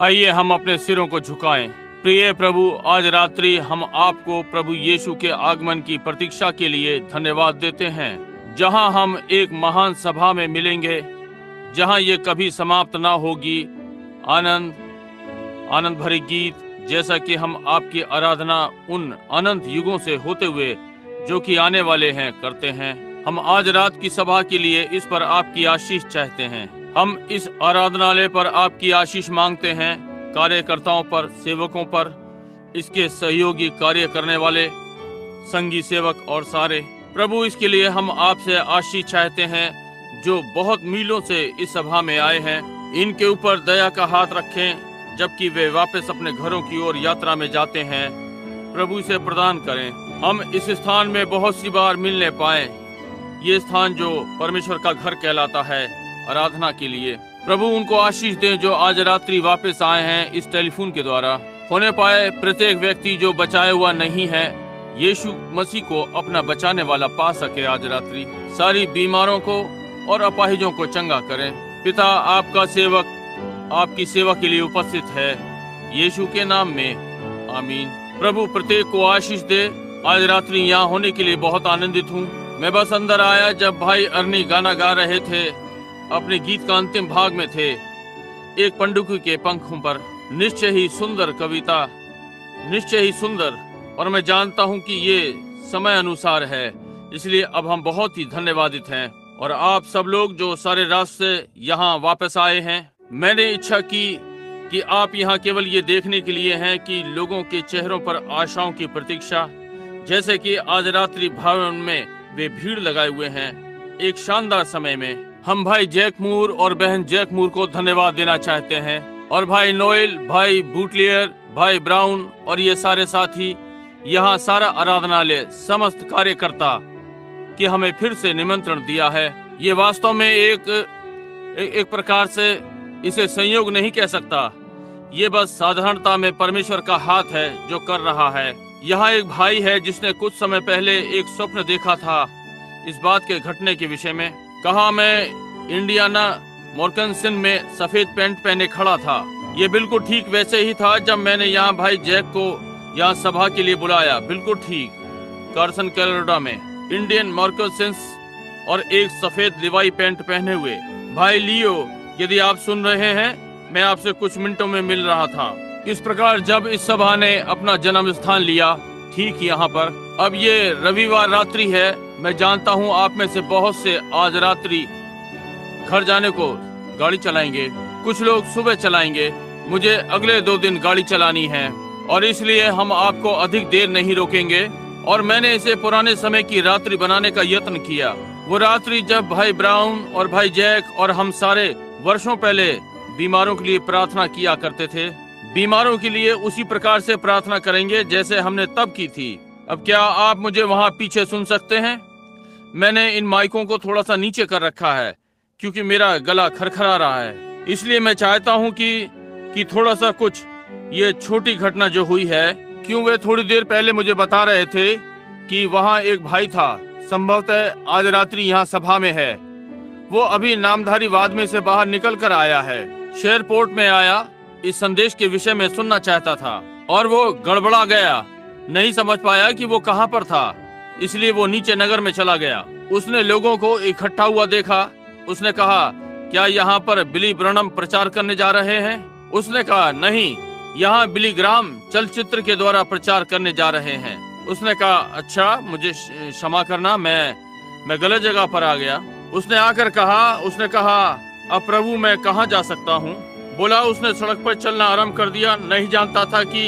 आइए हम अपने सिरों को झुकाएं। प्रिय प्रभु, आज रात्रि हम आपको प्रभु यीशु के आगमन की प्रतीक्षा के लिए धन्यवाद देते हैं, जहां हम एक महान सभा में मिलेंगे, जहां ये कभी समाप्त ना होगी। आनंद भरे गीत जैसा कि हम आपकी आराधना उन अनंत युगों से होते हुए जो कि आने वाले हैं करते हैं। हम आज रात की सभा के लिए इस पर आपकी आशीष चाहते हैं। हम इस आराधनालय पर आपकी आशीष मांगते हैं, कार्यकर्ताओं पर, सेवकों पर, इसके सहयोगी कार्य करने वाले संगी सेवक और सारे प्रभु, इसके लिए हम आपसे आशीष चाहते हैं जो बहुत मीलों से इस सभा में आए हैं। इनके ऊपर दया का हाथ रखें जबकि वे वापस अपने घरों की ओर यात्रा में जाते हैं। प्रभु इसे प्रदान करें। हम इस स्थान में बहुत सी बार मिलने पाए, ये स्थान जो परमेश्वर का घर कहलाता है आराधना के लिए। प्रभु उनको आशीष दें जो आज रात्रि वापस आए हैं इस टेलीफोन के द्वारा। होने पाए प्रत्येक व्यक्ति जो बचाया हुआ नहीं है, यीशु मसीह को अपना बचाने वाला पा सके। आज रात्रि सारी बीमारों को और अपाहिजों को चंगा करें। पिता, आपका सेवक आपकी सेवा के लिए उपस्थित है, यीशु के नाम में आमीन। प्रभु प्रत्येक को आशीष दे। आज रात्रि यहाँ होने के लिए बहुत आनंदित हूँ। मैं बस अंदर आया जब भाई अर्नी गाना गा रहे थे, अपने गीत का अंतिम भाग में थे। एक पंडुकी के पंखों पर निश्चय ही सुंदर कविता, निश्चय ही सुंदर, और मैं जानता हूं कि ये समय अनुसार है, इसलिए अब हम बहुत ही धन्यवादित हैं। और आप सब लोग जो सारे रास्ते यहाँ वापस आए हैं, मैंने इच्छा की कि आप यहाँ केवल ये देखने के लिए हैं कि लोगों के चेहरों पर आशाओं की प्रतीक्षा, जैसे कि आज रात्रि भवन में वे भीड़ लगाए हुए हैं। एक शानदार समय में हम भाई जैक मूर और बहन जैक मूर को धन्यवाद देना चाहते हैं, और भाई नोएल, भाई बूटलियर, भाई ब्राउन और ये सारे साथी, यहाँ सारा आराधनालय, समस्त कार्यकर्ता कि हमें फिर से निमंत्रण दिया है। ये वास्तव में एक प्रकार से इसे संयोग नहीं कह सकता, ये बस साधारणता में परमेश्वर का हाथ है जो कर रहा है। यहाँ एक भाई है जिसने कुछ समय पहले एक स्वप्न देखा था इस बात के घटने के विषय में। कहा, मैं इंडियाना मॉर्कनसन में सफेद पैंट पहने खड़ा था। ये बिल्कुल ठीक वैसे ही था जब मैंने यहाँ भाई जैक को यहाँ सभा के लिए बुलाया। बिल्कुल ठीक, कार्सन कैलोडा में इंडियन मॉर्कनसन्स और एक सफेद लिवाई पैंट पहने हुए। भाई लियो, यदि आप सुन रहे हैं, मैं आपसे कुछ मिनटों में मिल रहा था। इस प्रकार जब इस सभा ने अपना जन्म स्थान लिया ठीक यहाँ पर, अब ये रविवार रात्रि है। मैं जानता हूँ आप में से बहुत से आज रात्रि घर जाने को गाड़ी चलाएंगे, कुछ लोग सुबह चलाएंगे। मुझे अगले 2 दिन गाड़ी चलानी है और इसलिए हम आपको अधिक देर नहीं रोकेंगे। और मैंने इसे पुराने समय की रात्रि बनाने का यत्न किया, वो रात्रि जब भाई ब्राउन और भाई जैक और हम सारे वर्षों पहले बीमारों के लिए प्रार्थना किया करते थे। बीमारों के लिए उसी प्रकार से प्रार्थना करेंगे जैसे हमने तब की थी। अब क्या आप मुझे वहाँ पीछे सुन सकते हैं? मैंने इन माइकों को थोड़ा सा नीचे कर रखा है क्योंकि मेरा गला खरखरा रहा है, इसलिए मैं चाहता हूँ कि थोड़ा सा कुछ ये छोटी घटना जो हुई है, क्यों वे थोड़ी देर पहले मुझे बता रहे थे कि वहाँ एक भाई था, संभवतः आज रात्रि यहाँ सभा में है। वो अभी नामधारी वाद में से बाहर निकल कर आया है, शेरपोर्ट में आया, इस संदेश के विषय में सुनना चाहता था और वो गड़बड़ा गया, नहीं समझ पाया कि वो कहाँ पर था, इसलिए वो नीचे नगर में चला गया। उसने लोगों को इकट्ठा हुआ देखा। उसने कहा, क्या यहाँ पर बिली ब्रनम प्रचार करने जा रहे हैं? उसने कहा, नहीं, यहाँ बिली ग्राम चलचित्र के द्वारा प्रचार करने जा रहे हैं। उसने कहा, अच्छा, मुझे क्षमा करना, मैं गलत जगह पर आ गया। उसने आकर कहा, अब प्रभु मैं कहाँ जा सकता हूँ? बोला, उसने सड़क पर चलना आरंभ कर दिया। नहीं जानता था कि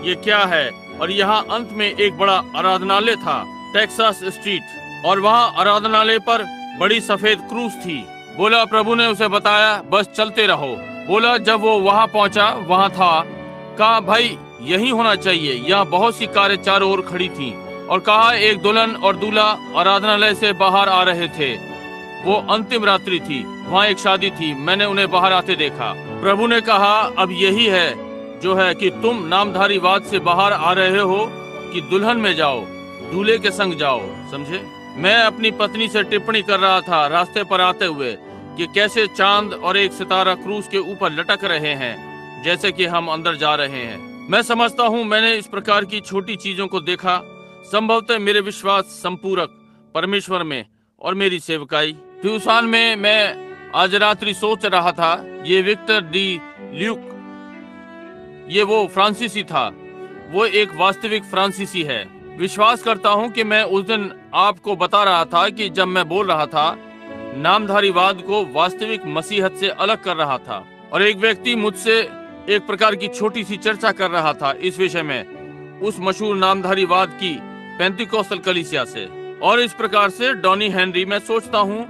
ये क्या है। और यहाँ अंत में एक बड़ा आराधनालय था, टेक्सास स्ट्रीट, और वहाँ आराधनालय पर बड़ी सफेद क्रूस थी। बोला, प्रभु ने उसे बताया, बस चलते रहो। बोला, जब वो वहाँ पहुँचा, वहाँ था, कहा, भाई यही होना चाहिए। यहाँ बहुत सी कारें चारों ओर खड़ी थी। और कहा, एक दुल्हन और दूल्हा आराधनालय से बाहर आ रहे थे। वो अंतिम रात्रि थी, वहाँ एक शादी थी, मैंने उन्हें बाहर आते देखा। प्रभु ने कहा, अब यही है जो है कि तुम नामधारी वाद से बाहर आ रहे हो कि दुल्हन में जाओ, दूल्हे के संग जाओ। समझे? मैं अपनी पत्नी से टिप्पणी कर रहा था रास्ते पर आते हुए कि कैसे चांद और एक सितारा क्रूज के ऊपर लटक रहे हैं, जैसे कि हम अंदर जा रहे हैं। मैं समझता हूँ मैंने इस प्रकार की छोटी चीजों को देखा, संभवतः मेरे विश्वास संपूरक परमेश्वर में और मेरी सेवकाई। ट्यूसान में मैं आज रात्रि सोच रहा था, ये विक्टर डी ल्यूक, ये वो फ्रांसीसी था, वो एक वास्तविक फ्रांसीसी है। विश्वास करता हूँ कि मैं उस दिन आपको बता रहा था कि जब मैं बोल रहा था, नामधारीवाद को वास्तविक मसीहत से अलग कर रहा था, और एक व्यक्ति मुझसे एक प्रकार की छोटी सी चर्चा कर रहा था इस विषय में, उस मशहूर नामधारीवाद की पेंतिकोस्टल कलीसिया से। और इस प्रकार से डॉनी हेनरी, मैं सोचता हूँ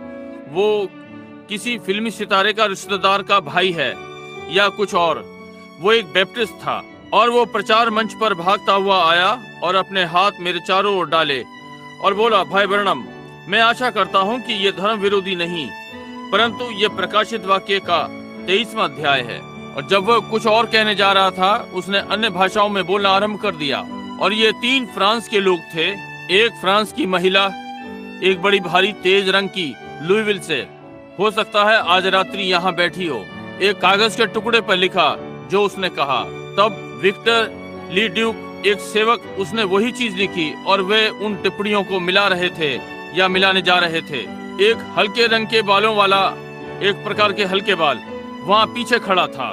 वो किसी फिल्मी सितारे का रिश्तेदार का भाई है या कुछ और। वो एक बैप्टिस्ट था और वो प्रचार मंच पर भागता हुआ आया और अपने हाथ मेरे चारों ओर डाले और बोला, भाई ब्रैनम, मैं आशा करता हूँ कि ये धर्म विरोधी नहीं, परंतु ये प्रकाशित वाक्य का 23वां अध्याय है। और जब वो कुछ और कहने जा रहा था, उसने अन्य भाषाओं में बोलना आरंभ कर दिया। और ये 3 फ्रांस के लोग थे, एक फ्रांस की महिला, एक बड़ी भारी तेज रंग की लुईविल से, हो सकता है आज रात्रि यहाँ बैठी हो। एक कागज के टुकड़े पर लिखा जो उसने कहा। तब विक्टर ली ड्यूक, एक सेवक, उसने वही चीज लिखी और वे उन टिप्पणियों को मिला रहे थे या मिलाने जा रहे थे। एक हल्के रंग के बालों वाला, एक प्रकार के हल्के बाल, वहाँ पीछे खड़ा था,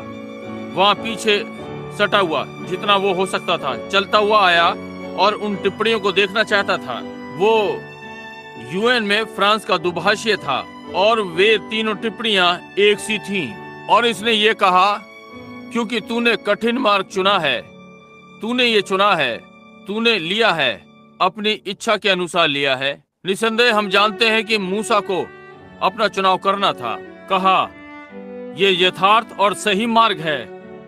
वहाँ पीछे सटा हुआ जितना वो हो सकता था, चलता हुआ आया और उन टिप्पणियों को देखना चाहता था। वो यूएन में फ्रांस का दुभाषीय था और वे तीनों टिप्पणियां एक सी थीं। और इसने ये कहा, क्योंकि तूने कठिन मार्ग चुना है, तूने ये चुना है, तूने लिया है, अपनी इच्छा के अनुसार लिया है। निसंदेह हम जानते हैं कि मूसा को अपना चुनाव करना था। कहा, ये यथार्थ और सही मार्ग है,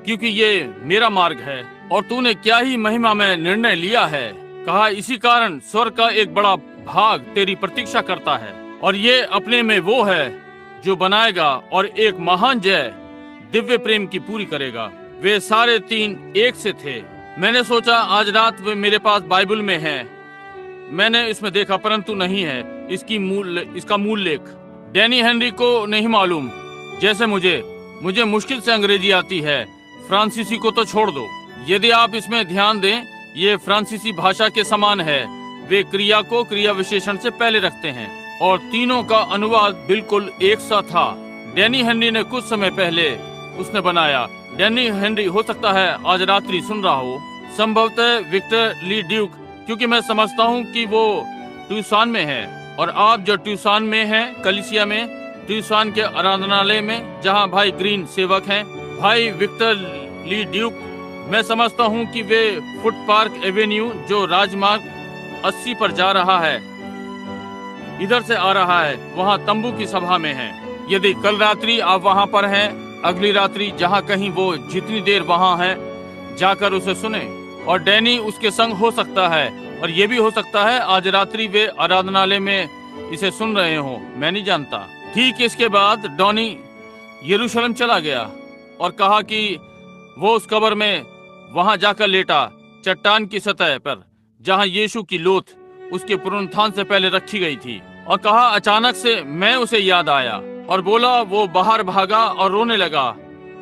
क्योंकि ये मेरा मार्ग है और तूने क्या ही महिमा में निर्णय लिया है। कहा, इसी कारण स्वर्ग का एक बड़ा भाग तेरी प्रतीक्षा करता है, और ये अपने में वो है जो बनाएगा और एक महान जय दिव्य प्रेम की पूरी करेगा। वे सारे 3 एक से थे। मैंने सोचा आज रात वे मेरे पास बाइबल में है, मैंने इसमें देखा, परंतु नहीं है इसका मूल लेख। डैनी हेनरी को नहीं मालूम, जैसे मुझे मुश्किल से अंग्रेजी आती है, फ्रांसीसी को तो छोड़ दो। यदि आप इसमें ध्यान दें, ये फ्रांसीसी भाषा के समान है। वे क्रिया को क्रिया विशेषण से पहले रखते हैं और तीनों का अनुवाद बिल्कुल एक सा था। डैनी हेनरी ने कुछ समय पहले उसने बनाया। डैनी हेनरी हो सकता है आज रात्रि सुन रहा हो, संभवतः विक्टर ली ड्यूक, क्योंकि मैं समझता हूँ कि वो ट्यूसान में है और आप जो ट्यूसान में हैं, कलीसिया में, ट्यूसान के आराधनालय में, जहाँ भाई ग्रीन सेवक हैं, भाई विक्टर ली ड्यूक, मैं समझता हूँ कि वे फुट पार्क एवेन्यू जो राजमार्ग 80 पर जा रहा है, इधर से आ रहा है, वहाँ तंबू की सभा में हैं। यदि कल रात्रि आप वहाँ पर हैं, अगली रात्रि जहाँ कहीं वो जितनी देर वहाँ है, जाकर उसे सुने। और डैनी उसके संग हो सकता है, और ये भी हो सकता है आज रात्रि वे आराधनालय में इसे सुन रहे हो, मैं नहीं जानता। ठीक इसके बाद डॉनी यरूशलेम चला गया और कहा कि वो उस कब्र में वहां जाकर लेटा, चट्टान की सतह पर, जहां यीशु की लोथ उसके पुनरुत्थान से पहले रखी गई थी। और कहा, अचानक से मैं उसे याद आया और बोला, वो बाहर भागा और रोने लगा,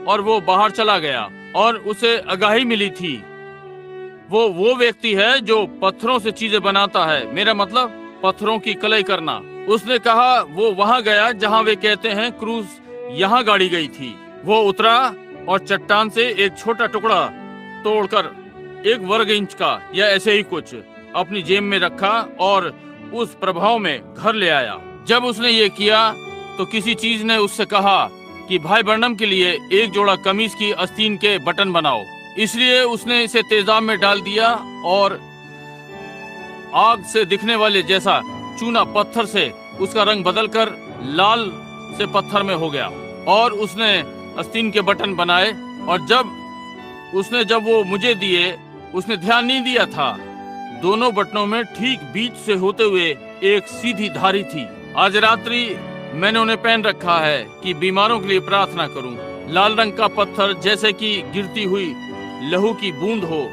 और वो बाहर चला गया और उसे आगाही मिली थी। वो व्यक्ति है जो पत्थरों से चीजें बनाता है, मेरा मतलब पत्थरों की कलई करना। उसने कहा वो वहां गया जहां वे कहते हैं क्रूस यहाँ गाड़ी गई थी। वो उतरा और चट्टान से एक छोटा टुकड़ा तोड़कर 1 वर्ग इंच का या ऐसे ही कुछ अपनी जेब में रखा और उस प्रभाव में घर ले आया। जब उसने ये किया तो किसी चीज ने उससे कहा कि भाई ब्रैनम के लिए 1 जोड़ा कमीज की आस्तीन के बटन बनाओ। इसलिए उसने इसे तेजाब में डाल दिया और आग से दिखने वाले जैसा चूना पत्थर से उसका रंग बदलकर लाल से पत्थर में हो गया, और उसने आस्तीन के बटन बनाए। और जब वो मुझे दिए, उसने ध्यान नहीं दिया था, दोनों बटनों में ठीक बीच से होते हुए एक सीधी धारी थी। आज रात्रि मैंने उन्हें पहन रखा है कि बीमारों के लिए प्रार्थना करूं। लाल रंग का पत्थर जैसे कि गिरती हुई लहू की बूंद हो,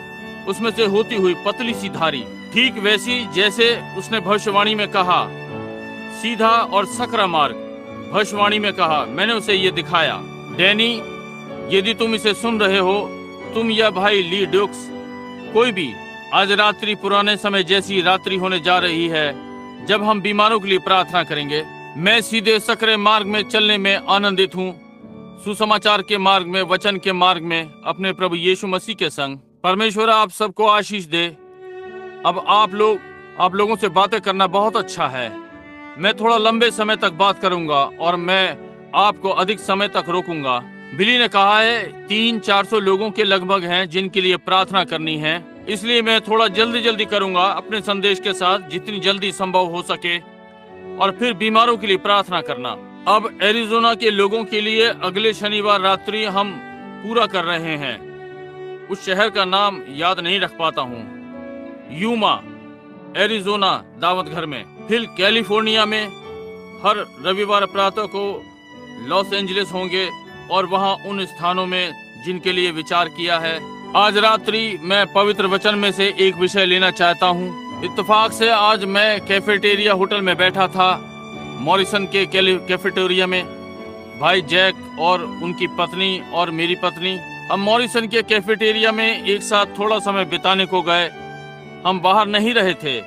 उसमें से होती हुई पतली सी धारी, ठीक वैसी जैसे उसने भविष्यवाणी में कहा, सीधा और सकरा मार्ग। भविष्यवाणी में कहा, मैंने उसे ये दिखाया। डैनी यदि तुम इसे सुन रहे हो, तुम या भाई ली ड्यूक्स, कोई भी, आज रात्रि पुराने समय जैसी रात्रि होने जा रही है जब हम बीमारों के लिए प्रार्थना करेंगे। मैं सीधे सकरे मार्ग में चलने में आनंदित हूँ, सुसमाचार के मार्ग में, वचन के मार्ग में, अपने प्रभु यीशु मसीह के संग। परमेश्वर आप सबको आशीष दे। अब आप लोगों से बातें करना बहुत अच्छा है। मैं थोड़ा लंबे समय तक बात करूंगा और मैं आपको अधिक समय तक रोकूंगा। बिली ने कहा है 300-400 लोगों के लगभग हैं जिनके लिए प्रार्थना करनी है, इसलिए मैं थोड़ा जल्दी करूंगा अपने संदेश के साथ, जितनी जल्दी संभव हो सके, और फिर बीमारों के लिए प्रार्थना करना। अब एरिज़ोना के लोगों के लिए अगले शनिवार रात्रि हम पूरा कर रहे हैं। उस शहर का नाम याद नहीं रख पाता हूँ। यूमा, एरिज़ोना दावत घर में। फिर कैलिफोर्निया में हर रविवार प्रातः को लॉस एंजलिस होंगे और वहाँ उन स्थानों में जिनके लिए विचार किया है। आज रात्रि मैं पवित्र वचन में से एक विषय लेना चाहता हूँ। इत्तेफाक से आज मैं कैफेटेरिया होटल में बैठा था, मॉरिसन के कैफेटेरिया में। भाई जैक और उनकी पत्नी और मेरी पत्नी, हम मॉरिसन के कैफेटेरिया में एक साथ थोड़ा समय बिताने को गए। हम बाहर नहीं रहे थे,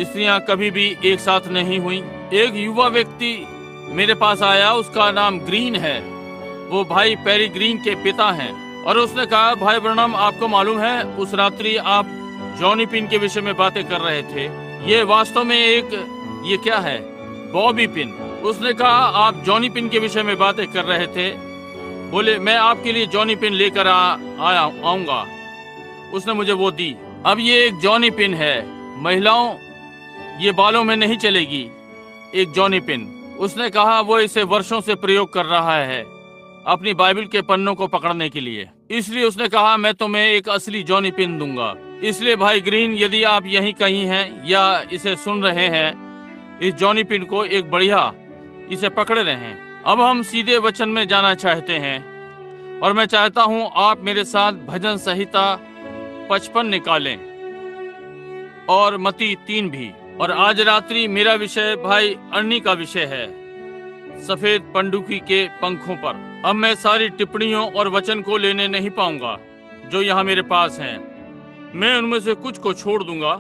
स्त्रियां कभी भी एक साथ नहीं हुई। एक युवा व्यक्ति मेरे पास आया, उसका नाम ग्रीन है, वो भाई पेरी ग्रीन के पिता हैं, और उसने कहा, भाई ब्रनम, आपको मालूम है उस रात्रि आप जॉनी पिन के विषय में बातें कर रहे थे। ये वास्तव में ये क्या है? Bobby pin. उसने कहा, आप जॉनी पिन के विषय में बातें कर रहे थे। बोले, मैं आपके लिए जॉनी पिन लेकर आऊंगा। उसने मुझे वो दी। अब ये एक जॉनी पिन है, महिलाओं, ये बालों में नहीं चलेगी, एक जॉनी पिन। उसने कहा वो इसे वर्षों से प्रयोग कर रहा है अपनी बाइबल के पन्नों को पकड़ने के लिए, इसलिए उसने कहा मैं तुम्हें एक असली जॉनी पिन दूंगा। इसलिए भाई ग्रीन, यदि आप यहीं कहीं हैं या इसे सुन रहे हैं, इस जॉनी पिन को एक बढ़िया इसे पकड़े रहें। अब हम सीधे वचन में जाना चाहते हैं और मैं चाहता हूं आप मेरे साथ भजन संहिता 55 निकालें और मत्ती 3 भी। और आज रात्रि मेरा विषय भाई अर्नी का विषय है, सफेद पंडुकी के पंखों पर। अब मैं सारी टिप्पणियों और वचन को लेने नहीं पाऊंगा जो यहाँ मेरे पास हैं। मैं उनमें से कुछ को छोड़ दूंगा,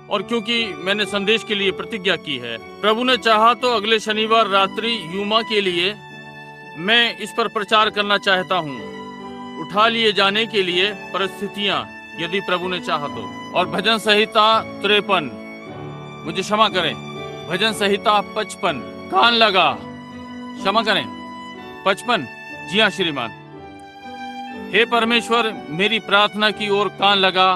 और क्योंकि मैंने संदेश के लिए प्रतिज्ञा की है, प्रभु ने चाहा तो अगले शनिवार रात्रि यूमा के लिए मैं इस पर प्रचार करना चाहता हूँ, उठा लिए जाने के लिए परिस्थितियाँ, यदि प्रभु ने चाहा तो। और भजन संहिता 53, मुझे क्षमा करें, भजन संहिता 55, कान लगा, क्षमा करें, 55, जी हाँ श्रीमान। हे परमेश्वर, मेरी प्रार्थना की ओर कान लगा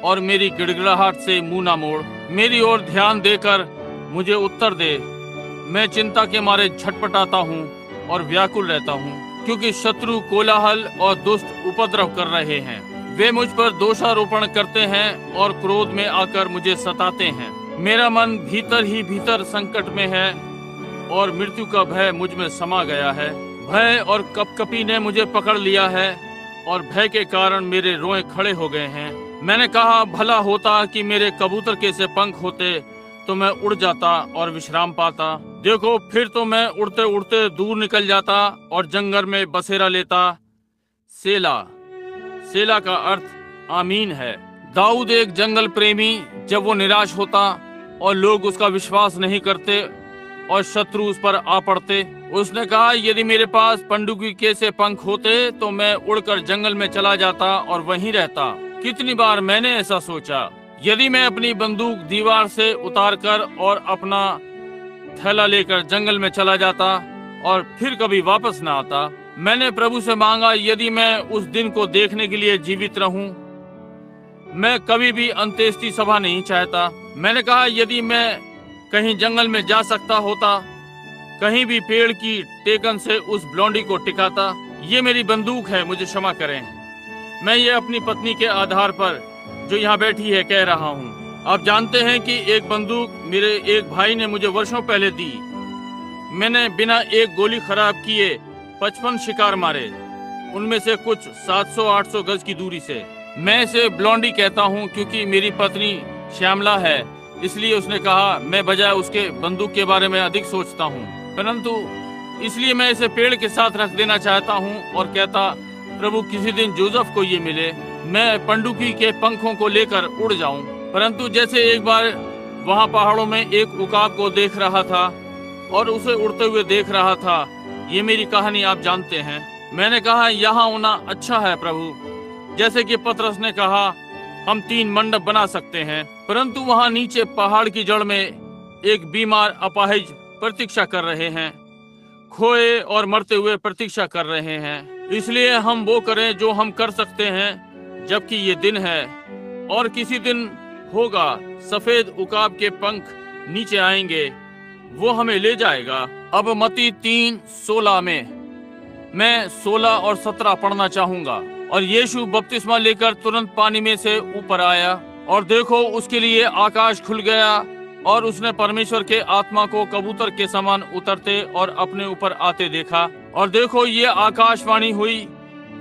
और मेरी गिड़गिड़ाहट से मुंह ना मोड़। मेरी ओर ध्यान देकर मुझे उत्तर दे। मैं चिंता के मारे झटपटाता हूँ और व्याकुल रहता हूँ, क्योंकि शत्रु कोलाहल और दुष्ट उपद्रव कर रहे हैं। वे मुझ पर दोषारोपण करते हैं और क्रोध में आकर मुझे सताते हैं। मेरा मन भीतर ही भीतर संकट में है और मृत्यु का भय मुझ में समा गया है। भय और कपकपी ने मुझे पकड़ लिया है और भय के कारण मेरे रोए खड़े हो गए हैं। मैंने कहा, भला होता कि मेरे कबूतर के से पंख होते तो मैं उड़ जाता और विश्राम पाता। देखो, फिर तो मैं उड़ते उड़ते दूर निकल जाता और जंगल में बसेरा लेता। सेला। सेला का अर्थ आमीन है। दाऊद एक जंगल प्रेमी, जब वो निराश होता और लोग उसका विश्वास नहीं करते और शत्रु उस पर आ पड़ते, उसने कहा, यदि मेरे पास पंडुकी के से पंख होते तो मैं उड़कर जंगल में चला जाता और वहीं रहता। कितनी बार मैंने ऐसा सोचा, यदि मैं अपनी बंदूक दीवार से उतारकर और अपना थैला लेकर जंगल में चला जाता और फिर कभी वापस न आता। मैंने प्रभु से मांगा, यदि मैं उस दिन को देखने के लिए जीवित रहूं। मैं कभी भी अंत्येष्टि सभा नहीं चाहता। मैंने कहा, यदि मैं कहीं जंगल में जा सकता होता, कहीं भी पेड़ की टेकन से उस ब्लॉन्डी को टिकाता। ये मेरी बंदूक है, मुझे क्षमा करें। मैं ये अपनी पत्नी के आधार पर जो यहाँ बैठी है कह रहा हूँ। आप जानते हैं कि एक बंदूक मेरे एक भाई ने मुझे वर्षों पहले दी। मैंने बिना एक गोली खराब किए 55 शिकार मारे, उनमें से कुछ 700-800 गज की दूरी से। मैं इसे ब्लॉन्डी कहता हूँ क्योंकि मेरी पत्नी श्यामला है, इसलिए उसने कहा। मैं बजाय उसके बंदूक के बारे में अधिक सोचता हूँ, परंतु इसलिए मैं इसे पेड़ के साथ रख देना चाहता हूँ और कहता, प्रभु किसी दिन जोसेफ को ये मिले, मैं पंडुकी के पंखों को लेकर उड़ जाऊं। परंतु जैसे एक बार वहां पहाड़ों में एक उकाब को देख रहा था और उसे उड़ते हुए देख रहा था, ये मेरी कहानी आप जानते हैं। मैंने कहा यहाँ होना अच्छा है प्रभु। जैसे कि पतरस ने कहा, हम 3 मंडप बना सकते हैं, परंतु वहाँ नीचे पहाड़ की जड़ में एक बीमार अपाहिज प्रतीक्षा कर रहे हैं, खोए और मरते हुए प्रतीक्षा कर रहे हैं। इसलिए हम वो करें जो हम कर सकते हैं जबकि ये दिन है, और किसी दिन होगा सफेद उकाब के पंख नीचे आएंगे, वो हमें ले जाएगा। अब मत्ती 3:16 में मैं 16 और 17 पढ़ना चाहूंगा। और यीशु बपतिस्मा लेकर तुरंत पानी में से ऊपर आया, और देखो उसके लिए आकाश खुल गया, और उसने परमेश्वर के आत्मा को कबूतर के समान उतरते और अपने ऊपर आते देखा। और देखो ये आकाशवाणी हुई,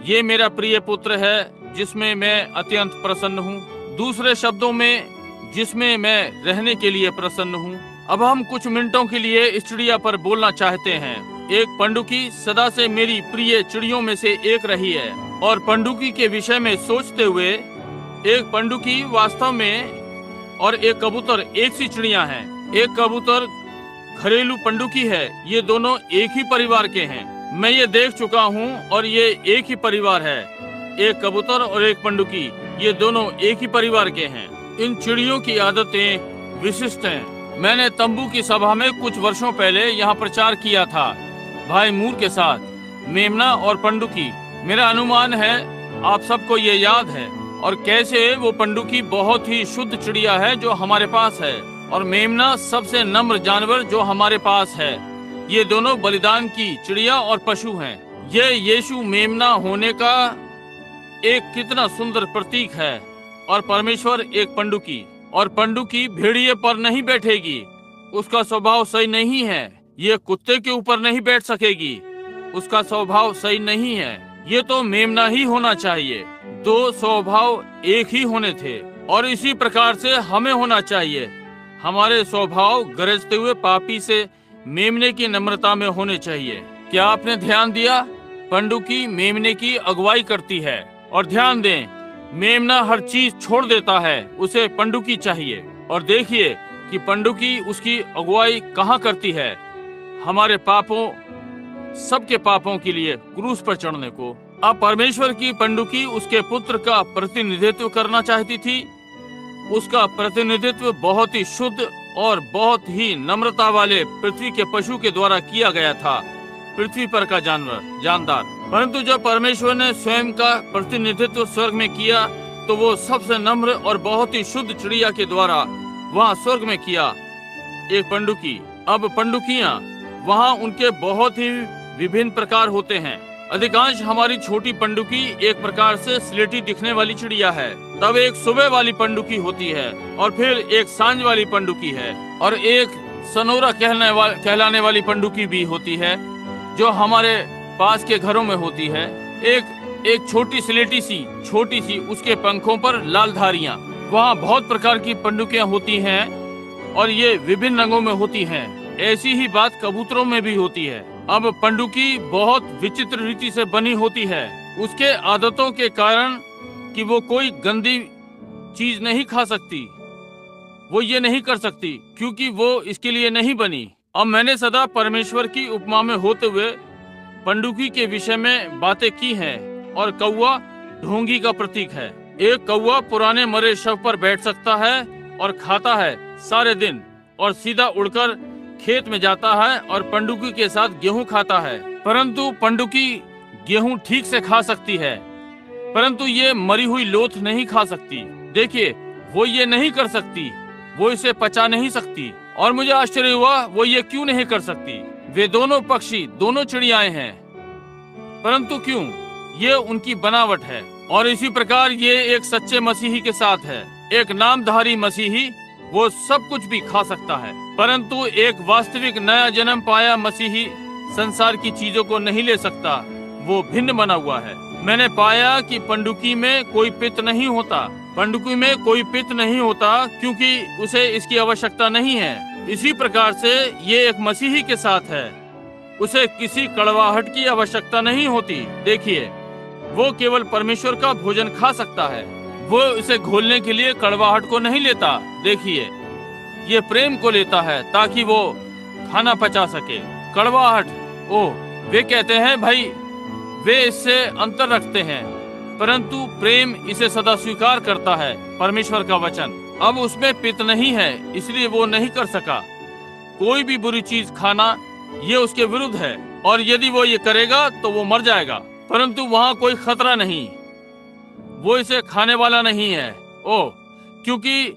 ये मेरा प्रिय पुत्र है जिसमें मैं अत्यंत प्रसन्न हूँ। दूसरे शब्दों में, जिसमें मैं रहने के लिए प्रसन्न हूँ। अब हम कुछ मिनटों के लिए इस चिड़िया पर बोलना चाहते हैं। एक पंडुकी सदा से मेरी प्रिय चिड़ियों में से एक रही है, और पंडुकी के विषय में सोचते हुए, एक पंडुकी वास्तव में और एक कबूतर एक सी चिड़िया हैं। एक कबूतर घरेलू पंडुकी है, ये दोनों एक ही परिवार के हैं। मैं ये देख चुका हूँ और ये एक ही परिवार है। एक कबूतर और एक पंडुकी, ये दोनों एक ही परिवार के हैं। इन चिड़ियों की आदतें विशिष्ट हैं। मैंने तंबू की सभा में कुछ वर्षों पहले यहाँ प्रचार किया था भाई मूर के साथ, मेमना और पंडुकी। मेरा अनुमान है आप सबको ये याद है, और कैसे वो पंडुकी बहुत ही शुद्ध चिड़िया है जो हमारे पास है, और मेमना सबसे नम्र जानवर जो हमारे पास है। ये दोनों बलिदान की चिड़िया और पशु हैं। ये यीशु मेमना होने का एक कितना सुंदर प्रतीक है, और परमेश्वर एक पंडुकी। और पंडुकी भेड़िए पर नहीं बैठेगी, उसका स्वभाव सही नहीं है। ये कुत्ते के ऊपर नहीं बैठ सकेगी, उसका स्वभाव सही नहीं है। ये तो मेमना ही होना चाहिए। 2 स्वभाव एक ही होने थे, और इसी प्रकार से हमें होना चाहिए। हमारे स्वभाव गरजते हुए पापी से मेमने की नम्रता में होने चाहिए। क्या आपने ध्यान दिया? पंडुकी मेमने की अगुवाई करती है, और ध्यान दें, मेमना हर चीज छोड़ देता है, उसे पंडुकी चाहिए। और देखिए कि पंडुकी उसकी अगुवाई कहाँ करती है, हमारे पापों, सबके पापों के लिए क्रूस पर चढ़ने को। अब परमेश्वर की पंडुकी उसके पुत्र का प्रतिनिधित्व करना चाहती थी। उसका प्रतिनिधित्व बहुत ही शुद्ध और बहुत ही नम्रता वाले पृथ्वी के पशु के द्वारा किया गया था, पृथ्वी पर का जानदार। परंतु जब परमेश्वर ने स्वयं का प्रतिनिधित्व स्वर्ग में किया, तो वो सबसे नम्र और बहुत ही शुद्ध चिड़िया के द्वारा वहाँ स्वर्ग में किया, एक पंडुकी। अब पंडुकियाँ वहाँ उनके बहुत ही विभिन्न प्रकार होते हैं। अधिकांश हमारी छोटी पंडुकी एक प्रकार से स्लेटी दिखने वाली चिड़िया है, तब एक सुबह वाली पंडुकी होती है, और फिर एक सांझ वाली पंडुकी है, और एक सनोरा कहलाने वाली पंडुकी भी होती है जो हमारे पास के घरों में होती है। एक छोटी स्लेटी सी छोटी सी, उसके पंखों पर लाल धारियां। वहाँ बहुत प्रकार की पंडुकियां होती हैं, और ये विभिन्न रंगों में होती हैं। ऐसी ही बात कबूतरों में भी होती है। अब पंडुकी बहुत विचित्र रीति से बनी होती है, उसके आदतों के कारण कि वो कोई गंदी चीज नहीं खा सकती, वो ये नहीं कर सकती क्योंकि वो इसके लिए नहीं बनी। अब मैंने सदा परमेश्वर की उपमा में होते हुए पंडुकी के विषय में बातें की हैं, और कौवा ढोंगी का प्रतीक है। एक कौवा पुराने मरे शव पर बैठ सकता है और खाता है सारे दिन, और सीधा उड़कर खेत में जाता है और पंडुकी के साथ गेहूं खाता है। परंतु पंडुकी गेहूं ठीक से खा सकती है, परंतु ये मरी हुई लोथ नहीं खा सकती। देखिए, वो ये नहीं कर सकती, वो इसे पचा नहीं सकती। और मुझे आश्चर्य हुआ वो ये क्यों नहीं कर सकती। वे दोनों पक्षी, दोनों चिड़ियाएं हैं, परंतु क्यों? ये उनकी बनावट है। और इसी प्रकार ये एक सच्चे मसीही के साथ है। एक नामधारी मसीही वो सब कुछ भी खा सकता है, परंतु एक वास्तविक नया जन्म पाया मसीही संसार की चीजों को नहीं ले सकता, वो भिन्न बना हुआ है। मैंने पाया कि पंडुकी में कोई पित्त नहीं होता। पंडुकी में कोई पित्त नहीं होता क्योंकि उसे इसकी आवश्यकता नहीं है। इसी प्रकार से ये एक मसीही के साथ है, उसे किसी कड़वाहट की आवश्यकता नहीं होती। देखिए, वो केवल परमेश्वर का भोजन खा सकता है। वो इसे घोलने के लिए कड़वाहट को नहीं लेता। देखिए, ये प्रेम को लेता है ताकि वो खाना पचा सके। कड़वाहट, ओह, वे कहते हैं भाई, वे इससे अंतर रखते हैं, परंतु प्रेम इसे सदा स्वीकार करता है। परमेश्वर का वचन अब उसमें पित्त नहीं है, इसलिए वो नहीं कर सका। कोई भी बुरी चीज खाना ये उसके विरुद्ध है, और यदि वो ये करेगा तो वो मर जाएगा। परंतु वहाँ कोई खतरा नहीं, वो इसे खाने वाला नहीं है। ओह, क्योंकि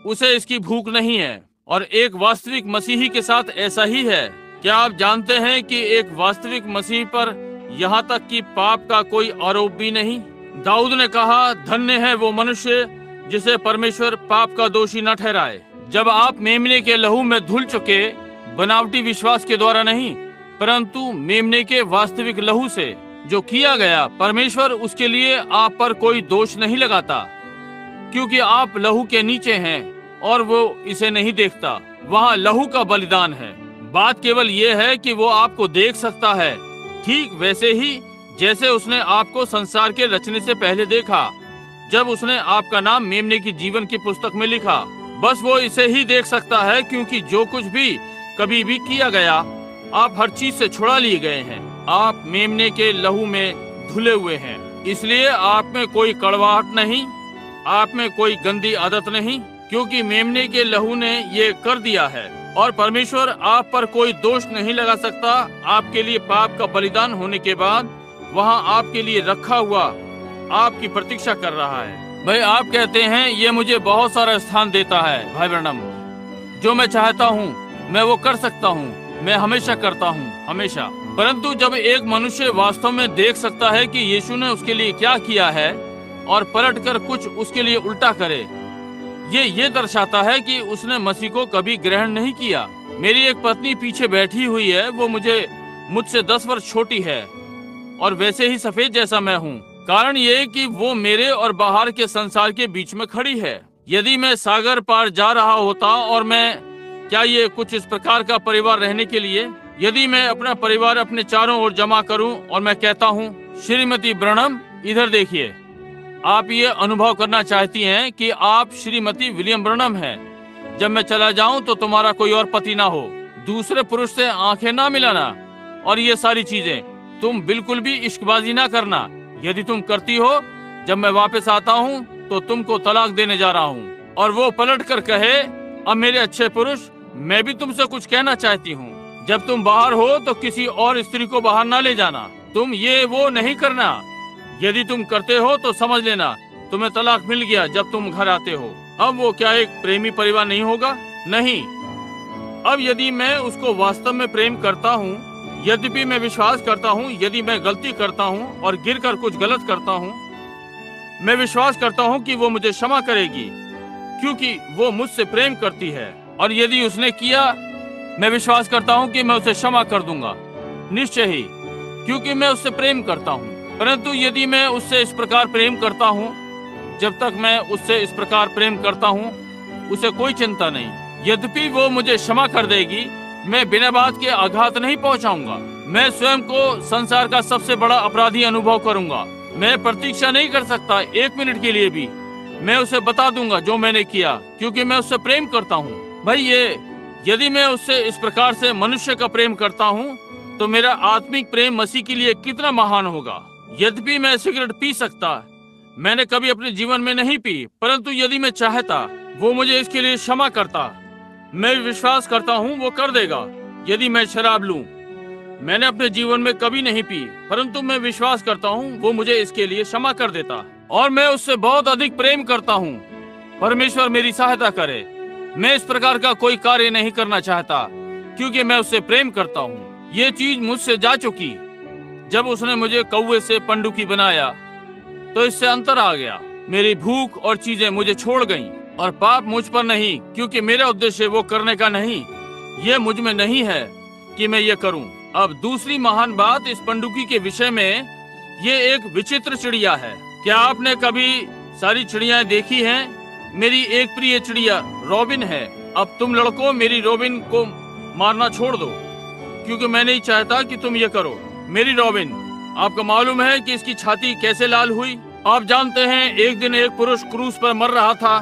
उसे इसकी भूख नहीं है। और एक वास्तविक मसीही के साथ ऐसा ही है। क्या आप जानते हैं कि एक वास्तविक मसीह पर यहाँ तक कि पाप का कोई आरोप भी नहीं? दाऊद ने कहा, धन्य है वो मनुष्य जिसे परमेश्वर पाप का दोषी न ठहराए। जब आप मेमने के लहू में धुल चुके, बनावटी विश्वास के द्वारा नहीं, परंतु मेमने के वास्तविक लहू से जो किया गया, परमेश्वर उसके लिए आप पर कोई दोष नहीं लगाता, क्योंकि आप लहू के नीचे हैं और वो इसे नहीं देखता। वहाँ लहू का बलिदान है। बात केवल ये है कि वो आपको देख सकता है, ठीक वैसे ही जैसे उसने आपको संसार के रचने से पहले देखा, जब उसने आपका नाम मेमने की जीवन की पुस्तक में लिखा। बस वो इसे ही देख सकता है, क्योंकि जो कुछ भी कभी भी किया गया, आप हर चीज से छुड़ा लिए गए हैं। आप मेमने के लहू में धुले हुए हैं, इसलिए आप में कोई कड़वाहट नहीं, आप में कोई गंदी आदत नहीं, क्योंकि मेमने के लहू ने ये कर दिया है। और परमेश्वर आप पर कोई दोष नहीं लगा सकता। आपके लिए पाप का बलिदान होने के बाद वहाँ आपके लिए रखा हुआ आपकी प्रतीक्षा कर रहा है। भाई, आप कहते हैं ये मुझे बहुत सारा स्थान देता है। भाई ब्रैनम, जो मैं चाहता हूँ मैं वो कर सकता हूँ, मैं हमेशा करता हूँ, हमेशा। परंतु जब एक मनुष्य वास्तव में देख सकता है कि यीशु ने उसके लिए क्या किया है और पलटकर कुछ उसके लिए उल्टा करे, ये दर्शाता है कि उसने मसीह को कभी ग्रहण नहीं किया। मेरी एक पत्नी पीछे बैठी हुई है, वो मुझसे 10 वर्ष छोटी है और वैसे ही सफेद जैसा मैं हूँ। कारण ये कि वो मेरे और बाहर के संसार के बीच में खड़ी है। यदि मैं सागर पार जा रहा होता और क्या ये कुछ इस प्रकार का परिवार रहने के लिए, यदि मैं अपना परिवार अपने चारों ओर जमा करूं और मैं कहता हूं, श्रीमती ब्रनम इधर देखिए, आप ये अनुभव करना चाहती हैं कि आप श्रीमती विलियम ब्रनम हैं। जब मैं चला जाऊं तो तुम्हारा कोई और पति ना हो, दूसरे पुरुष से आंखें ना मिलाना और ये सारी चीजें। तुम बिल्कुल भी इश्कबाजी ना करना। यदि तुम करती हो, जब मैं वापस आता हूं तो तुमको तलाक देने जा रहा हूं। और वो पलट कर कहे, अब मेरे अच्छे पुरुष, मैं भी तुमसे कुछ कहना चाहती हूँ। जब तुम बाहर हो तो किसी और स्त्री को बाहर ना ले जाना। तुम ये वो नहीं करना। यदि तुम करते हो तो समझ लेना तुम्हें तलाक मिल गया जब तुम घर आते हो। अब वो क्या एक प्रेमी परिवार नहीं होगा? नहीं। अब यदि मैं उसको वास्तव में प्रेम करता हूँ, यद्यपि मैं विश्वास करता हूँ यदि मैं गलती करता हूँ और गिरकर कुछ गलत करता हूँ, मैं विश्वास करता हूँ कि वो मुझे क्षमा करेगी, क्योंकि वो मुझसे प्रेम करती है। और यदि उसने किया, मैं विश्वास करता हूँ कि मैं उसे क्षमा कर दूंगा, निश्चय ही, क्योंकि मैं उससे प्रेम करता हूँ। परंतु यदि मैं उससे इस प्रकार प्रेम करता हूँ, जब तक मैं उससे इस प्रकार प्रेम करता हूँ, उसे कोई चिंता नहीं। यद्यपि वो मुझे क्षमा कर देगी, मैं बिना बात के आघात नहीं पहुँचाऊंगा। मैं स्वयं को संसार का सबसे बड़ा अपराधी अनुभव करूंगा। मैं प्रतीक्षा नहीं कर सकता 1 मिनट के लिए भी। मैं उसे बता दूंगा जो मैंने किया, क्योंकि मैं उससे प्रेम करता हूँ। भाई, यदि मैं उससे इस प्रकार से मनुष्य का प्रेम करता हूँ, तो मेरा आत्मिक प्रेम मसीह के लिए कितना महान होगा। यद्यपि मैं सिगरेट पी सकता, मैंने कभी अपने जीवन में नहीं पी, परंतु यदि मैं चाहता, वो मुझे इसके लिए क्षमा करता। मैं विश्वास करता हूँ वो कर देगा। यदि मैं शराब लूं, मैंने अपने जीवन में कभी नहीं पी, परंतु मैं विश्वास करता हूँ वो मुझे इसके लिए क्षमा कर देता। और मैं उससे बहुत अधिक प्रेम करता हूँ। परमेश्वर मेरी सहायता करे। मैं इस प्रकार का कोई कार्य नहीं करना चाहता, क्योंकि मैं उससे प्रेम करता हूँ। ये चीज मुझसे जा चुकी। जब उसने मुझे कौवे से पंडुकी बनाया, तो इससे अंतर आ गया। मेरी भूख और चीजें मुझे छोड़ गईं, और पाप मुझ पर नहीं, क्योंकि मेरा उद्देश्य वो करने का नहीं। ये मुझ में नहीं है कि मैं ये करूं। अब दूसरी महान बात इस पंडुकी के विषय में, ये एक विचित्र चिड़िया है। क्या आपने कभी सारी चिड़ियाएं देखी हैं? मेरी एक प्रिय चिड़िया रॉबिन है। अब तुम लड़कों मेरी रॉबिन को मारना छोड़ दो, क्योंकि मैं नहीं चाहता कि तुम ये करो। मेरी रॉबिन, आपको मालूम है कि इसकी छाती कैसे लाल हुई? आप जानते हैं, एक दिन एक पुरुष क्रूस पर मर रहा था।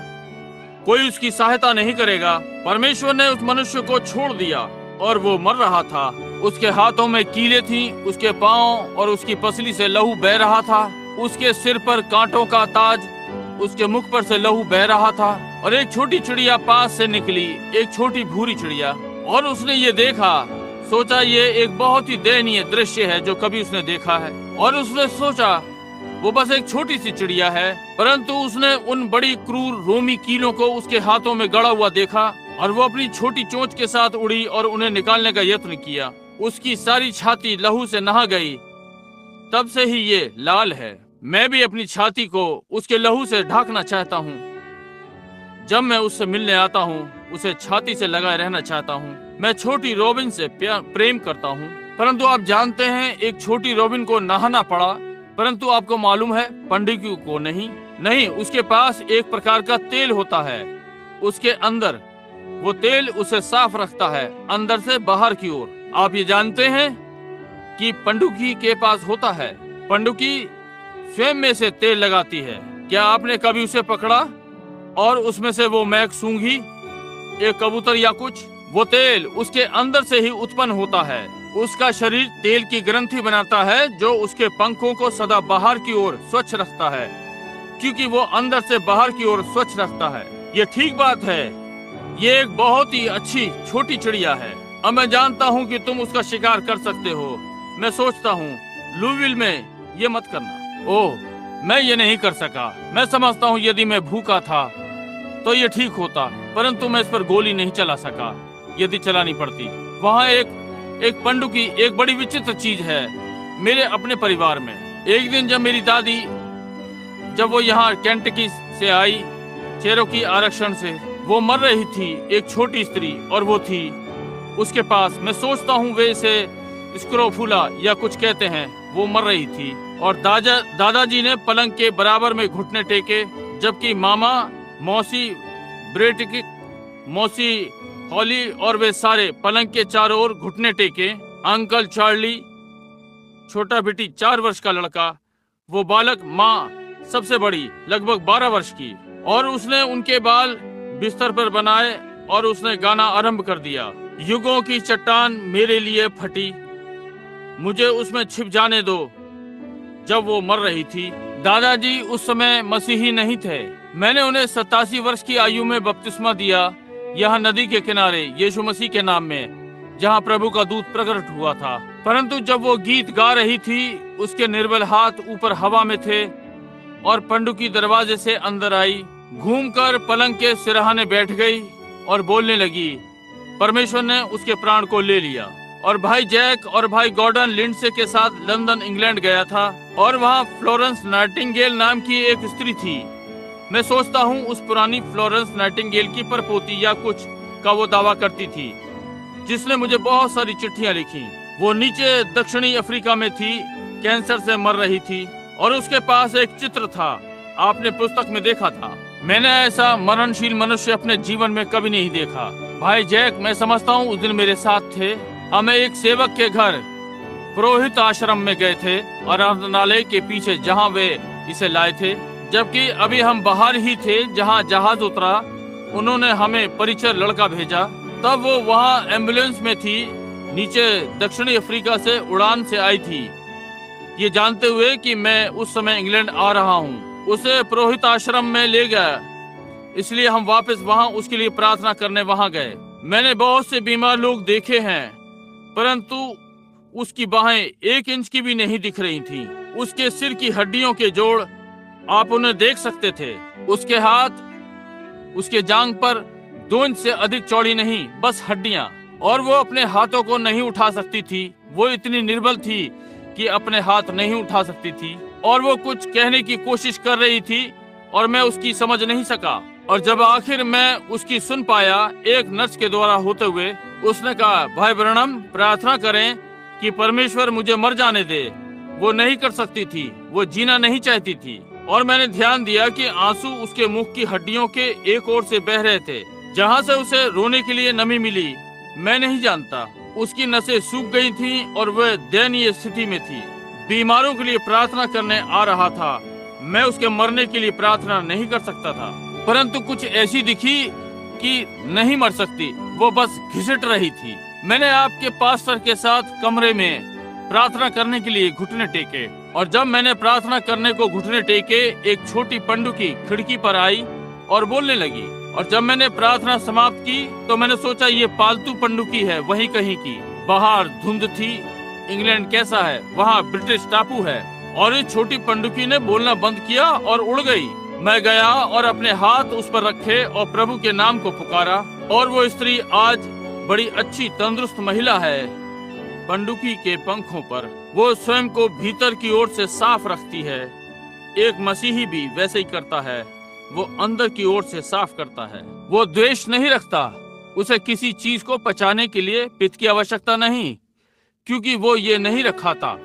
कोई उसकी सहायता नहीं करेगा। परमेश्वर ने उस मनुष्य को छोड़ दिया और वो मर रहा था। उसके हाथों में कीले थी, उसके पांव और उसकी पसली से लहू बह रहा था। उसके सिर पर कांटों का ताज, उसके मुख पर से लहू बह रहा था। और एक छोटी चिड़िया पास से निकली, एक छोटी भूरी चिड़िया, और उसने ये देखा। सोचा ये एक बहुत ही दयनीय दृश्य है जो कभी उसने देखा है। और उसने सोचा वो बस एक छोटी सी चिड़िया है, परंतु उसने उन बड़ी क्रूर रोमी कीलों को उसके हाथों में गड़ा हुआ देखा और वो अपनी छोटी चोंच के साथ उड़ी और उन्हें निकालने का यत्न किया। उसकी सारी छाती लहू से नहा गई। तब से ही ये लाल है। मैं भी अपनी छाती को उसके लहू से ढांकना चाहता हूँ। जब मैं उससे मिलने आता हूँ, उसे छाती से लगाए रहना चाहता हूँ। मैं छोटी रोबिन से प्रेम करता हूँ, परंतु आप जानते हैं एक छोटी रोबिन को नहाना पड़ा, परंतु आपको मालूम है पंडुकी को नहीं, उसके पास एक प्रकार का तेल होता है उसके अंदर। वो तेल उसे साफ रखता है अंदर से बाहर की ओर। आप ये जानते हैं कि पंडुकी के पास होता है। पंडुकी स्वयं में से तेल लगाती है। क्या आपने कभी उसे पकड़ा और उसमें से वो महक सूंघी, एक कबूतर या कुछ? वो तेल उसके अंदर से ही उत्पन्न होता है। उसका शरीर तेल की ग्रंथि बनाता है जो उसके पंखों को सदा बाहर की ओर स्वच्छ रखता है, क्योंकि वो अंदर से बाहर की ओर स्वच्छ रखता है। ये ठीक बात है। ये एक बहुत ही अच्छी छोटी चिड़िया है। अब मैं जानता हूँ कि तुम उसका शिकार कर सकते हो। मैं सोचता हूँ लुइविल में ये मत करना। ओह, मैं ये नहीं कर सका। मैं समझता हूँ यदि मैं भूखा था तो ये ठीक होता, परंतु मैं इस पर गोली नहीं चला सका। यदि चलानी पड़ती। वहाँ एक पंडुकी एक बड़ी विचित्र चीज है मेरे अपने परिवार में। एक दिन जब मेरी दादी, जब वो यहाँ केंटकी से आई, चेरोकी आरक्षण से, वो मर रही थी, एक छोटी स्त्री, और वो थी उसके पास। मैं सोचता हूँ वे इसे स्क्रोफुला या कुछ कहते हैं। वो मर रही थी और दादाजी ने पलंग के बराबर में घुटने टेके, जबकि मामा, मौसी ब्रेटिक, मौसी हॉली और वे सारे पलंग के चारों ओर घुटने टेके। अंकल चार्ली, छोटा बेटी 4 वर्ष का लड़का, वो बालक, माँ सबसे बड़ी लगभग 12 वर्ष की, और उसने उनके बाल बिस्तर पर बनाए और उसने गाना आरंभ कर दिया। युगों की चट्टान मेरे लिए फटी, मुझे उसमें छिप जाने दो। जब वो मर रही थी, दादाजी उस समय मसीही नहीं थे। मैंने उन्हें 87 वर्ष की आयु में बपतिस्मा दिया, यहाँ नदी के किनारे, यीशु मसीह के नाम में, जहाँ प्रभु का दूत प्रकट हुआ था। परंतु जब वो गीत गा रही थी, उसके निर्बल हाथ ऊपर हवा में थे और पंडुकी दरवाजे से अंदर आई, घूमकर पलंग के सिरहाने बैठ गई और बोलने लगी। परमेश्वर ने उसके प्राण को ले लिया। और भाई जैक और भाई गॉर्डन लिंडसे के साथ लंदन, इंग्लैंड गया था, और वहाँ फ्लोरेंस नाइटिंगेल नाम की एक स्त्री थी। मैं सोचता हूँ उस पुरानी फ्लोरेंस नाइटिंगेल की परपोती या कुछ का वो दावा करती थी, जिसने मुझे बहुत सारी चिट्ठियां लिखी। वो नीचे दक्षिणी अफ्रीका में थी, कैंसर से मर रही थी, और उसके पास एक चित्र था। आपने पुस्तक में देखा था। मैंने ऐसा मरणशील मनुष्य अपने जीवन में कभी नहीं देखा। भाई जैक, मैं समझता हूँ उस दिन मेरे साथ थे। हमें एक सेवक के घर पुरोहित आश्रम में गए थे, आराधनालय के पीछे, जहाँ वे इसे लाए थे, जबकि अभी हम बाहर ही थे जहाँ जहाज उतरा। उन्होंने हमें परिचय लड़का भेजा। तब वो वहाँ एम्बुलेंस में थी, नीचे दक्षिणी अफ्रीका से उड़ान से आई थी, ये जानते हुए कि मैं उस समय इंग्लैंड आ रहा हूँ। उसे पुरोहित आश्रम में ले गया, इसलिए हम वापस वहाँ उसके लिए प्रार्थना करने वहाँ गए। मैंने बहुत से बीमार लोग देखे हैं, परंतु उसकी बाहें 1 इंच की भी नहीं दिख रही थीं। उसके सिर की हड्डियों के जोड़ आप उन्हें देख सकते थे। उसके हाथ, उसके जांघ पर 2 इंच से अधिक चौड़ी नहीं, बस हड्डियां। और वो अपने हाथों को नहीं उठा सकती थी। वो इतनी निर्बल थी कि अपने हाथ नहीं उठा सकती थी, और वो कुछ कहने की कोशिश कर रही थी और मैं उसकी समझ नहीं सका। और जब आखिर मैं उसकी सुन पाया, एक नर्स के द्वारा होते हुए, उसने कहा, भाई ब्रनम, प्रार्थना करें कि परमेश्वर मुझे मर जाने दे। वो नहीं कर सकती थी, वो जीना नहीं चाहती थी। और मैंने ध्यान दिया कि आंसू उसके मुख की हड्डियों के एक ओर से बह रहे थे, जहाँ से उसे रोने के लिए नमी मिली, मैं नहीं जानता। उसकी नसें सूख गई थीं और वह दयनीय स्थिति में थी। बीमारों के लिए प्रार्थना करने आ रहा था। मैं उसके मरने के लिए प्रार्थना नहीं कर सकता था, परंतु कुछ ऐसी दिखी कि नहीं मर सकती, वो बस घिसट रही थी। मैंने आपके पास्टर के साथ कमरे में प्रार्थना करने के लिए घुटने टेके, और जब मैंने प्रार्थना करने को घुटने टेके, एक छोटी पंडुकी खिड़की पर आई और बोलने लगी। और जब मैंने प्रार्थना समाप्त की तो मैंने सोचा ये पालतू पंडुकी है, वहीं कहीं की। बाहर धुंध थी। इंग्लैंड कैसा है, वहाँ ब्रिटिश टापू है। और इस छोटी पंडुकी ने बोलना बंद किया और उड़ गई। मैं गया और अपने हाथ उस पर रखे और प्रभु के नाम को पुकारा, और वो स्त्री आज बड़ी अच्छी तंदुरुस्त महिला है। पंडुकी के पंखों पर वो स्वयं को भीतर की ओर से साफ रखती है। एक मसीही भी वैसे ही करता है, वो अंदर की ओर से साफ करता है। वो द्वेष नहीं रखता। उसे किसी चीज को पचाने के लिए पित्त की आवश्यकता नहीं, क्योंकि वो ये नहीं रखाता,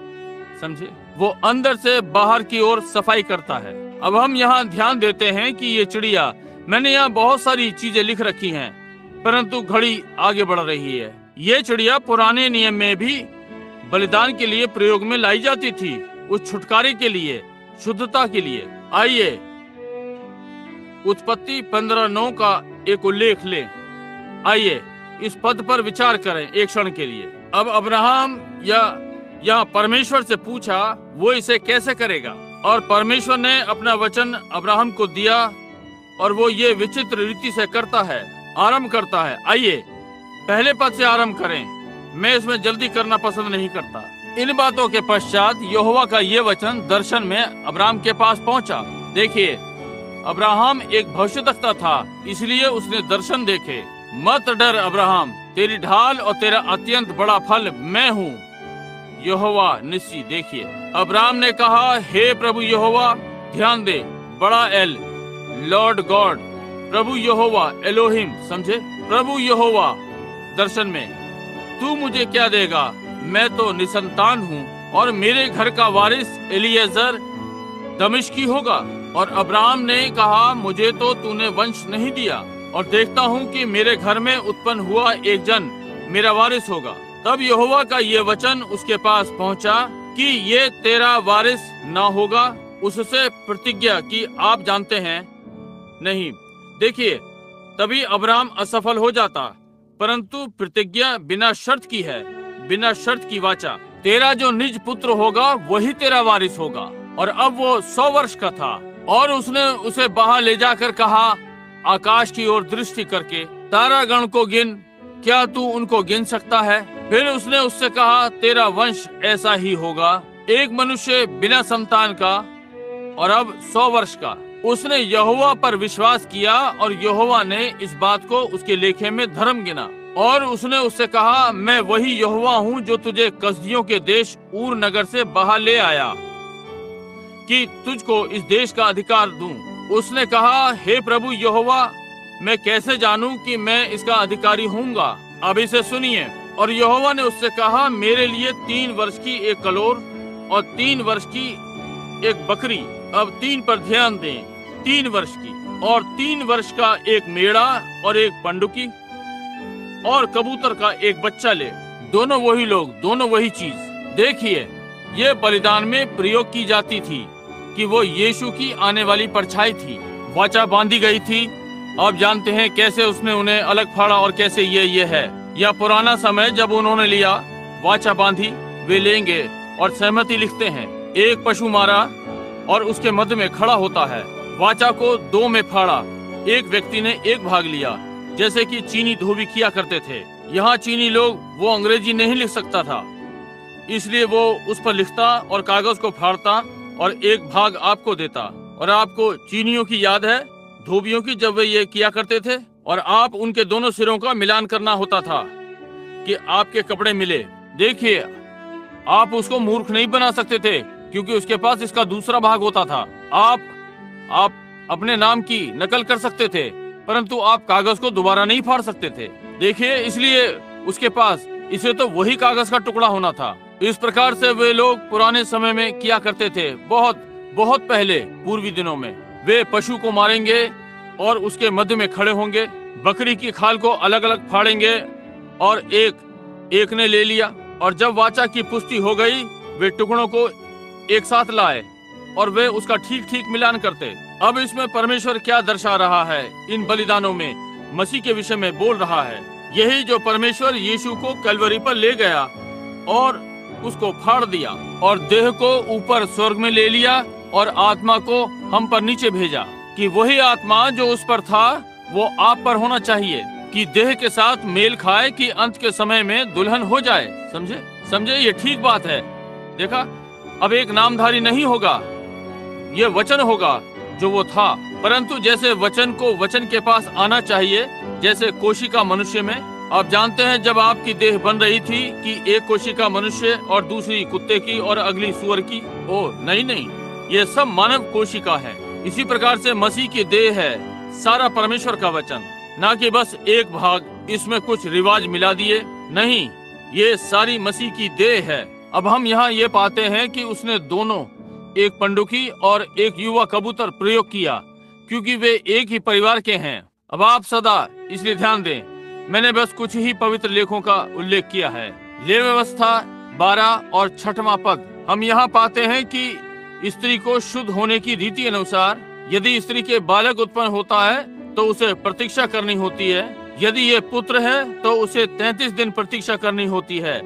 समझे। वो अंदर से बाहर की ओर सफाई करता है। अब हम यहाँ ध्यान देते हैं कि ये चिड़िया, मैंने यहाँ बहुत सारी चीजें लिख रखी हैं, परंतु घड़ी आगे बढ़ रही है। ये चिड़िया पुराने नियम में भी बलिदान के लिए प्रयोग में लाई जाती थी, उस छुटकारे के लिए, शुद्धता के लिए। आइए उत्पत्ति 15:9 का एक उल्लेख लें। आइए इस पद पर विचार करें एक क्षण के लिए। अब अब्राहम या परमेश्वर से पूछा वो इसे कैसे करेगा, और परमेश्वर ने अपना वचन अब्राहम को दिया, और वो ये विचित्र रीति से करता है, आरंभ करता है। आइए पहले पद से आरंभ करें, मैं इसमें जल्दी करना पसंद नहीं करता। इन बातों के पश्चात यहोवा का ये वचन दर्शन में अब्राहम के पास पहुंचा। देखिए, अब्राहम एक भविष्यद्वक्ता था, इसलिए उसने दर्शन देखे। मत डर अब्राहम, तेरी ढाल और तेरा अत्यंत बड़ा फल मैं हूँ, यहोवा निस्सी। देखिए, अब्राहम ने कहा, हे प्रभु यहोवा, ध्यान दे, बड़ा एल, लॉर्ड गॉड, प्रभु यहोवा, एलोहिम, समझे, प्रभु यहोवा। दर्शन में, तू मुझे क्या देगा, मैं तो निसंतान हूँ, और मेरे घर का वारिस एलिएजर दमिश्की होगा। और अब्राहम ने कहा, मुझे तो तूने वंश नहीं दिया, और देखता हूँ कि मेरे घर में उत्पन्न हुआ एक जन मेरा वारिस होगा। तब यहोवा का ये वचन उसके पास पहुँचा कि ये तेरा वारिस ना होगा। उससे प्रतिज्ञा की आप जानते हैं नहीं। देखिए, तभी अब्राहम असफल हो जाता, परंतु प्रतिज्ञा बिना शर्त की है, बिना शर्त की वाचा। तेरा जो निज पुत्र होगा वही तेरा वारिस होगा। और अब वो 100 वर्ष का था, और उसने उसे बाहर ले जाकर कहा, आकाश की ओर दृष्टि करके तारागण को गिन, क्या तू उनको गिन सकता है। फिर उसने उससे कहा, तेरा वंश ऐसा ही होगा, एक मनुष्य बिना संतान का, और अब 100 वर्ष का। उसने यहोवा पर विश्वास किया, और यहोवा ने इस बात को उसके लेखे में धर्म गिना। और उसने उससे कहा, मैं वही यहोवा हूँ जो तुझे कसदियों के देश ऊर नगर से बाहर ले आया, कि तुझको इस देश का अधिकार दूं। उसने कहा, हे प्रभु यहोवा, मैं कैसे जानूं कि मैं इसका अधिकारी होऊंगा। अब इसे सुनिए। और यहोवा ने उससे कहा, मेरे लिए 3 वर्ष की एक कलोर और 3 वर्ष की एक बकरी। अब 3 पर ध्यान दें, 3 वर्ष की, और 3 वर्ष का एक मेढ़ा और एक पंडुकी, और कबूतर का एक बच्चा ले। दोनों वही लोग, दोनों वही चीज। देखिए, ये बलिदान में प्रयोग की जाती थी कि वो यीशु की आने वाली परछाई थी। वाचा बांधी गई थी। आप जानते हैं कैसे उसने उन्हें अलग फाड़ा और कैसे ये है। यह पुराना समय जब उन्होंने लिया, वाचा बांधी, वे लेंगे और सहमति लिखते हैं। एक पशु मारा और उसके मध्य में खड़ा होता है। वाचा को 2 में फाड़ा। एक व्यक्ति ने एक भाग लिया, जैसे कि चीनी धोबी किया करते थे। यहाँ चीनी लोग, वो अंग्रेजी नहीं लिख सकता था, इसलिए वो उस पर लिखता और कागज को फाड़ता और एक भाग आपको देता। और आपको चीनियों की याद है, धोबियों की, जब वे ये किया करते थे, और आप उनके दोनों सिरों का मिलान करना होता था कि आपके कपड़े मिले। देखिए, आप उसको मूर्ख नहीं बना सकते थे, क्योंकि उसके पास इसका दूसरा भाग होता था। आप अपने नाम की नकल कर सकते थे, परंतु आप कागज को दोबारा नहीं फाड़ सकते थे। देखिए, इसलिए उसके पास इसे तो वही कागज का टुकड़ा होना था। इस प्रकार से वे लोग पुराने समय में किया करते थे। बहुत बहुत पहले, पूर्वी दिनों में, वे पशु को मारेंगे और उसके मध्य में खड़े होंगे। बकरी की खाल को अलग अलग फाड़ेंगे, और एक ने ले लिया। और जब वाचा की पुष्टि हो गई, वे टुकड़ों को एक साथ लाए और वे उसका ठीक ठीक मिलान करते। अब इसमें परमेश्वर क्या दर्शा रहा है? इन बलिदानों में मसीह के विषय में बोल रहा है। यही जो परमेश्वर यीशु को कलवरी पर ले गया और उसको फाड़ दिया और देह को ऊपर स्वर्ग में ले लिया और आत्मा को हम पर नीचे भेजा, कि वही आत्मा जो उस पर था वो आप पर होना चाहिए, कि देह के साथ मेल खाए, कि अंत के समय में दुल्हन हो जाए। समझे, ये ठीक बात है। देखा, अब एक नामधारी नहीं होगा, ये वचन होगा जो वो था। परंतु जैसे वचन को वचन के पास आना चाहिए, जैसे कोशिका मनुष्य में, आप जानते हैं जब आपकी देह बन रही थी कि एक कोशिका मनुष्य और दूसरी कुत्ते की और अगली सूअर की। ओ नहीं, ये सब मानव कोशिका है। इसी प्रकार से मसीह की देह है सारा परमेश्वर का वचन, ना कि बस एक भाग, इसमें कुछ रिवाज मिला दिए। नहीं, ये सारी मसीह की देह है। अब हम यहाँ ये पाते हैं कि उसने दोनों, एक पंडुकी और एक युवा कबूतर प्रयोग किया, क्योंकि वे एक ही परिवार के हैं। अब आप सदा इसलिए ध्यान दें, मैंने बस कुछ ही पवित्र लेखों का उल्लेख किया है। लेवी व्यवस्था 12 और 6वां पद, हम यहाँ पाते हैं कि स्त्री को शुद्ध होने की रीति अनुसार यदि स्त्री के बालक उत्पन्न होता है तो उसे प्रतीक्षा करनी होती है। यदि ये पुत्र है तो उसे 33 दिन प्रतीक्षा करनी होती है,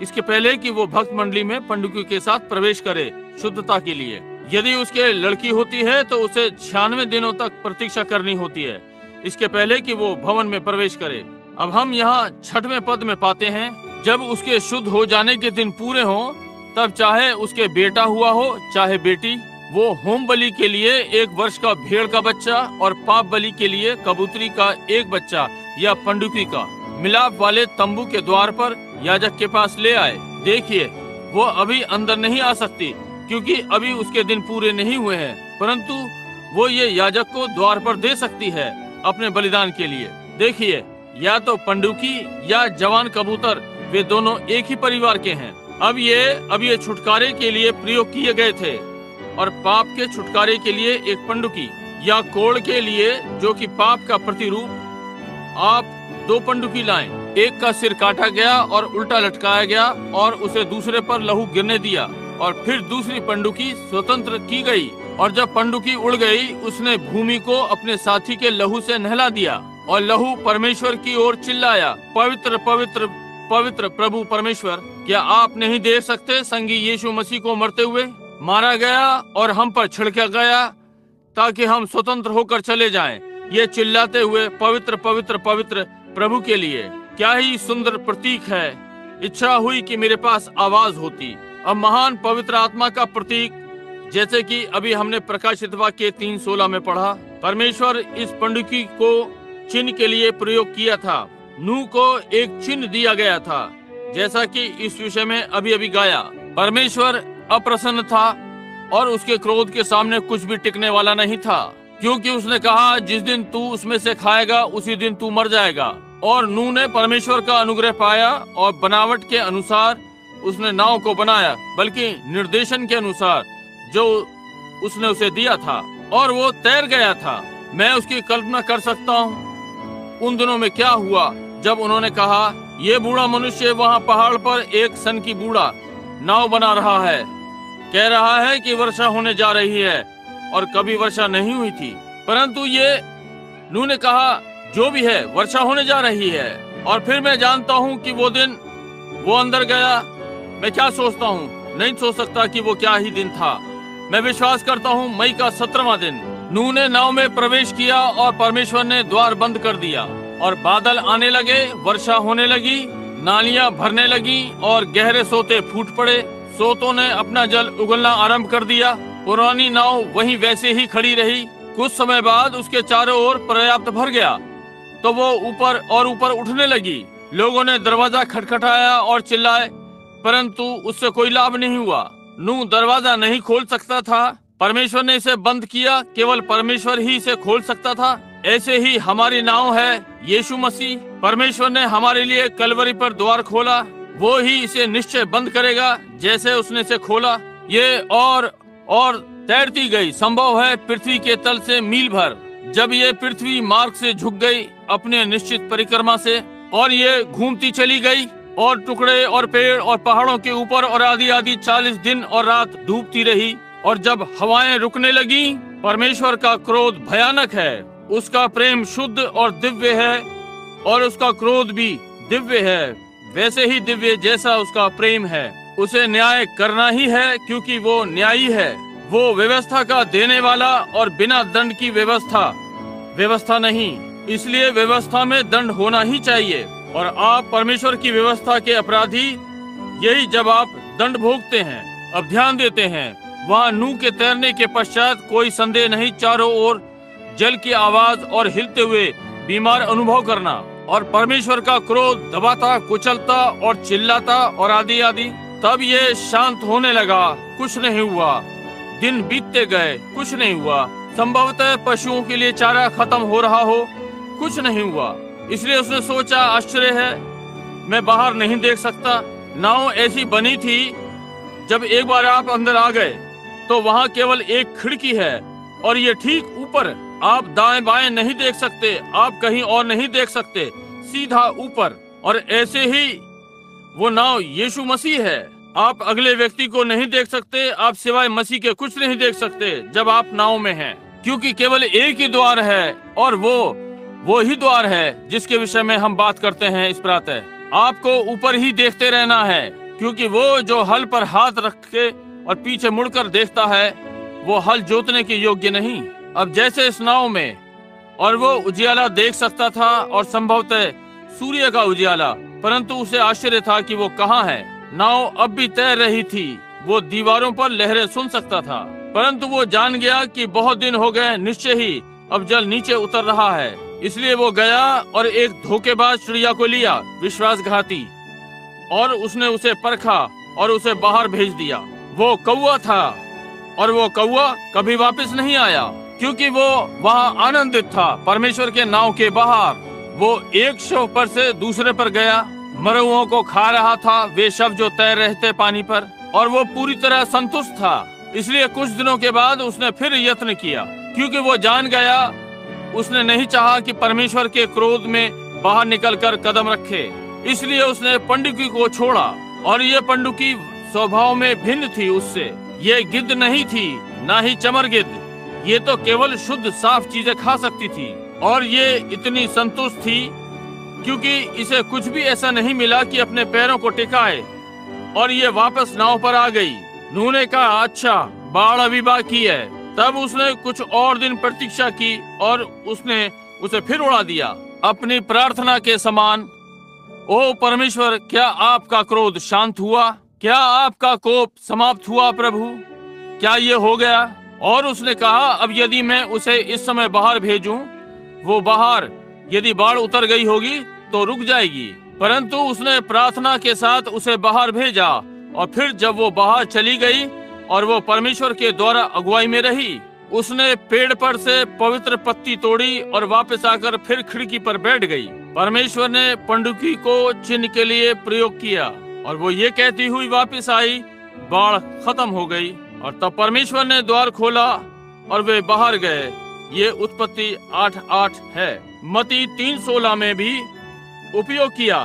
इसके पहले कि वो भक्त मंडली में पंडुकी के साथ प्रवेश करे शुद्धता के लिए। यदि उसके लड़की होती है तो उसे 96 दिनों तक प्रतीक्षा करनी होती है, इसके पहले कि वो भवन में प्रवेश करे। अब हम यहाँ 6वें पद में पाते हैं, जब उसके शुद्ध हो जाने के दिन पूरे हों, तब चाहे उसके बेटा हुआ हो चाहे बेटी, वो होम बलि के लिए 1 वर्ष का भेड़ का बच्चा और पाप बलि के लिए कबूतरी का 1 बच्चा या पंडुकी का मिलाप वाले तंबू के द्वार पर याजक के पास ले आए। देखिए, वो अभी अंदर नहीं आ सकती क्योंकि अभी उसके दिन पूरे नहीं हुए हैं, परंतु वो ये याजक को द्वार पर दे सकती है अपने बलिदान के लिए। देखिए, या तो पंडुकी या जवान कबूतर, वे दोनों एक ही परिवार के हैं। अब ये छुटकारे के लिए प्रयोग किए गए थे और पाप के छुटकारे के लिए एक पंडुकी या कोढ़ के लिए, जो कि पाप का प्रतिरूप, आप 2 पंडुकी लाएं। एक का सिर काटा गया और उल्टा लटकाया गया और उसे दूसरे पर लहू गिरने दिया, और फिर दूसरी पंडुकी स्वतंत्र की गई, और जब पंडुकी उड़ गई उसने भूमि को अपने साथी के लहू से नहला दिया, और लहू परमेश्वर की ओर चिल्लाया, पवित्र पवित्र पवित्र प्रभु परमेश्वर। क्या आप नहीं देख सकते संगी यीशु मसीह को मरते हुए? मारा गया और हम पर छिड़का गया ताकि हम स्वतंत्र होकर चले जाएं, ये चिल्लाते हुए पवित्र पवित्र पवित्र प्रभु के लिए। क्या ही सुंदर प्रतीक है। इच्छा हुई कि मेरे पास आवाज होती। अब महान पवित्र आत्मा का प्रतीक, जैसे कि अभी हमने प्रकाशित वाक्य 3:16 में पढ़ा, परमेश्वर इस पंडुकी को चिन्ह के लिए प्रयोग किया था। नूह को एक चिन्ह दिया गया था, जैसा कि इस विषय में अभी गाया। परमेश्वर अप्रसन्न था और उसके क्रोध के सामने कुछ भी टिकने वाला नहीं था, क्योंकि उसने कहा, जिस दिन तू उसमें से खाएगा उसी दिन तू मर जाएगा। और नूह ने परमेश्वर का अनुग्रह पाया और बनावट के अनुसार उसने नाव को बनाया, बल्कि निर्देशन के अनुसार जो उसने उसे दिया था, और वो तैर गया था। मैं उसकी कल्पना कर सकता हूँ उन दिनों में क्या हुआ जब उन्होंने कहा, ये बूढ़ा मनुष्य वहाँ पहाड़ पर एक सन की बूढ़ा नाव बना रहा है, कह रहा है कि वर्षा होने जा रही है, और कभी वर्षा नहीं हुई थी। परंतु ये नूह ने कहा, जो भी है वर्षा होने जा रही है। और फिर मैं जानता हूँ कि वो दिन वो अंदर गया। मैं क्या सोचता हूँ, नहीं सोच सकता कि वो क्या ही दिन था। मैं विश्वास करता हूँ मई का 17वां दिन नूह ने नाव में प्रवेश किया और परमेश्वर ने द्वार बंद कर दिया, और बादल आने लगे, वर्षा होने लगी, नालियां भरने लगी और गहरे सोते फूट पड़े। सोतों ने अपना जल उगलना आरंभ कर दिया। पुरानी नाव वहीं वैसे ही खड़ी रही। कुछ समय बाद उसके चारों ओर पर्याप्त भर गया तो वो ऊपर और ऊपर उठने लगी। लोगों ने दरवाजा खटखटाया और चिल्लाए, परंतु उससे कोई लाभ नहीं हुआ। नूह दरवाजा नहीं खोल सकता था, परमेश्वर ने इसे बंद किया, केवल परमेश्वर ही इसे खोल सकता था। ऐसे ही हमारी नाव है यीशु मसीह। परमेश्वर ने हमारे लिए कलवरी पर द्वार खोला, वो ही इसे निश्चय बंद करेगा जैसे उसने इसे खोला। ये और तैरती गई, संभव है पृथ्वी के तल से मील भर। जब ये पृथ्वी मार्ग से झुक गई अपने निश्चित परिक्रमा से, और ये घूमती चली गई, और टुकड़े और पेड़ और पहाड़ों के ऊपर और आदि आदि 40 दिन और रात डूबती रही। और जब हवाएं रुकने लगी, परमेश्वर का क्रोध भयानक है, उसका प्रेम शुद्ध और दिव्य है, और उसका क्रोध भी दिव्य है, वैसे ही दिव्य जैसा उसका प्रेम है। उसे न्याय करना ही है, क्योंकि वो न्यायी है। वो व्यवस्था का देने वाला और बिना दंड की व्यवस्था नहीं, इसलिए व्यवस्था में दंड होना ही चाहिए। और आप परमेश्वर की व्यवस्था के अपराधी यही जब आप दंड भोगते हैं। अब ध्यान देते हैं, वहाँ नूह के तैरने के पश्चात कोई संदेह नहीं, चारों ओर जल की आवाज और हिलते हुए बीमार अनुभव करना, और परमेश्वर का क्रोध दबाता, कुचलता और चिल्लाता और आदि आदि। तब ये शांत होने लगा, कुछ नहीं हुआ। दिन बीतते गए, कुछ नहीं हुआ। संभवतः पशुओं के लिए चारा खत्म हो रहा हो, कुछ नहीं हुआ। इसलिए उसने सोचा, आश्चर्य है, मैं बाहर नहीं देख सकता। नाव ऐसी बनी थी, जब एक बार आप अंदर आ गए तो वहाँ केवल एक खिड़की है, और ये ठीक ऊपर। आप दाएं बाएं नहीं देख सकते, आप कहीं और नहीं देख सकते, सीधा ऊपर। और ऐसे ही वो नाव यीशु मसीह है। आप अगले व्यक्ति को नहीं देख सकते, आप सिवाय मसीह के कुछ नहीं देख सकते जब आप नाव में हैं, क्योंकि केवल एक ही द्वार है, और वो ही द्वार है जिसके विषय में हम बात करते हैं इस प्रातः। आपको ऊपर ही देखते रहना है, क्योंकि वो जो हल पर हाथ रख के और पीछे मुड़कर देखता है, वो हल जोतने के योग्य नहीं। अब जैसे इस नाव में, और वो उजियाला देख सकता था, और संभवतः सूर्य का उजियाला, परंतु उसे आश्चर्य था कि वो कहाँ है। नाव अब भी तैर रही थी, वो दीवारों पर लहरें सुन सकता था, परंतु वो जान गया कि बहुत दिन हो गए, निश्चय ही अब जल नीचे उतर रहा है। इसलिए वो गया और एक धोखेबाज चिड़िया को लिया, विश्वासघाती, और उसने उसे परखा और उसे बाहर भेज दिया। वो कौवा था, और वो कौवा कभी वापस नहीं आया, क्योंकि वो वहाँ आनंदित था परमेश्वर के नाव के बाहर। वो एक शव पर से दूसरे पर गया, मरुओं को खा रहा था, वे शव जो तैर रहे थे पानी पर, और वो पूरी तरह संतुष्ट था। इसलिए कुछ दिनों के बाद उसने फिर यत्न किया, क्योंकि वो जान गया, उसने नहीं चाहा कि परमेश्वर के क्रोध में बाहर निकलकर कदम रखे। इसलिए उसने पंडुकी को छोड़ा, और ये पंडुकी स्वभाव में भिन्न थी उससे। ये गिद्ध नहीं थी, ना ही चमर गिद्ध, ये तो केवल शुद्ध साफ चीजें खा सकती थी। और ये इतनी संतुष्ट थी क्योंकि इसे कुछ भी ऐसा नहीं मिला कि अपने पैरों को टिकाए, और ये वापस नाव पर आ गई। नूह ने कहा, अच्छा, बाढ़ अभी बाकी है। तब उसने कुछ और दिन प्रतीक्षा की, और उसने उसे फिर उड़ा दिया अपनी प्रार्थना के समान। ओ परमेश्वर, क्या आपका क्रोध शांत हुआ? क्या आपका कोप समाप्त हुआ प्रभु? क्या ये हो गया? और उसने कहा, अब यदि मैं उसे इस समय बाहर भेजूं, वो बाहर यदि बाढ़ उतर गई होगी तो रुक जाएगी। परंतु उसने प्रार्थना के साथ उसे बाहर भेजा, और फिर जब वो बाहर चली गई और वो परमेश्वर के द्वारा अगुवाई में रही, उसने पेड़ पर से पवित्र पत्ती तोड़ी और वापस आकर फिर खिड़की पर बैठ गई। परमेश्वर ने पंडुकी को चिन्ह के लिए प्रयोग किया, और वो ये कहती हुई वापस आई, बाढ़ खत्म हो गई। और तब परमेश्वर ने द्वार खोला और वे बाहर गए। ये उत्पत्ति 8:8 है। मत्ती 3:16 में भी उपयोग किया।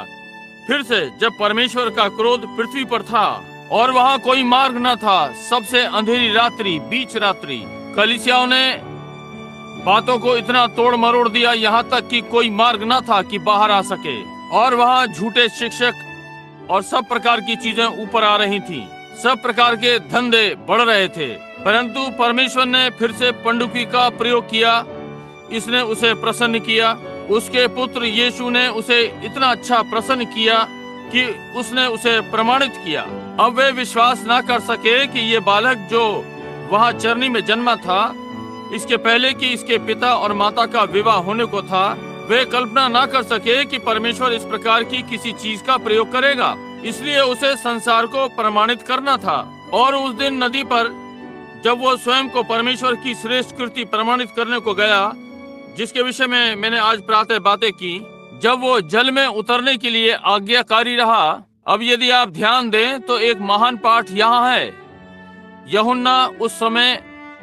फिर से जब परमेश्वर का क्रोध पृथ्वी पर था और वहाँ कोई मार्ग न था, सबसे अंधेरी रात्रि, बीच रात्रि, कलीसियाओं ने बातों को इतना तोड़ मरोड़ दिया, यहाँ तक कि कोई मार्ग न था कि बाहर आ सके। और वहाँ झूठे शिक्षक और सब प्रकार की चीजें ऊपर आ रही थीं। सब प्रकार के धंधे बढ़ रहे थे। परंतु परमेश्वर ने फिर से पंडुकी का प्रयोग किया। इसने उसे प्रसन्न किया। उसके पुत्र यीशु ने उसे इतना अच्छा प्रसन्न किया कि उसने उसे प्रमाणित किया। अब वे विश्वास ना कर सके कि ये बालक जो वहाँ चरनी में जन्मा था, इसके पहले कि इसके पिता और माता का विवाह होने को था, वे कल्पना ना कर सके कि परमेश्वर इस प्रकार की किसी चीज का प्रयोग करेगा। इसलिए उसे संसार को प्रमाणित करना था। और उस दिन नदी पर जब वो स्वयं को परमेश्वर की श्रेष्ठ कृति प्रमाणित करने को गया, जिसके विषय में मैंने आज प्रातः बातें की, जब वो जल में उतरने के लिए आज्ञाकारी रहा। अब यदि आप ध्यान दें तो एक महान पाठ यहाँ है। यूहन्ना उस समय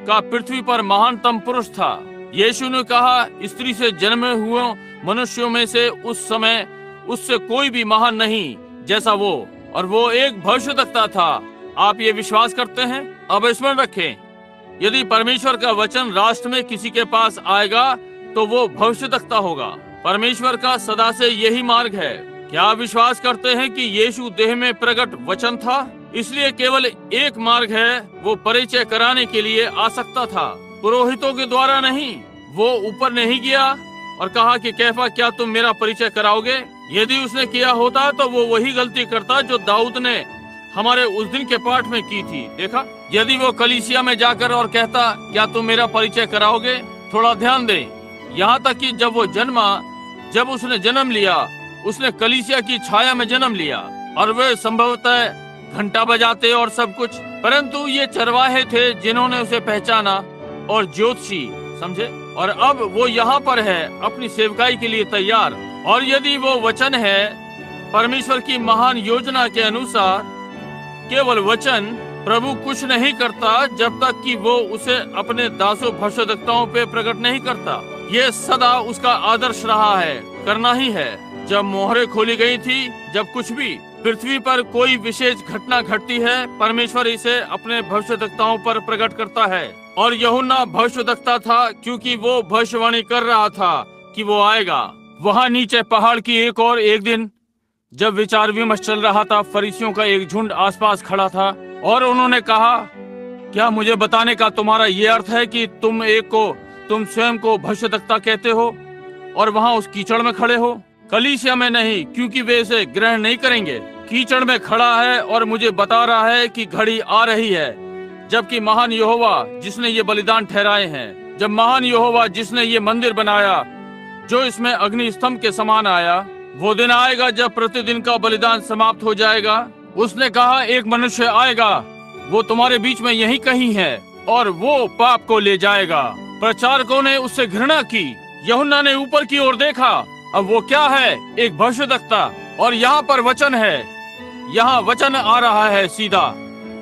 का पृथ्वी पर महानतम पुरुष था। यीशु ने कहा, स्त्री से जन्मे हुए मनुष्यों में से उस समय उससे कोई भी महान नहीं, जैसा वो, और वो एक भविष्यद्वक्ता था। आप ये विश्वास करते हैं? अब स्मरण रखें, यदि परमेश्वर का वचन राष्ट्र में किसी के पास आएगा तो वो भविष्यद्वक्ता होगा। परमेश्वर का सदा से यही मार्ग है। क्या आप विश्वास करते हैं कि यीशु देह में प्रकट वचन था? इसलिए केवल एक मार्ग है, वो परिचय कराने के लिए आ सकता था, पुरोहितों के द्वारा नहीं। वो ऊपर नहीं गया और कहा कि कैफा, क्या तुम मेरा परिचय कराओगे? यदि उसने किया होता तो वो वही गलती करता जो दाऊद ने हमारे उस दिन के पाठ में की थी। देखा, यदि वो कलीसिया में जाकर और कहता, क्या तुम मेरा परिचय कराओगे? थोड़ा ध्यान दें, यहाँ तक कि जब वो जन्मा, जब उसने जन्म लिया, उसने कलीसिया की छाया में जन्म लिया और वे संभवतः घंटा बजाते और सब कुछ, परंतु ये चरवाहे थे जिन्होंने उसे पहचाना और ज्योतिषी समझे। और अब वो यहाँ पर है अपनी सेवकाई के लिए तैयार। और यदि वो वचन है परमेश्वर की महान योजना के अनुसार, केवल वचन, प्रभु कुछ नहीं करता जब तक कि वो उसे अपने दासों भविष्यद्वक्ताओं पे प्रकट नहीं करता। ये सदा उसका आदर्श रहा है, करना ही है। जब मोहरें खोली गई थी, जब कुछ भी पृथ्वी पर कोई विशेष घटना घटती है, परमेश्वर इसे अपने भविष्यद्वक्ताओं पर प्रकट करता है। और यूहन्ना भविष्यद्वक्ता था क्योंकि वो भविष्यवाणी कर रहा था कि वो आएगा। वहाँ नीचे पहाड़ की एक दिन जब विचार विमर्श चल रहा था, फरीसियों का एक झुंड आसपास खड़ा था और उन्होंने कहा, क्या मुझे बताने का तुम्हारा ये अर्थ है कि तुम स्वयं को भविष्यद्वक्ता कहते हो और वहाँ उस कीचड़ में खड़े हो? कलीसिया में नहीं, क्योंकि वे इसे ग्रहण नहीं करेंगे। कीचड़ में खड़ा है और मुझे बता रहा है कि घड़ी आ रही है जबकि महान यहोवा जिसने ये बलिदान ठहराए हैं, जब महान यहोवा जिसने ये मंदिर बनाया जो इसमें अग्नि स्तंभ के समान आया, वो दिन आएगा जब प्रतिदिन का बलिदान समाप्त हो जाएगा। उसने कहा, एक मनुष्य आएगा, वो तुम्हारे बीच में यहीं कहीं है और वो पाप को ले जाएगा। प्रचारकों ने उससे घृणा की। यूहन्ना ने ऊपर की ओर देखा, अब वो क्या है? एक भविष्यद्वक्ता। और यहाँ पर वचन है, यहाँ वचन आ रहा है, सीधा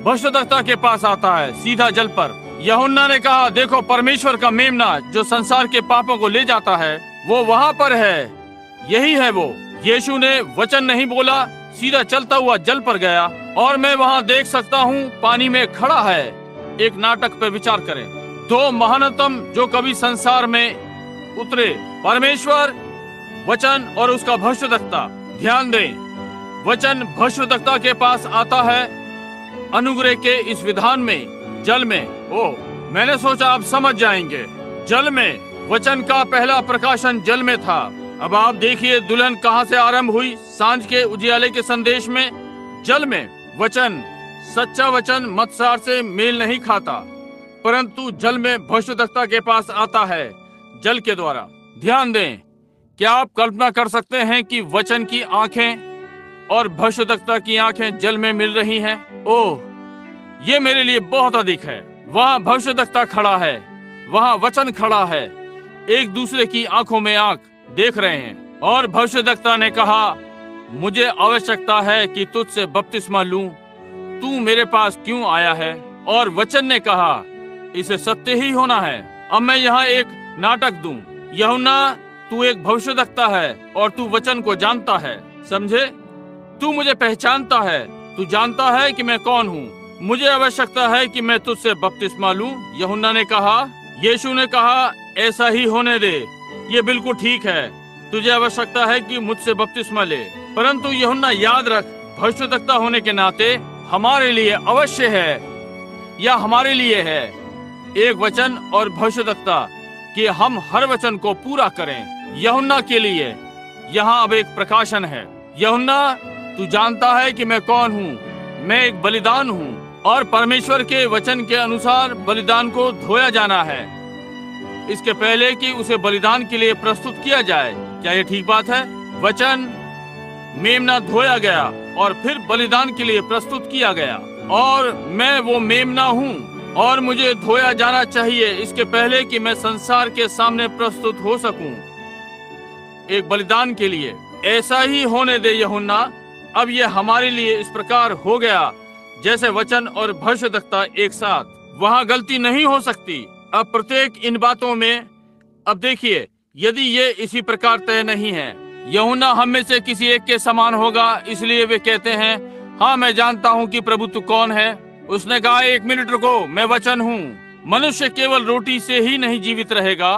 भविष्यद्वक्ता के पास आता है, सीधा जल पर। यूहन्ना ने कहा, देखो परमेश्वर का मेमना जो संसार के पापों को ले जाता है, वो वहाँ पर है, यही है वो। यीशु ने वचन नहीं बोला, सीधा चलता हुआ जल पर गया और मैं वहाँ देख सकता हूँ पानी में खड़ा है। एक नाटक पर विचार करें, दो महानतम जो कभी संसार में उतरे, परमेश्वर, वचन और उसका भविष्यद्वक्ता। ध्यान दें, वचन भविष्यद्वक्ता के पास आता है अनुग्रह के इस विधान में, जल में। मैंने सोचा आप समझ जाएंगे। जल में, वचन का पहला प्रकाशन जल में था। अब आप देखिए दुल्हन कहाँ से आरंभ हुई? सांझ के उजियाले के संदेश में, जल में। वचन, सच्चा वचन मत्सार से मेल नहीं खाता, परंतु जल में भविष्यद्वक्ता के पास आता है, जल के द्वारा। ध्यान दें, क्या आप कल्पना कर सकते हैं कि वचन की आंखें और भविष्यद्वक्ता की आंखें जल में मिल रही हैं? ओह, ये मेरे लिए बहुत अधिक है। वहाँ भविष्यद्वक्ता खड़ा है, वहाँ वचन खड़ा है, एक दूसरे की आंखों में आंख देख रहे हैं। और भविष्यद्वक्ता ने कहा, मुझे आवश्यकता है कि तुझसे बपतिस्मा लूं, तू मेरे पास क्यों आया है? और वचन ने कहा, इसे सत्य ही होना है। अब मैं यहाँ एक नाटक दूं, यूहन्ना तू एक भविष्यद्वक्ता है और तू वचन को जानता है, समझे? तू मुझे पहचानता है, तू जानता है कि मैं कौन हूँ। मुझे आवश्यकता है कि मैं तुझसे बपतिस्मा लूं। यूहन्ना ने कहा, यीशु ने कहा, ऐसा ही होने दे, ये बिल्कुल ठीक है, तुझे आवश्यकता है कि मुझसे बपतिस्मा ले। परंतु यूहन्ना, याद रख, भविष्यद्वक्ता होने के नाते हमारे लिए अवश्य है, या हमारे लिए है, एक वचन और भविष्यद्वक्ता कि हम हर वचन को पूरा करें। यूहन्ना के लिए यहाँ अब एक प्रकाशन है। यूहन्ना, तू जानता है कि मैं कौन हूँ, मैं एक बलिदान हूँ और परमेश्वर के वचन के अनुसार बलिदान को धोया जाना है इसके पहले कि उसे बलिदान के लिए प्रस्तुत किया जाए। क्या ये ठीक बात है? वचन मेमना धोया गया और फिर बलिदान के लिए प्रस्तुत किया गया, और मैं वो मेमना हूँ और मुझे धोया जाना चाहिए इसके पहले कि मैं संसार के सामने प्रस्तुत हो सकूं एक बलिदान के लिए। ऐसा ही होने दे यूहन्ना। अब ये हमारे लिए इस प्रकार हो गया जैसे वचन और भविष्यद्वक्ता एक साथ। वहाँ गलती नहीं हो सकती। अब प्रत्येक इन बातों में, अब देखिए, यदि ये इसी प्रकार तय नहीं है यूहन्ना हम में से किसी एक के समान होगा, इसलिए वे कहते हैं, हाँ मैं जानता हूँ कि प्रभु तू कौन है। उसने कहा, 1 मिनट रुको, मैं वचन हूँ। मनुष्य केवल रोटी से ही नहीं जीवित रहेगा,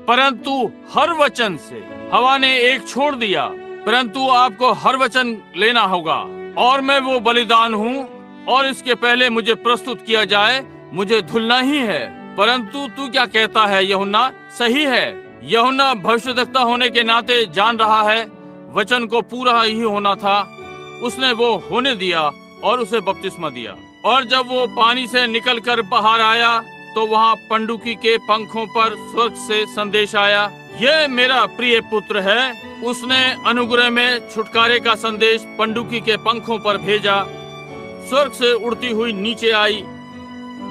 परंतु हर वचन से। हवा ने एक छोड़ दिया, परंतु आपको हर वचन लेना होगा। और मैं वो बलिदान हूँ, और इसके पहले मुझे प्रस्तुत किया जाए, मुझे धुलना ही है। परंतु तू क्या कहता है यूहन्ना? सही है। यूहन्ना भविष्यद्वक्ता होने के नाते जान रहा है वचन को पूरा ही होना था। उसने वो होने दिया और उसे बपतिस्मा दिया। और जब वो पानी से निकलकर बाहर आया तो वहाँ पंडुकी के पंखों पर स्वर्ग से संदेश आया, ये मेरा प्रिय पुत्र है। उसने अनुग्रह में छुटकारे का संदेश पंडुकी के पंखों पर भेजा। स्वर्ग से उड़ती हुई नीचे आई,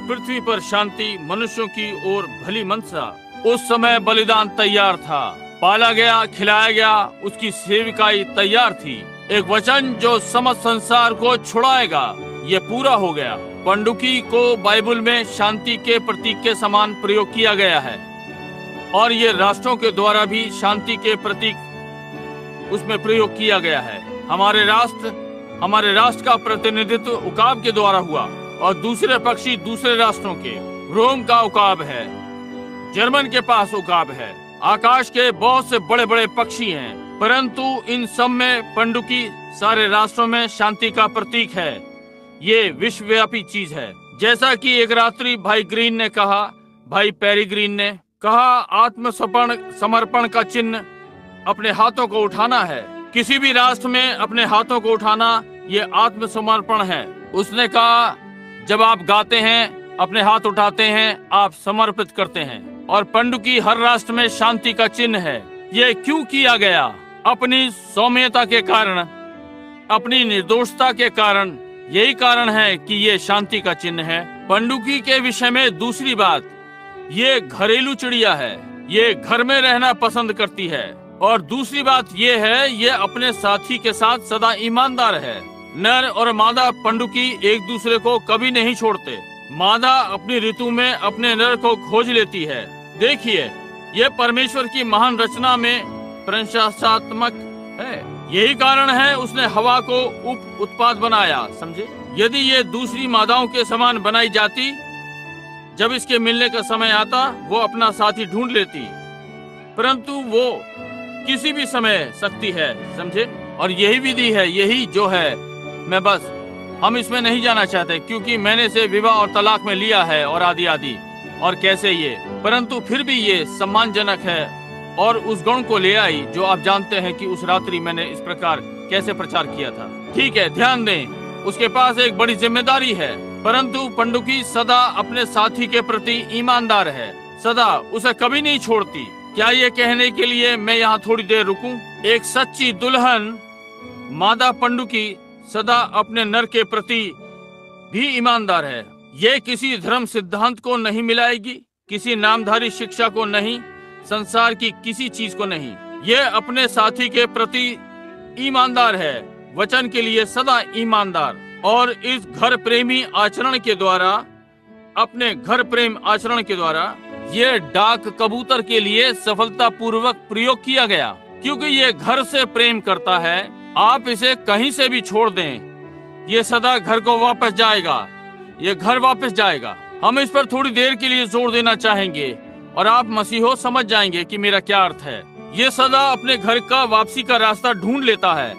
पृथ्वी पर शांति, मनुष्यों की ओर भली मनसा। उस समय बलिदान तैयार था, पाला गया, खिलाया गया, उसकी सेविकाई तैयार थी। एक वचन जो समस्त संसार को छुड़ाएगा, ये पूरा हो गया। पंडुकी को बाइबल में शांति के प्रतीक के समान प्रयोग किया गया है, और ये राष्ट्रों के द्वारा भी शांति के प्रतीक उसमें प्रयोग किया गया है। हमारे राष्ट्र का प्रतिनिधित्व उकाब के द्वारा हुआ, और दूसरे पक्षी दूसरे राष्ट्रों के। रोम का उकाब है, जर्मन के पास उकाब है, आकाश के बहुत से बड़े बड़े पक्षी हैं, परंतु इन सब में पंडुकी सारे राष्ट्रों में शांति का प्रतीक है। ये विश्वव्यापी चीज है। जैसा कि एक रात्रि भाई ग्रीन ने कहा, भाई पेरीग्रीन ने कहा, आत्मसमर्पण का चिन्ह अपने हाथों को उठाना है। किसी भी राष्ट्र में अपने हाथों को उठाना, ये आत्मसमर्पण है। उसने कहा, जब आप गाते हैं, अपने हाथ उठाते हैं, आप समर्पित करते हैं। और पंडुकी हर राष्ट्र में शांति का चिन्ह है। ये क्यों किया गया? अपनी सौम्यता के कारण, अपनी निर्दोषता के कारण। यही कारण है कि ये शांति का चिन्ह है। पंडुकी के विषय में दूसरी बात, ये घरेलू चिड़िया है, ये घर में रहना पसंद करती है। और दूसरी बात ये है, ये अपने साथी के साथ सदा ईमानदार है। नर और मादा पंडुकी एक दूसरे को कभी नहीं छोड़ते। मादा अपनी ऋतु में अपने नर को खोज लेती है। देखिए, ये परमेश्वर की महान रचना में प्रशंसात्मक है। यही कारण है उसने हवा को उप उत्पाद बनाया। समझे? यदि ये दूसरी मादाओं के समान बनाई जाती, जब इसके मिलने का समय आता, वो अपना साथी ढूंढ लेती, परंतु वो किसी भी समय सकती है। समझे? और यही विधि है, यही जो है। हम इसमें नहीं जाना चाहते, क्योंकि मैंने इसे विवाह और तलाक में लिया है, और आदि आदि, और कैसे ये, परंतु फिर भी ये सम्मानजनक है। और उस गुण को ले आई जो आप जानते हैं कि उस रात्रि मैंने इस प्रकार कैसे प्रचार किया था। ठीक है, ध्यान दें, उसके पास एक बड़ी जिम्मेदारी है, परंतु पंडुकी सदा अपने साथी के प्रति ईमानदार है, सदा उसे कभी नहीं छोड़ती। क्या ये कहने के लिए मैं यहाँ थोड़ी देर रुकूं? एक सच्ची दुल्हन मादा पंडुकी सदा अपने नर के प्रति भी ईमानदार है। ये किसी धर्म सिद्धांत को नहीं मिलाएगी, किसी नामधारी शिक्षा को नहीं, संसार की किसी चीज को नहीं। ये अपने साथी के प्रति ईमानदार है, वचन के लिए सदा ईमानदार। और इस घर प्रेमी आचरण के द्वारा, अपने घर प्रेम आचरण के द्वारा, ये डाक कबूतर के लिए सफलता पूर्वक प्रयोग किया गया, क्योंकि ये घर से प्रेम करता है। आप इसे कहीं से भी छोड़ दें, ये सदा घर को वापस जाएगा, ये घर वापस जाएगा। हम इस पर थोड़ी देर के लिए जोर देना चाहेंगे, और आप मसीहो समझ जाएंगे कि मेरा क्या अर्थ है। ये सदा अपने घर का वापसी का रास्ता ढूंढ लेता है,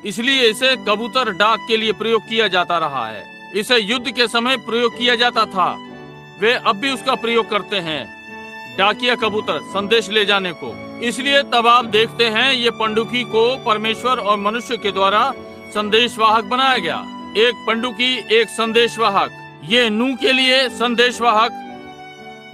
इसलिए इसे कबूतर डाक के लिए प्रयोग किया जाता रहा है। इसे युद्ध के समय प्रयोग किया जाता था, वे अब भी उसका प्रयोग करते हैं, डाकिया कबूतर संदेश ले जाने को। इसलिए तब आप देखते हैं ये पंडुकी को परमेश्वर और मनुष्य के द्वारा संदेशवाहक बनाया गया। एक पंडुकी, एक संदेशवाहक। ये नूह के लिए संदेशवाहक,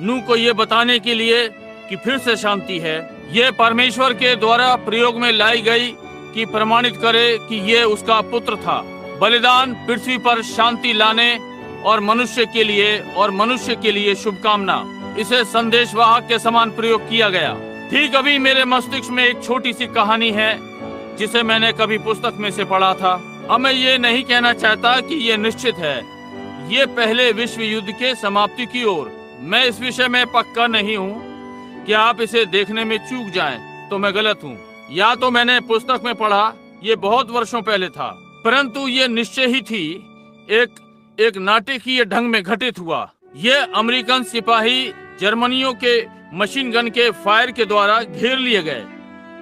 नूह को ये बताने के लिए कि फिर से शांति है। ये परमेश्वर के द्वारा प्रयोग में लाई गई कि प्रमाणित करे कि ये उसका पुत्र था। बलिदान पृथ्वी पर शांति लाने और मनुष्य के लिए शुभकामना। इसे संदेशवाहक के समान प्रयोग किया गया। ठीक अभी मेरे मस्तिष्क में एक छोटी सी कहानी है जिसे मैंने कभी पुस्तक में से पढ़ा था। अब मैं ये नहीं कहना चाहता कि ये निश्चित है, ये पहले विश्व युद्ध के समाप्ति की ओर। मैं इस विषय में पक्का नहीं हूँ कि आप इसे देखने में चूक जाएं तो मैं गलत हूँ, या तो मैंने पुस्तक में पढ़ा, ये बहुत वर्षों पहले था, परंतु ये निश्चय ही थी एक नाटकीय ढंग में घटित हुआ। ये अमेरिकन सिपाही जर्मनियों के मशीन गन के फायर के द्वारा घेर लिए गए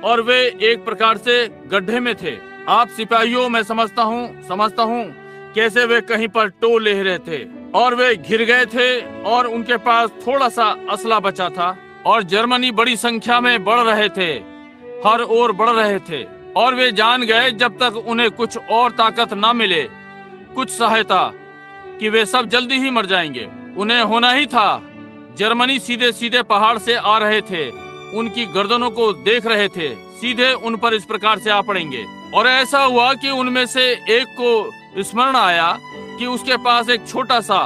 और वे एक प्रकार से गड्ढे में थे। आप सिपाहियों मैं समझता हूँ कैसे वे कहीं पर टो ले रहे थे और वे घिर गए थे और उनके पास थोड़ा सा असला बचा था और जर्मनी बड़ी संख्या में बढ़ रहे थे, हर ओर बढ़ रहे थे और वे जान गए जब तक उन्हें कुछ और ताकत ना मिले, कुछ सहायता, कि वे सब जल्दी ही मर जाएंगे। उन्हें होना ही था। जर्मनी सीधे सीधे पहाड़ से आ रहे थे, उनकी गर्दनों को देख रहे थे, सीधे उन पर इस प्रकार से आ पड़ेंगे। और ऐसा हुआ कि उनमें से एक को स्मरण आया कि उसके पास एक छोटा सा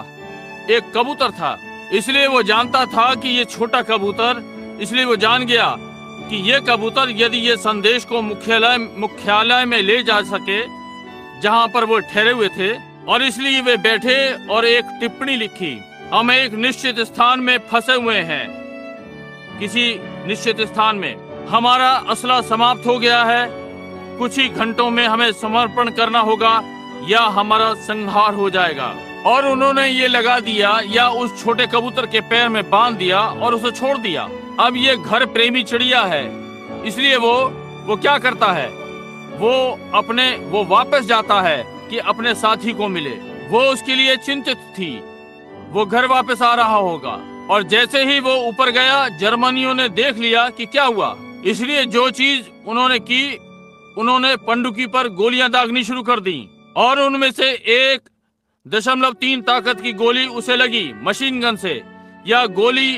एक कबूतर था। इसलिए वो जानता था कि ये छोटा कबूतर, इसलिए वो जान गया कि ये कबूतर यदि ये संदेश को मुख्यालय में ले जा सके जहाँ पर वो ठहरे हुए थे, और इसलिए वे बैठे और एक टिप्पणी लिखी, हम एक निश्चित स्थान में फंसे हुए हैं, किसी निश्चित स्थान में हमारा असला समाप्त हो गया है, कुछ ही घंटों में हमें समर्पण करना होगा या हमारा संहार हो जाएगा। और उन्होंने ये लगा दिया या उस छोटे कबूतर के पैर में बांध दिया और उसे छोड़ दिया। अब ये घर प्रेमी चिड़िया है, इसलिए वो क्या करता है, वो वापस जाता है कि अपने साथी को मिले। वो उसके लिए चिंतित थी, वो घर वापस आ रहा होगा। और जैसे ही वो ऊपर गया, जर्मनियों ने देख लिया कि क्या हुआ, इसलिए जो चीज उन्होंने की, उन्होंने पंडुकी पर गोलियां दागनी शुरू कर दी और उनमें से 1.3 ताकत की गोली उसे लगी मशीन गन से, या गोली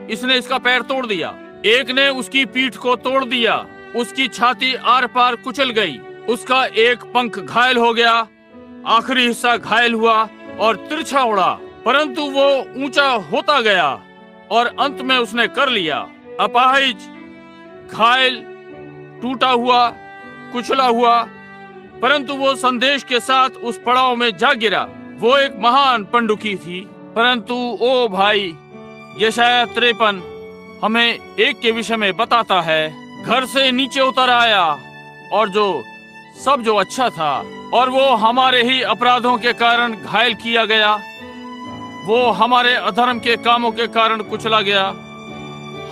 इसने इसका पैर तोड़ दिया, एक ने उसकी पीठ को तोड़ दिया, उसकी छाती आर पार कुचल गई, उसका एक पंख घायल हो गया, आखिरी हिस्सा घायल हुआ और तिरछा उड़ा, परंतु वो ऊंचा होता गया और अंत में उसने कर लिया। अपाहिज, घायल, टूटा हुआ, कुचला हुआ, परंतु वो संदेश के साथ उस पड़ाव में जा गिरा। वो एक महान पंडुकी थी। परंतु ओ भाई, यशाया 53 हमें एक के विषय में बताता है, घर से नीचे उतर आया और जो अच्छा था, और वो हमारे ही अपराधों के कारण घायल किया गया, वो हमारे अधर्म के कामों के कारण कुचला गया,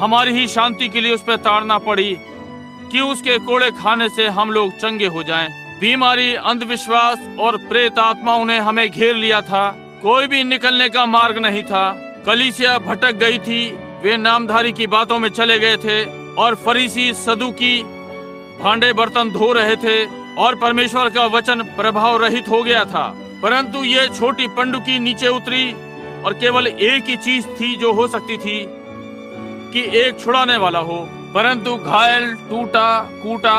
हमारी ही शांति के लिए उस पर ताड़ना पड़ी कि उसके कोड़े खाने से हम लोग चंगे हो जाएं। बीमारी, अंधविश्वास और प्रेत आत्माओं ने हमें घेर लिया था, कोई भी निकलने का मार्ग नहीं था। कलीसिया भटक गई थी, वे नामधारी की बातों में चले गए थे और फरीसी सदुकी भांडे बर्तन धो रहे थे और परमेश्वर का वचन प्रभाव रहित हो गया था। परंतु ये छोटी पंडुकी नीचे उतरी और केवल एक ही चीज थी जो हो सकती थी कि एक छुड़ाने वाला हो, परंतु घायल, टूटा, कूटा,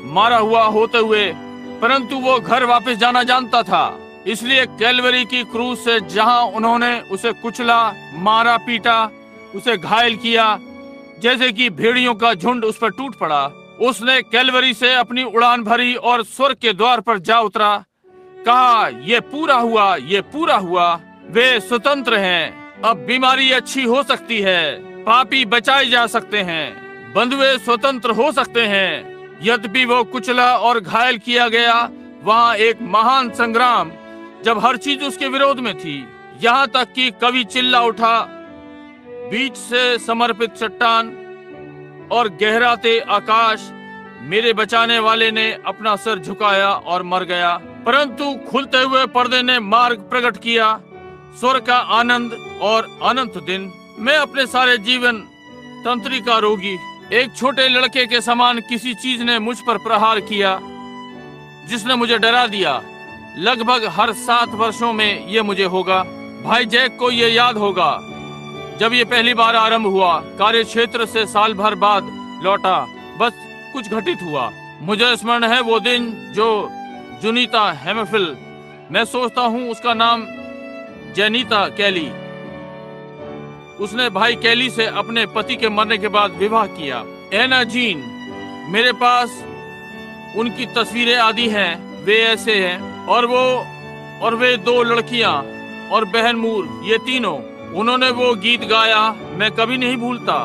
मारा हुआ होते हुए, परंतु वो घर वापस जाना जानता था। इसलिए कैलवरी की क्रूज से जहां उन्होंने उसे कुचला, मारा, पीटा, उसे घायल किया, जैसे कि भेड़ियों का झुंड उस पर टूट पड़ा, उसने कैलवरी से अपनी उड़ान भरी और स्वर्ग के द्वार पर जा उतरा, कहा, ये पूरा हुआ, ये पूरा हुआ। वे स्वतंत्र हैं, अब बीमारी अच्छी हो सकती है, पापी बचाए जा सकते हैं, बंधुए स्वतंत्र हो सकते हैं। यद्यपि वो कुचला और घायल किया गया, वहाँ एक महान संग्राम, जब हर चीज उसके विरोध में थी, यहाँ तक कि कवि चिल्ला उठा, बीच से समर्पित चट्टान और गहराते आकाश, मेरे बचाने वाले ने अपना सर झुकाया और मर गया। परंतु खुलते हुए पर्दे ने मार्ग प्रकट किया, स्वर्ग का आनंद और अनंत दिन। मैं अपने सारे जीवन तंत्रिका रोगी, एक छोटे लड़के के समान किसी चीज ने मुझ पर प्रहार किया, जिसने मुझे डरा दिया। लगभग हर 7 वर्षों में ये मुझे होगा। भाई जैक को ये याद होगा, जब ये पहली बार आरंभ हुआ, कार्य क्षेत्र से साल भर बाद लौटा, बस कुछ घटित हुआ। मुझे स्मरण है वो दिन जो जुनीता हेमफिल, मैं सोचता हूँ उसका नाम जेनिता कैली, उसने भाई कैली से अपने पति के मरने के बाद विवाह किया। एना जीन, मेरे पास उनकी तस्वीरें आदि हैं, वे ऐसे हैं, और वे 2 लड़कियां और बहन मूर, ये तीनों, उन्होंने वो गीत गाया, मैं कभी नहीं भूलता,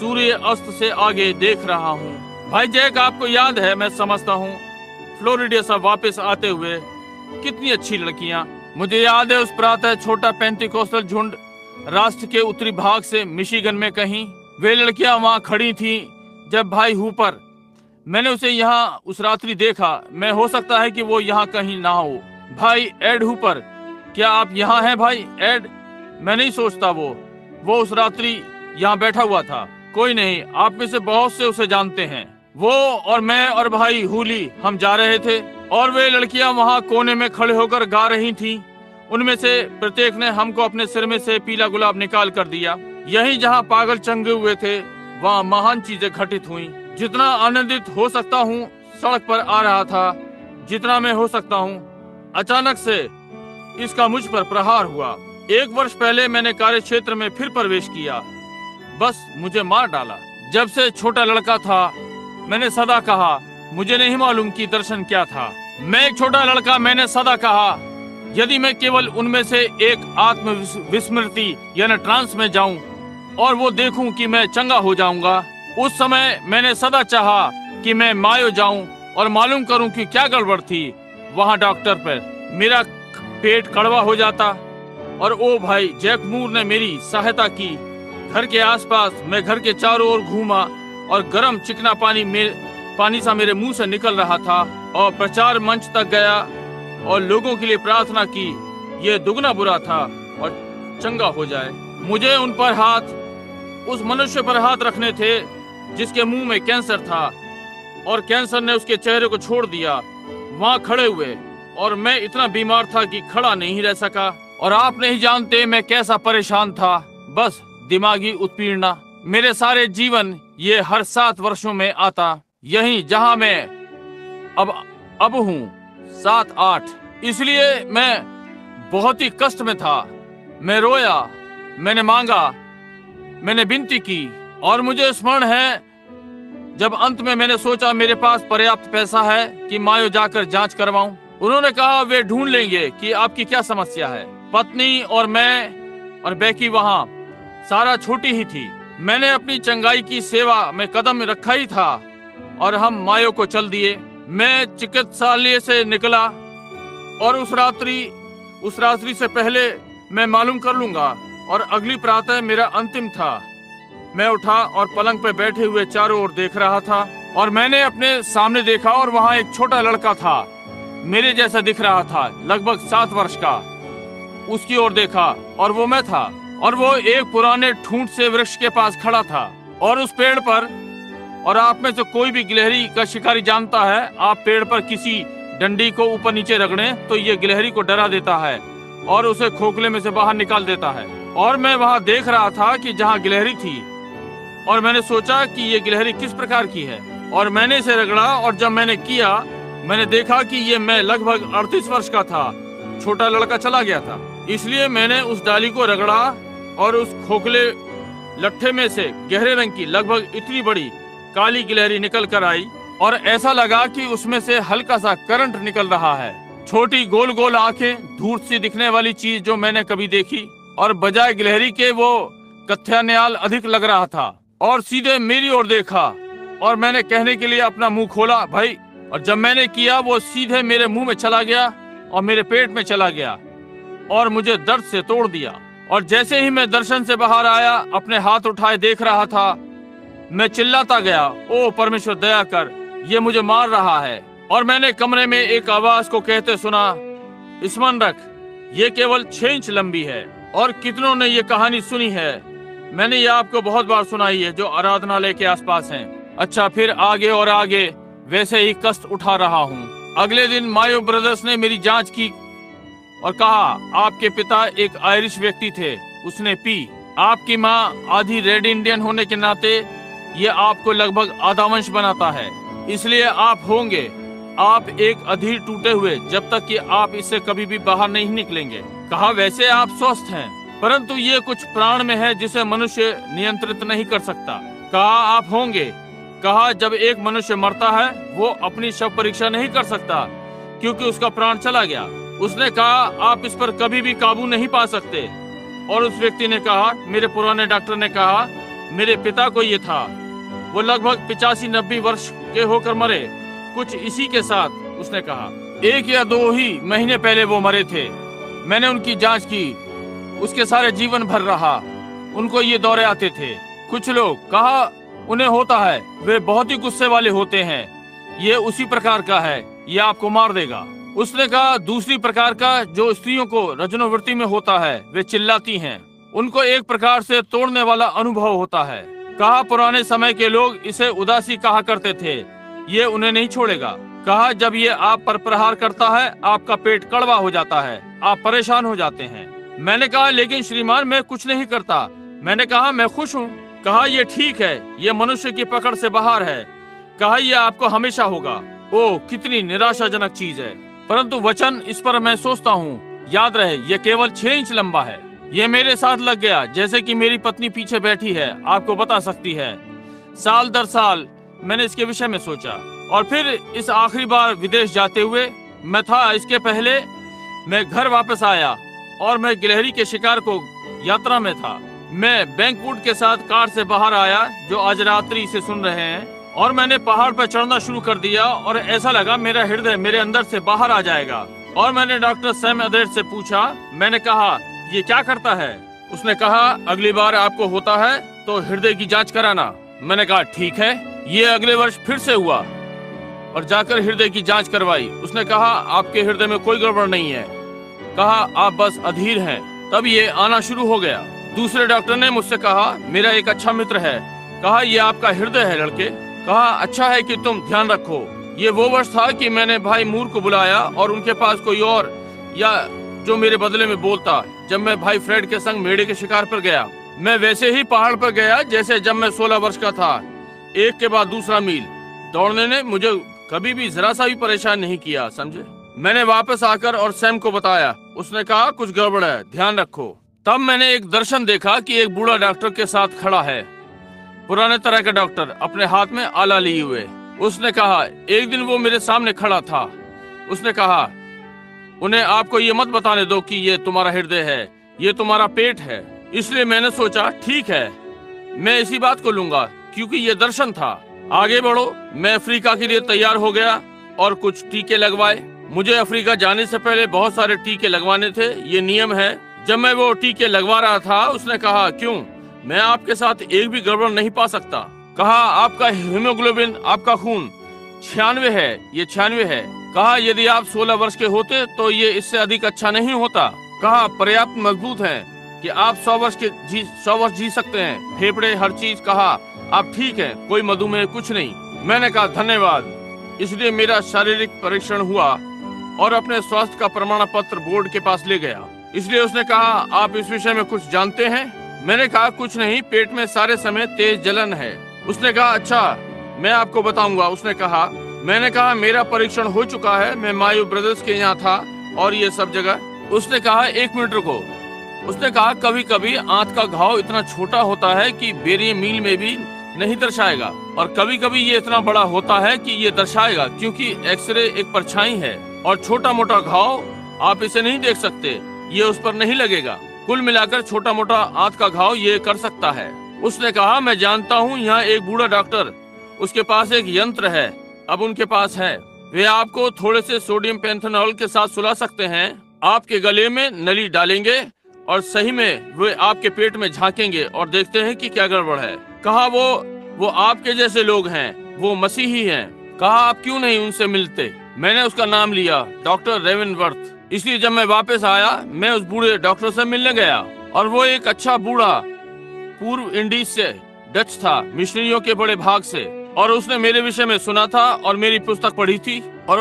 सूर्य अस्त से आगे देख रहा हूँ। भाई जैक, आपको याद है, मैं समझता हूँ, फ्लोरिडा से वापस आते हुए कितनी अच्छी लड़कियां। मुझे याद है उस प्रातः छोटा पेंटिकोस्टल झुंड राष्ट्र के उत्तरी भाग से मिशिगन में कहीं, वे लड़कियां वहां खड़ी थीं जब भाई हुपर, मैंने उसे यहाँ उस रात्रि देखा। मैं हो सकता है कि वो यहाँ कहीं ना हो। भाई एड हुपर, क्या आप यहाँ हैं भाई एड? मैं नहीं सोचता वो उस रात्रि यहाँ बैठा हुआ था। कोई नहीं, आप में से बहुत से उसे जानते हैं। वो और मैं और भाई हुली हम जा रहे थे और वे लड़कियां वहाँ कोने में खड़े होकर गा रही थीं। उनमें से प्रत्येक ने हमको अपने सिर में से पीला गुलाब निकाल कर दिया। यही जहाँ पागल चंगे हुए थे वहाँ महान चीजें घटित हुई। जितना आनंदित हो सकता हूँ सड़क पर आ रहा था, जितना मैं हो सकता हूँ। अचानक से इसका मुझ पर प्रहार हुआ। 1 वर्ष पहले मैंने कार्य क्षेत्र में फिर प्रवेश किया, बस मुझे मार डाला। जब से छोटा लड़का था मैंने सदा कहा, मुझे नहीं मालूम कि दर्शन क्या था। मैं एक छोटा लड़का, मैंने सदा कहा, यदि मैं केवल उनमें से एक आत्म विस्मृति यानी ट्रांस में जाऊं और वो देखूं कि मैं चंगा हो जाऊंगा। उस समय मैंने सदा चाहा कि मैं मायो जाऊं और मालूम करूं कि क्या गड़बड़ थी। वहां डॉक्टर पर मेरा पेट कड़वा हो जाता और ओ भाई जैक मूर ने मेरी सहायता की। घर के आसपास मैं घर के चारों ओर घूमा और गर्म चिकना पानी सा मेरे मुंह से निकल रहा था और प्रचार मंच तक गया और लोगों के लिए प्रार्थना की ये दुगना बुरा था और चंगा हो जाए। मुझे उन पर हाथ, उस मनुष्य पर हाथ रखने थे जिसके मुंह में कैंसर था और कैंसर ने उसके चेहरे को छोड़ दिया। वहां खड़े हुए और मैं इतना बीमार था कि खड़ा नहीं रह सका और आप नहीं जानते मैं कैसा परेशान था। बस दिमागी उत्पीड़ना। मेरे सारे जीवन ये हर 7 वर्षों में आता, यही जहां मैं अब हूँ 7-8। इसलिए मैं बहुत ही कष्ट में था। मैं रोया, मैंने मांगा, मैंने विनती की और मुझे स्मरण है जब अंत में मैंने सोचा मेरे पास पर्याप्त पैसा है कि मायो जाकर जांच करवाऊं। उन्होंने कहा वे ढूंढ लेंगे कि आपकी क्या समस्या है। पत्नी और मैं और बेकी वहां, सारा छोटी ही थी। मैंने अपनी चंगाई की सेवा में कदम रखा ही था और हम मायो को चल दिए। मैं चिकित्सालय से निकला और उस रात्रि से पहले मैं मालूम कर लूंगा और अगली प्रातः मेरा अंतिम था। मैं उठा और पलंग पे बैठे हुए चारों ओर देख रहा था और मैंने अपने सामने देखा और वहां एक छोटा लड़का था, मेरे जैसा दिख रहा था, लगभग 7 वर्ष का। उसकी ओर देखा और वो मैं था और वो एक पुराने ठूंठ से वृक्ष के पास खड़ा था और उस पेड़ पर, और आप में से कोई भी गिलहरी का शिकारी जानता है, आप पेड़ पर किसी डंडी को ऊपर नीचे रगड़ें तो ये गिलहरी को डरा देता है और उसे खोखले में से बाहर निकाल देता है। और मैं वहां देख रहा था कि जहां गिलहरी थी और मैंने सोचा कि ये गिलहरी किस प्रकार की है और मैंने इसे रगड़ा और जब मैंने किया मैंने देखा कि ये मैं लगभग 38 वर्ष का था, छोटा लड़का चला गया था। इसलिए मैंने उस डाली को रगड़ा और उस खोखले लट्ठे में से गहरे रंग की लगभग इतनी बड़ी काली गिलहरी निकल कर आई और ऐसा लगा कि उसमें से हल्का सा करंट निकल रहा है। छोटी गोल गोल आंखें, धूर्त सी दिखने वाली चीज जो मैंने कभी देखी, और बजाय गिलहरी के वो कथ्यान्याल अधिक लग रहा था और सीधे मेरी ओर देखा और मैंने कहने के लिए अपना मुंह खोला भाई, और जब मैंने किया वो सीधे मेरे मुंह में चला गया और मेरे पेट में चला गया और मुझे दर्द से तोड़ दिया। और जैसे ही मैं दर्शन से बाहर आया, अपने हाथ उठाए देख रहा था, मैं चिल्लाता गया, ओ परमेश्वर दया कर, ये मुझे मार रहा है। और मैंने कमरे में एक आवाज को कहते सुना, स्मरण रख, ये केवल 6 इंच लंबी है। और कितनों ने ये कहानी सुनी है, मैंने ये आपको बहुत बार सुनाई है जो आराधनालय के आसपास हैं। अच्छा, फिर आगे और आगे वैसे ही कष्ट उठा रहा हूँ। अगले दिन मायो ब्रदर्स ने मेरी जांच की और कहा, आपके पिता एक आयरिश व्यक्ति थे, उसने पी। आपकी माँ आधी रेड इंडियन होने के नाते ये आपको लगभग आधा वंश बनाता है, इसलिए आप होंगे आप एक अधीर टूटे हुए जब तक कि आप इससे कभी भी बाहर नहीं निकलेंगे। कहा, वैसे आप स्वस्थ हैं, परंतु ये कुछ प्राण में है जिसे मनुष्य नियंत्रित नहीं कर सकता। कहा, आप होंगे। कहा, जब एक मनुष्य मरता है वो अपनी शव परीक्षा नहीं कर सकता क्योंकि उसका प्राण चला गया। उसने कहा, आप इस पर कभी भी काबू नहीं पा सकते। और उस व्यक्ति ने कहा, मेरे पुराने डॉक्टर ने कहा, मेरे पिता को ये था, वो लगभग 85-90 वर्ष के होकर मरे। कुछ इसी के साथ उसने कहा 1 या 2 ही महीने पहले वो मरे थे। मैंने उनकी जांच की, उसके सारे जीवन भर रहा। उनको ये दौरे आते थे। कुछ लोग कहा उन्हें होता है, वे बहुत ही गुस्से वाले होते हैं। ये उसी प्रकार का है, ये आपको मार देगा। उसने कहा दूसरी प्रकार का जो स्त्रियों को रजनोवृत्ति में होता है, वे चिल्लाती हैं। उनको एक प्रकार से तोड़ने वाला अनुभव होता है। कहा पुराने समय के लोग इसे उदासी कहा करते थे, ये उन्हें नहीं छोड़ेगा। कहा जब ये आप पर प्रहार करता है, आपका पेट कड़वा हो जाता है, आप परेशान हो जाते हैं। मैंने कहा लेकिन श्रीमान मैं कुछ नहीं करता। मैंने कहा मैं खुश हूँ। कहा ये ठीक है, ये मनुष्य की पकड़ से बाहर है। कहा यह आपको हमेशा होगा। ओह कितनी निराशाजनक चीज है, परंतु वचन इस पर मैं सोचता हूँ। याद रहे ये केवल 6 इंच लंबा है। ये मेरे साथ लग गया, जैसे कि मेरी पत्नी पीछे बैठी है आपको बता सकती है। साल दर साल मैंने इसके विषय में सोचा। और फिर इस आखिरी बार विदेश जाते हुए मैं था, इसके पहले मैं घर वापस आया और मैं गिलहरी के शिकार को यात्रा में था। मैं बैंकवुड के साथ कार से बाहर आया, जो आज रात्रि से सुन रहे हैं, और मैंने पहाड़ पर चढ़ना शुरू कर दिया और ऐसा लगा मेरा हृदय मेरे अंदर से बाहर आ जाएगा। और मैंने डॉक्टर सैम अदेर से पूछा, मैंने कहा ये क्या करता है? उसने कहा अगली बार आपको होता है तो हृदय की जांच कराना। मैंने कहा ठीक है। ये अगले वर्ष फिर से हुआ और जाकर हृदय की जांच करवाई। उसने कहा आपके हृदय में कोई गड़बड़ नहीं है। कहा आप बस अधीर हैं। तब ये आना शुरू हो गया। दूसरे डॉक्टर ने मुझसे कहा मेरा एक अच्छा मित्र है। कहा ये आपका हृदय है लड़के। कहा अच्छा है कि तुम ध्यान रखो। ये वो वर्ष था कि मैंने भाई मूर को बुलाया और उनके पास कोई और या जो मेरे बदले में बोलता। जब मैं भाई फ्रेड के संग मेढ़े के शिकार पर गया, मैं वैसे ही पहाड़ पर गया जैसे जब मैं 16 वर्ष का था। एक के बाद दूसरा मील दौड़ने ने मुझे कभी भी जरा सा भी परेशान नहीं किया, समझे। मैंने वापस आकर और सैम को बताया। उसने कहा कुछ गड़बड़ है, ध्यान रखो। तब मैंने एक दर्शन देखा कि एक बूढ़ा डॉक्टर के साथ खड़ा है, पुराने तरह का डॉक्टर, अपने हाथ में आला लिए हुए। उसने कहा एक दिन वो मेरे सामने खड़ा था। उसने कहा उन्हें आपको ये मत बताने दो कि ये तुम्हारा हृदय है, ये तुम्हारा पेट है। इसलिए मैंने सोचा ठीक है, मैं इसी बात को लूंगा क्योंकि ये दर्शन था। आगे बढ़ो। मैं अफ्रीका के लिए तैयार हो गया और कुछ टीके लगवाए। मुझे अफ्रीका जाने से पहले बहुत सारे टीके लगवाने थे, ये नियम है। जब मैं वो टीके लगवा रहा था, उसने कहा क्यों, मैं आपके साथ एक भी गड़बड़ नहीं पा सकता। कहा आपका हीमोग्लोबिन, आपका खून 96 है, ये 96 है। कहा यदि आप 16 वर्ष के होते तो ये इससे अधिक अच्छा नहीं होता। कहा पर्याप्त मजबूत हैं कि आप 100 वर्ष जी सकते हैं, फेफड़े हर चीज। कहा आप ठीक हैं, कोई मधुमेह कुछ नहीं। मैंने कहा धन्यवाद। इसलिए मेरा शारीरिक परीक्षण हुआ और अपने स्वास्थ्य का प्रमाण पत्र बोर्ड के पास ले गया। इसलिए उसने कहा आप इस विषय में कुछ जानते हैं? मैंने कहा कुछ नहीं, पेट में सारे समय तेज जलन है। उसने कहा अच्छा मैं आपको बताऊंगा। उसने कहा, मैंने कहा मेरा परीक्षण हो चुका है, मैं मायू ब्रदर्स के यहाँ था और ये सब जगह। उसने कहा 1 मिनट रुको। उसने कहा कभी कभी आंत का घाव इतना छोटा होता है कि बेरिये मील में भी नहीं दर्शाएगा, और कभी कभी ये इतना बड़ा होता है कि ये दर्शाएगा, क्योंकि एक्सरे एक परछाई है और छोटा मोटा घाव आप इसे नहीं देख सकते, ये उस पर नहीं लगेगा। कुल मिलाकर छोटा मोटा आंत का घाव ये कर सकता है। उसने कहा मैं जानता हूँ, यहाँ एक बूढ़ा डॉक्टर, उसके पास एक यंत्र है, अब उनके पास है। वे आपको थोड़े से सोडियम पेंथेनॉल के साथ सुला सकते हैं, आपके गले में नली डालेंगे और सही में वे आपके पेट में झांकेंगे और देखते हैं कि क्या गड़बड़ है। कहा वो आपके जैसे लोग हैं, वो मसीही हैं। कहा आप क्यों नहीं उनसे मिलते? मैंने उसका नाम लिया, डॉक्टर रेवेनवर्थ। इसलिए जब मैं वापस आया, मैं उस बूढ़े डॉक्टर से मिलने गया और वो एक अच्छा बूढ़ा पूर्व इंडीज से डच था, मिशनरियों के बड़े भाग से, और उसने मेरे विषय में सुना था और मेरी पुस्तक पढ़ी थी। और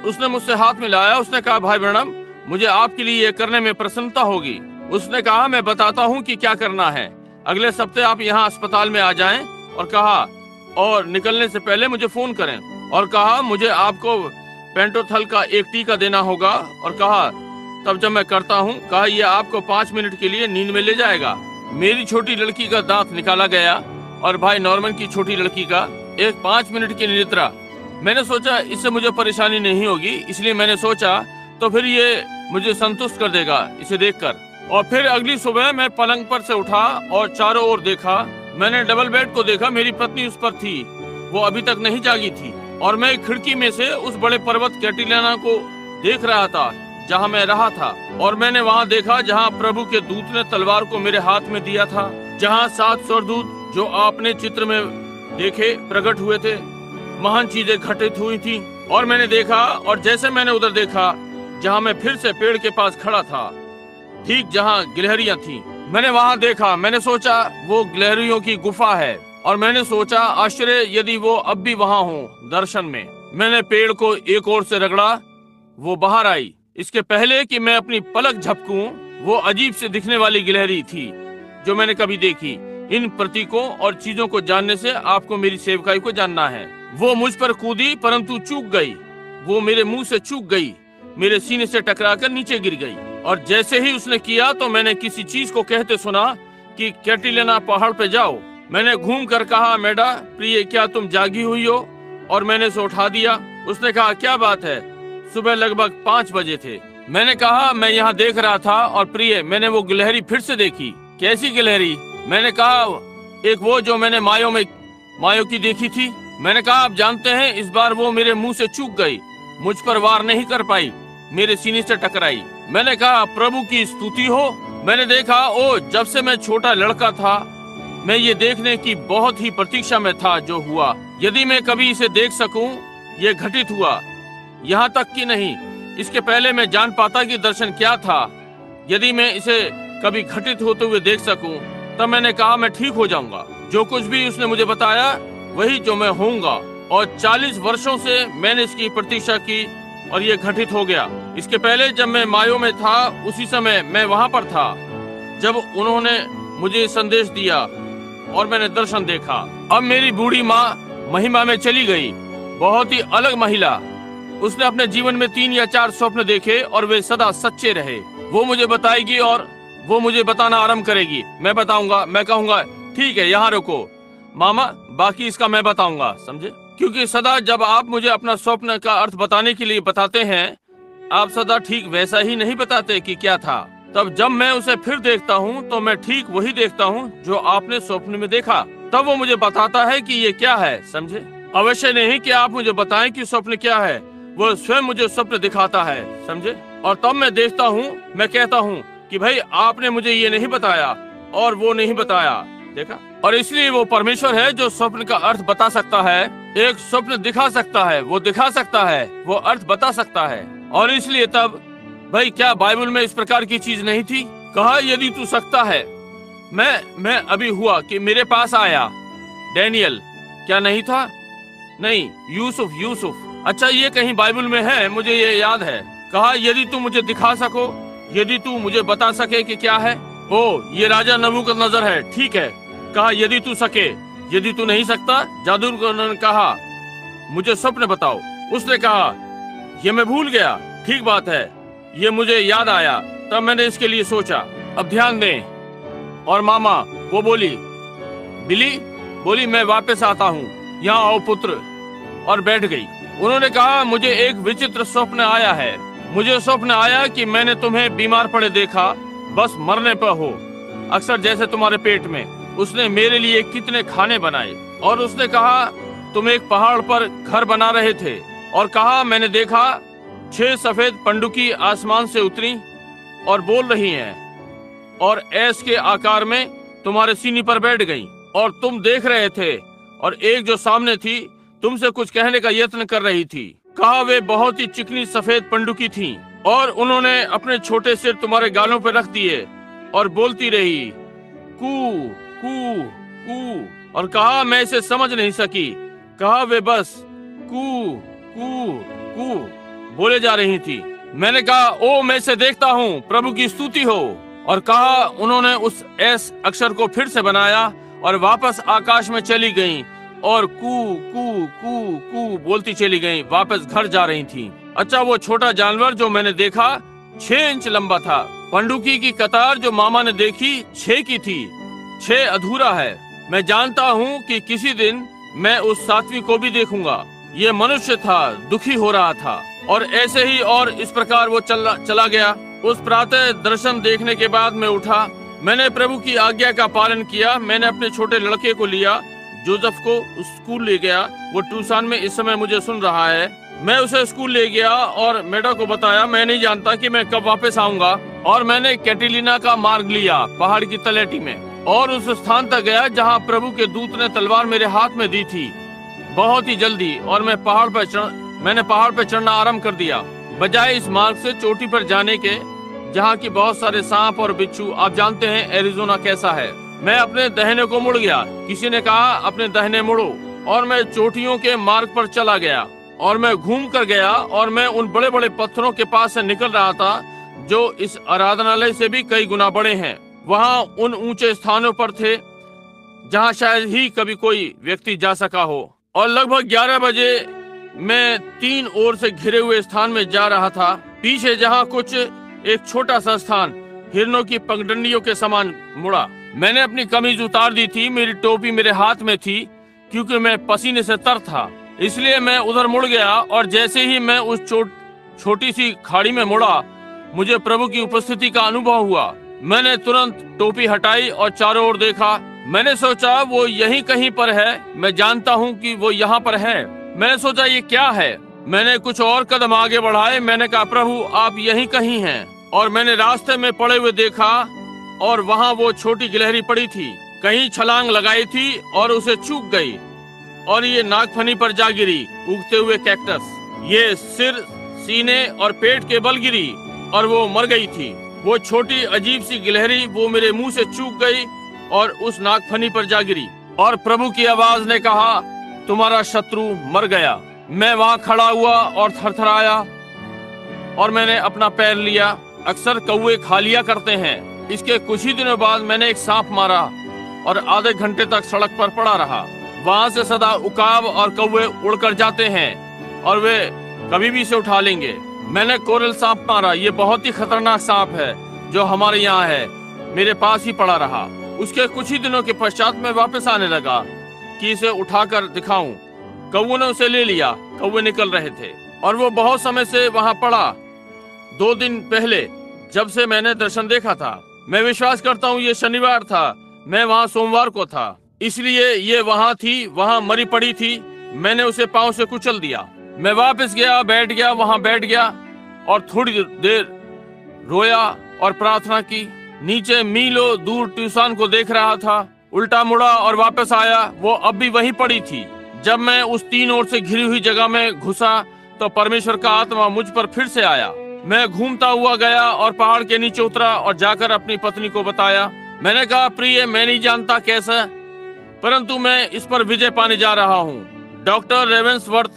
उसने मुझसे हाथ मिलाया। उसने कहा भाई ब्रैनम, मुझे आपके लिए ये करने में प्रसन्नता होगी। उसने कहा मैं बताता हूँ कि क्या करना है। अगले सप्ते आप यहाँ अस्पताल में आ जाएं, और कहा और निकलने से पहले मुझे फोन करें। और कहा मुझे आपको पेंटोथल का एक टीका देना होगा। और कहा तब जब मैं करता हूँ, कहा यह आपको 5 मिनट के लिए नींद में ले जाएगा। मेरी छोटी लड़की का दांत निकाला गया और भाई नॉर्मन की छोटी लड़की का एक 5 मिनट की निद्रा। मैंने सोचा इससे मुझे परेशानी नहीं होगी, इसलिए मैंने सोचा तो फिर ये मुझे संतुष्ट कर देगा इसे देखकर। और फिर अगली सुबह मैं पलंग पर से उठा और चारों ओर देखा। मैंने डबल बेड को देखा, मेरी पत्नी उस पर थी, वो अभी तक नहीं जागी थी, और मैं खिड़की में से उस बड़े पर्वत कैटिलियाना को देख रहा था जहाँ मैं रहा था। और मैंने वहाँ देखा जहाँ प्रभु के दूत ने तलवार को मेरे हाथ में दिया था, जहाँ 7 स्वर्गदूत जो आपने चित्र में देखे प्रकट हुए थे, महान चीजें घटित हुई थी। और मैंने देखा, और जैसे मैंने उधर देखा जहाँ मैं फिर से पेड़ के पास खड़ा था, ठीक जहाँ गिलहरियां थी, मैंने वहाँ देखा। मैंने सोचा वो गिलहरियों की गुफा है, और मैंने सोचा आश्चर्य यदि वो अब भी वहाँ हो। दर्शन में मैंने पेड़ को एक ओर से रगड़ा, वो बाहर आई। इसके पहले कि मैं अपनी पलक झपकूं, वो अजीब से दिखने वाली गिलहरी थी जो मैंने कभी देखी। इन प्रतीकों और चीजों को जानने से आपको मेरी सेवकाई को जानना है। वो मुझ पर कूदी परंतु चूक गई, वो मेरे मुंह से चूक गई, मेरे सीने से टकराकर नीचे गिर गई। और जैसे ही उसने किया तो मैंने किसी चीज को कहते सुना कि कैटिलियाना पहाड़ पे जाओ। मैंने घूम कर कहा, मैडा प्रिय, क्या तुम जागी हुई हो? और मैंने उसे उठा दिया। उसने कहा, क्या बात है? सुबह लगभग 5 बजे थे। मैंने कहा, मैं यहाँ देख रहा था, और प्रिय मैंने वो गिलहरी फिर से देखी। कैसी गिलहरी? मैंने कहा, एक वो जो मैंने मायो की देखी थी। मैंने कहा, आप जानते हैं इस बार वो मेरे मुंह से चूक गई, मुझ पर वार नहीं कर पाई, मेरे सीने से टकराई। मैंने कहा, प्रभु की स्तुति हो। मैंने देखा, ओ जब से मैं छोटा लड़का था मैं ये देखने की बहुत ही प्रतीक्षा में था जो हुआ। यदि मैं कभी इसे देख सकूं, ये घटित हुआ। यहाँ तक कि नहीं, इसके पहले मैं जान पाता कि दर्शन क्या था। यदि मैं इसे कभी घटित होते हुए देख सकूं, तब मैंने कहा मैं ठीक हो जाऊंगा। जो कुछ भी उसने मुझे बताया वही जो मैं होऊंगा। और 40 वर्षों से मैंने इसकी प्रतीक्षा की, और ये घटित हो गया। इसके पहले जब मैं मायो में था, उसी समय मैं वहां पर था जब उन्होंने मुझे संदेश दिया और मैंने दर्शन देखा। अब मेरी बूढ़ी माँ महिमा में चली गई, बहुत ही अलग महिला। उसने अपने जीवन में 3 या 4 स्वप्न देखे, और वे सदा सच्चे रहे। वो मुझे बताएगी और वो मुझे बताना आरंभ करेगी। मैं बताऊंगा, मैं कहूंगा, ठीक है यहाँ रुको मामा, बाकी इसका मैं बताऊंगा, समझे? क्योंकि सदा जब आप मुझे अपना स्वप्न का अर्थ बताने के लिए बताते हैं, आप सदा ठीक वैसा ही नहीं बताते कि क्या था। तब जब मैं उसे फिर देखता हूँ तो मैं ठीक वही देखता हूँ जो आपने स्वप्न में देखा। तब वो मुझे बताता है कि ये क्या है, समझे? अवश्य नहीं कि आप मुझे बताएं कि स्वप्न क्या है, वो स्वयं मुझे स्वप्न दिखाता है, समझे? और तब मैं देखता हूँ, मैं कहता हूँ कि भाई आपने मुझे ये नहीं बताया और वो नहीं बताया, देखा? और इसलिए वो परमेश्वर है जो स्वप्न का अर्थ बता सकता है। एक स्वप्न दिखा सकता है, वो दिखा सकता है, वो अर्थ बता सकता है। और इसलिए तब भाई क्या बाइबल में इस प्रकार की चीज नहीं थी? कहा, यदि तू सकता है। मैं अभी हुआ कि मेरे पास आया डैनियल, क्या नहीं था? नहीं, यूसुफ। अच्छा, ये कहीं बाइबल में है, मुझे ये याद है। कहा, यदि तू मुझे दिखा सको, यदि तू मुझे बता सके कि क्या है। ओ, ये राजा नबूकदनेस्सर है, ठीक है। कहा, यदि तू सके। यदि तू नहीं सकता, जादूगर ने कहा, मुझे स्वप्न बताओ। उसने कहा, ये मैं भूल गया। ठीक बात है, ये मुझे याद आया, तब मैंने इसके लिए सोचा। अब ध्यान दें। और मामा वो बोली, बिली बोली, मैं वापस आता हूँ, यहाँ आओ पुत्र, और बैठ गई। उन्होंने कहा, मुझे एक विचित्र स्वप्न आया है। मुझे स्वप्न आया कि मैंने तुम्हें बीमार पड़े देखा, बस मरने पर हो, अक्सर जैसे तुम्हारे पेट में। उसने मेरे लिए कितने खाने बनाए, और उसने कहा, तुम एक पहाड़ पर घर बना रहे थे। और कहा, मैंने देखा 6 सफेद पंडुकी आसमान से उतरी और बोल रही हैं, और ऐस के आकार में तुम्हारे सीने पर बैठ गईं, और तुम देख रहे थे, और एक जो सामने थी तुमसे कुछ कहने का यत्न कर रही थी। कहा, वे बहुत ही चिकनी सफेद पंडुकी थीं, और उन्होंने अपने छोटे सिर तुम्हारे गालों पर रख दिए और बोलती रही, कू कू कू। और कहा, मैं इसे समझ नहीं सकी। कहा, वे बस कू कू कू बोले जा रही थी। मैंने कहा, ओ मैं इसे देखता हूँ, प्रभु की स्तुति हो। और कहा, उन्होंने उस एस अक्षर को फिर से बनाया और वापस आकाश में चली गईं, और कू कू कू कू बोलती चली गईं, वापस घर जा रही थी। अच्छा, वो छोटा जानवर जो मैंने देखा 6 इंच लंबा था। पंडुकी की कतार जो मामा ने देखी 6 की थी। 6 अधूरा है। मैं जानता हूँ कि किसी दिन मैं उस 7वीं को भी देखूंगा। ये मनुष्य था, दुखी हो रहा था, और ऐसे ही और इस प्रकार वो चला गया। उस प्रातः दर्शन देखने के बाद मैं उठा। मैंने प्रभु की आज्ञा का पालन किया। मैंने अपने छोटे लड़के को लिया, जोसेफ को स्कूल ले गया। वो ट्यूशन में इस समय मुझे सुन रहा है। मैं उसे स्कूल ले गया और मेडा को बताया मैं नहीं जानता कि मैं कब वापस आऊंगा। और मैंने कैटिलिना का मार्ग लिया पहाड़ की तलहटी में और उस स्थान तक गया जहां प्रभु के दूत ने तलवार मेरे हाथ में दी थी। बहुत ही जल्दी और मैंने पहाड़ पर चढ़ना आरंभ कर दिया, बजाय इस मार्ग से चोटी पर जाने के जहाँ की बहुत सारे सांप और बिच्छू। आप जानते हैं एरिज़ोना कैसा है। मैं अपने दाहिने को मुड़ गया। किसी ने कहा अपने दाहिने मुड़ो, और मैं चोटियों के मार्ग पर चला गया और मैं घूम कर गया और मैं उन बड़े बड़े पत्थरों के पास से निकल रहा था जो इस आराधनालय से भी कई गुना बड़े हैं। वहाँ उन ऊंचे स्थानों पर थे जहाँ शायद ही कभी कोई व्यक्ति जा सका हो। और लगभग 11 बजे मैं 3 ओर से घिरे हुए स्थान में जा रहा था। पीछे जहाँ कुछ एक छोटा सा स्थान हिरनों की पगडंडियों के समान मुड़ा। मैंने अपनी कमीज उतार दी थी, मेरी टोपी मेरे हाथ में थी क्योंकि मैं पसीने से तर था। इसलिए मैं उधर मुड़ गया और जैसे ही मैं उस छोटी सी खाड़ी में मुड़ा, मुझे प्रभु की उपस्थिति का अनुभव हुआ। मैंने तुरंत टोपी हटाई और चारों ओर देखा। मैंने सोचा वो यहीं कहीं पर है। मैं जानता हूँ कि वो यहाँ पर है। मैंने सोचा ये क्या है। मैंने कुछ और कदम आगे बढ़ाए। मैंने कहा प्रभु आप यहीं कहीं हैं। और मैंने रास्ते में पड़े हुए देखा और वहाँ वो छोटी गिलहरी पड़ी थी। कहीं छलांग लगाई थी और उसे चूक गई और ये नागफनी पर जा गिरी। उगते हुए कैक्टस, ये सिर, सीने और पेट के बल गिरी और वो मर गई थी। वो छोटी अजीब सी गिलहरी वो मेरे मुंह से चूक गई और उस नागफनी पर जा गिरी। और प्रभु की आवाज ने कहा तुम्हारा शत्रु मर गया। मैं वहाँ खड़ा हुआ और थरथराया और मैंने अपना पैर लिया। अक्सर कौवे खा लिया करते हैं। इसके कुछ ही दिनों बाद मैंने एक सांप मारा और आधे घंटे तक सड़क पर पड़ा रहा। वहाँ से सदा उकाब और कौवे उड़कर जाते हैं और वे कभी भी इसे उठा लेंगे। मैंने कोरल सांप मारा। ये बहुत ही खतरनाक सांप है जो हमारे यहाँ है। मेरे पास ही पड़ा रहा। उसके कुछ ही दिनों के पश्चात मैं वापस आने लगा कि इसे उठाकर दिखाऊं। कौवे ने उसे ले लिया। कौवे निकल रहे थे और वो बहुत समय से वहाँ पड़ा। 2 दिन पहले जब से मैंने दर्शन देखा था। मैं विश्वास करता हूँ ये शनिवार था। मैं वहाँ सोमवार को था, इसलिए ये वहाँ थी, वहाँ मरी पड़ी थी। मैंने उसे पांव से कुचल दिया। मैं वापस गया, बैठ गया, वहाँ बैठ गया और थोड़ी देर रोया और प्रार्थना की। नीचे मीलों दूर ट्यूशन को देख रहा था। उल्टा मुड़ा और वापस आया। वो अब भी वहीं पड़ी थी। जब मैं उस 3 ओर से घिरी हुई जगह में घुसा तो परमेश्वर का आत्मा मुझ पर फिर से आया। मैं घूमता हुआ गया और पहाड़ के नीचे उतरा और जाकर अपनी पत्नी को बताया। मैंने कहा प्रिय, मैं नहीं जानता कैसा, परंतु मैं इस पर विजय पाने जा रहा हूँ। डॉक्टर रेवेंसवर्थ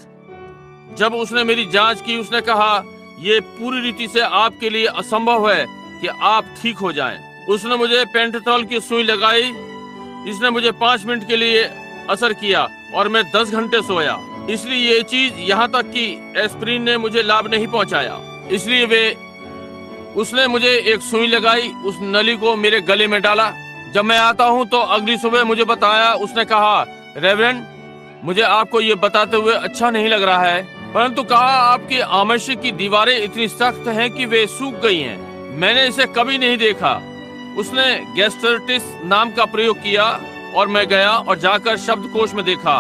जब उसने मेरी जांच की, उसने कहा ये पूरी रीति से आपके लिए असंभव है कि आप ठीक हो जाएं। उसने मुझे पेंटथॉल की सुई लगाई। इसने मुझे 5 मिनट के लिए असर किया और मैं 10 घंटे सोया। इसलिए ये चीज यहाँ तक कि एस्प्रिन ने मुझे लाभ नहीं पहुँचाया। इसलिए उसने मुझे एक सुई लगाई, उस नली को मेरे गले में डाला। जब मैं आता हूँ तो अगली सुबह मुझे बताया, उसने कहा रेवरेंड, मुझे आपको ये बताते हुए अच्छा नहीं लग रहा है, परंतु कहा आपकी आमाशय की दीवारें इतनी सख्त हैं कि वे सूख गई हैं। मैंने इसे कभी नहीं देखा। उसने गैस्ट्रिटिस नाम का प्रयोग किया और मैं गया और जाकर शब्दकोश में देखा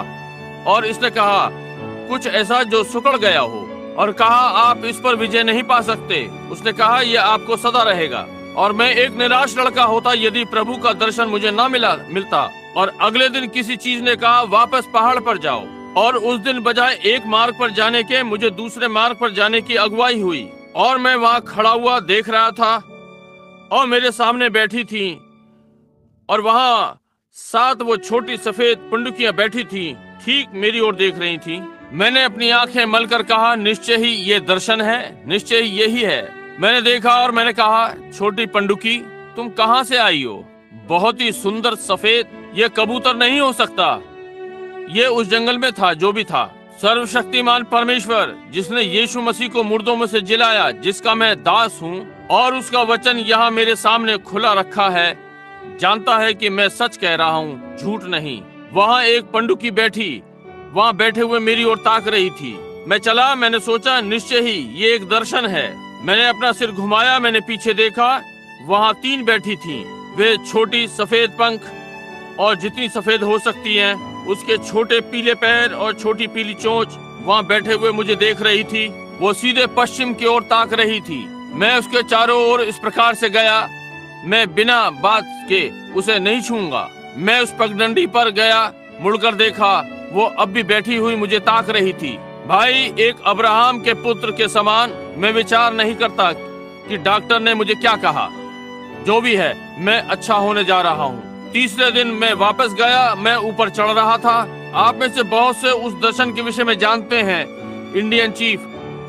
और इसने कहा कुछ ऐसा जो सिकुड़ गया हो, और कहा आप इस पर विजय नहीं पा सकते। उसने कहा यह आपको सदा रहेगा। और मैं एक निराश लड़का होता यदि प्रभु का दर्शन मुझे ना मिलता। और अगले दिन किसी चीज ने कहा वापस पहाड़ पर जाओ, और उस दिन बजाय एक मार्ग पर जाने के मुझे दूसरे मार्ग पर जाने की अगुवाई हुई। और मैं वहाँ खड़ा हुआ देख रहा था और मेरे सामने बैठी थी और वहाँ 7 वो छोटी सफेद पंडुकियां बैठी थी, ठीक मेरी ओर देख रही थी। मैंने अपनी आंखें मलकर कहा निश्चय ही ये दर्शन है, निश्चय ही यही है। मैंने देखा और मैंने कहा छोटी पंडुकी, तुम कहाँ से आई हो? बहुत ही सुंदर सफेद। ये कबूतर नहीं हो सकता। ये उस जंगल में था जो भी था। सर्वशक्तिमान परमेश्वर जिसने यीशु मसीह को मुर्दों में से जिलाया, जिसका मैं दास हूँ और उसका वचन यहाँ मेरे सामने खुला रखा है, जानता है कि मैं सच कह रहा हूँ, झूठ नहीं। वहाँ एक पंडुकी बैठी, वहाँ बैठे हुए मेरी ओर ताक रही थी। मैं चला, मैंने सोचा निश्चय ही ये एक दर्शन है। मैंने अपना सिर घुमाया, मैंने पीछे देखा, वहाँ 3 बैठी थी। वे छोटी सफेद पंख और जितनी सफेद हो सकती हैं, उसके छोटे पीले पैर और छोटी पीली चोंच वहाँ बैठे हुए मुझे देख रही थी। वो सीधे पश्चिम की ओर ताक रही थी। मैं उसके चारों ओर इस प्रकार से गया, मैं बिना बात के उसे नहीं छूंगा। मैं उस पगडंडी पर गया, मुड़कर देखा, वो अब भी बैठी हुई मुझे ताक रही थी। भाई, एक अब्राहम के पुत्र के समान मैं विचार नहीं करता कि डॉक्टर ने मुझे क्या कहा। जो भी है, मैं अच्छा होने जा रहा हूँ। तीसरे दिन मैं वापस गया, मैं ऊपर चढ़ रहा था। आप में से बहुत से उस दर्शन के विषय में जानते हैं। इंडियन चीफ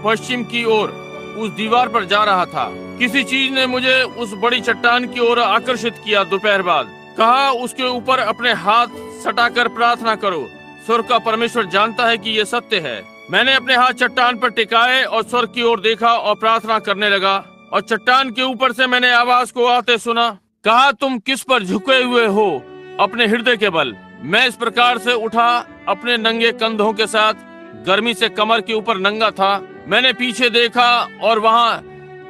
पश्चिम की ओर उस दीवार पर जा रहा था। किसी चीज ने मुझे उस बड़ी चट्टान की ओर आकर्षित किया। दोपहर बाद कहा, उसके ऊपर अपने हाथ सटाकर प्रार्थना करो। स्वर्ग का परमेश्वर जानता है कि ये सत्य है। मैंने अपने हाथ चट्टान पर टिकाए और स्वर्ग की ओर देखा और प्रार्थना करने लगा। और चट्टान के ऊपर से मैंने आवाज को आते सुना, कहा, तुम किस पर झुके हुए हो अपने हृदय के बल। मैं इस प्रकार से उठा, अपने नंगे कंधों के साथ, गर्मी से कमर के ऊपर नंगा था। मैंने पीछे देखा और वहाँ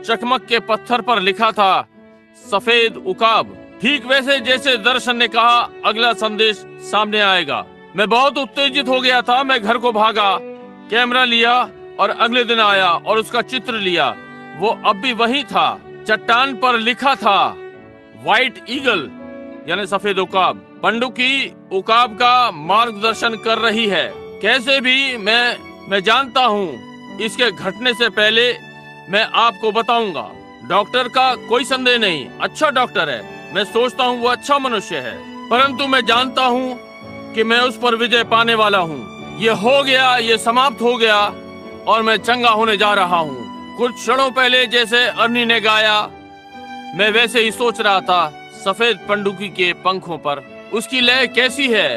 चकमक के पत्थर पर लिखा था, सफेद उकाब। ठीक वैसे जैसे दर्शन ने कहा, अगला संदेश सामने आएगा। मैं बहुत उत्तेजित हो गया था। मैं घर को भागा, कैमरा लिया और अगले दिन आया और उसका चित्र लिया। वो अब भी वही था। चट्टान पर लिखा था, व्हाइट ईगल, यानी सफेद उकाब। पंडुकी उकाब का मार्गदर्शन कर रही है। कैसे भी मैं जानता हूँ, इसके घटने से पहले मैं आपको बताऊंगा। डॉक्टर का कोई संदेह नहीं, अच्छा डॉक्टर है। मैं सोचता हूँ वो अच्छा मनुष्य है, परंतु मैं जानता हूँ कि मैं उस पर विजय पाने वाला हूँ। ये हो गया, ये समाप्त हो गया और मैं चंगा होने जा रहा हूँ। कुछ क्षणों पहले जैसे अर्नी ने गाया, मैं वैसे ही सोच रहा था। सफेद पंडुकी के पंखों पर उसकी लय कैसी है।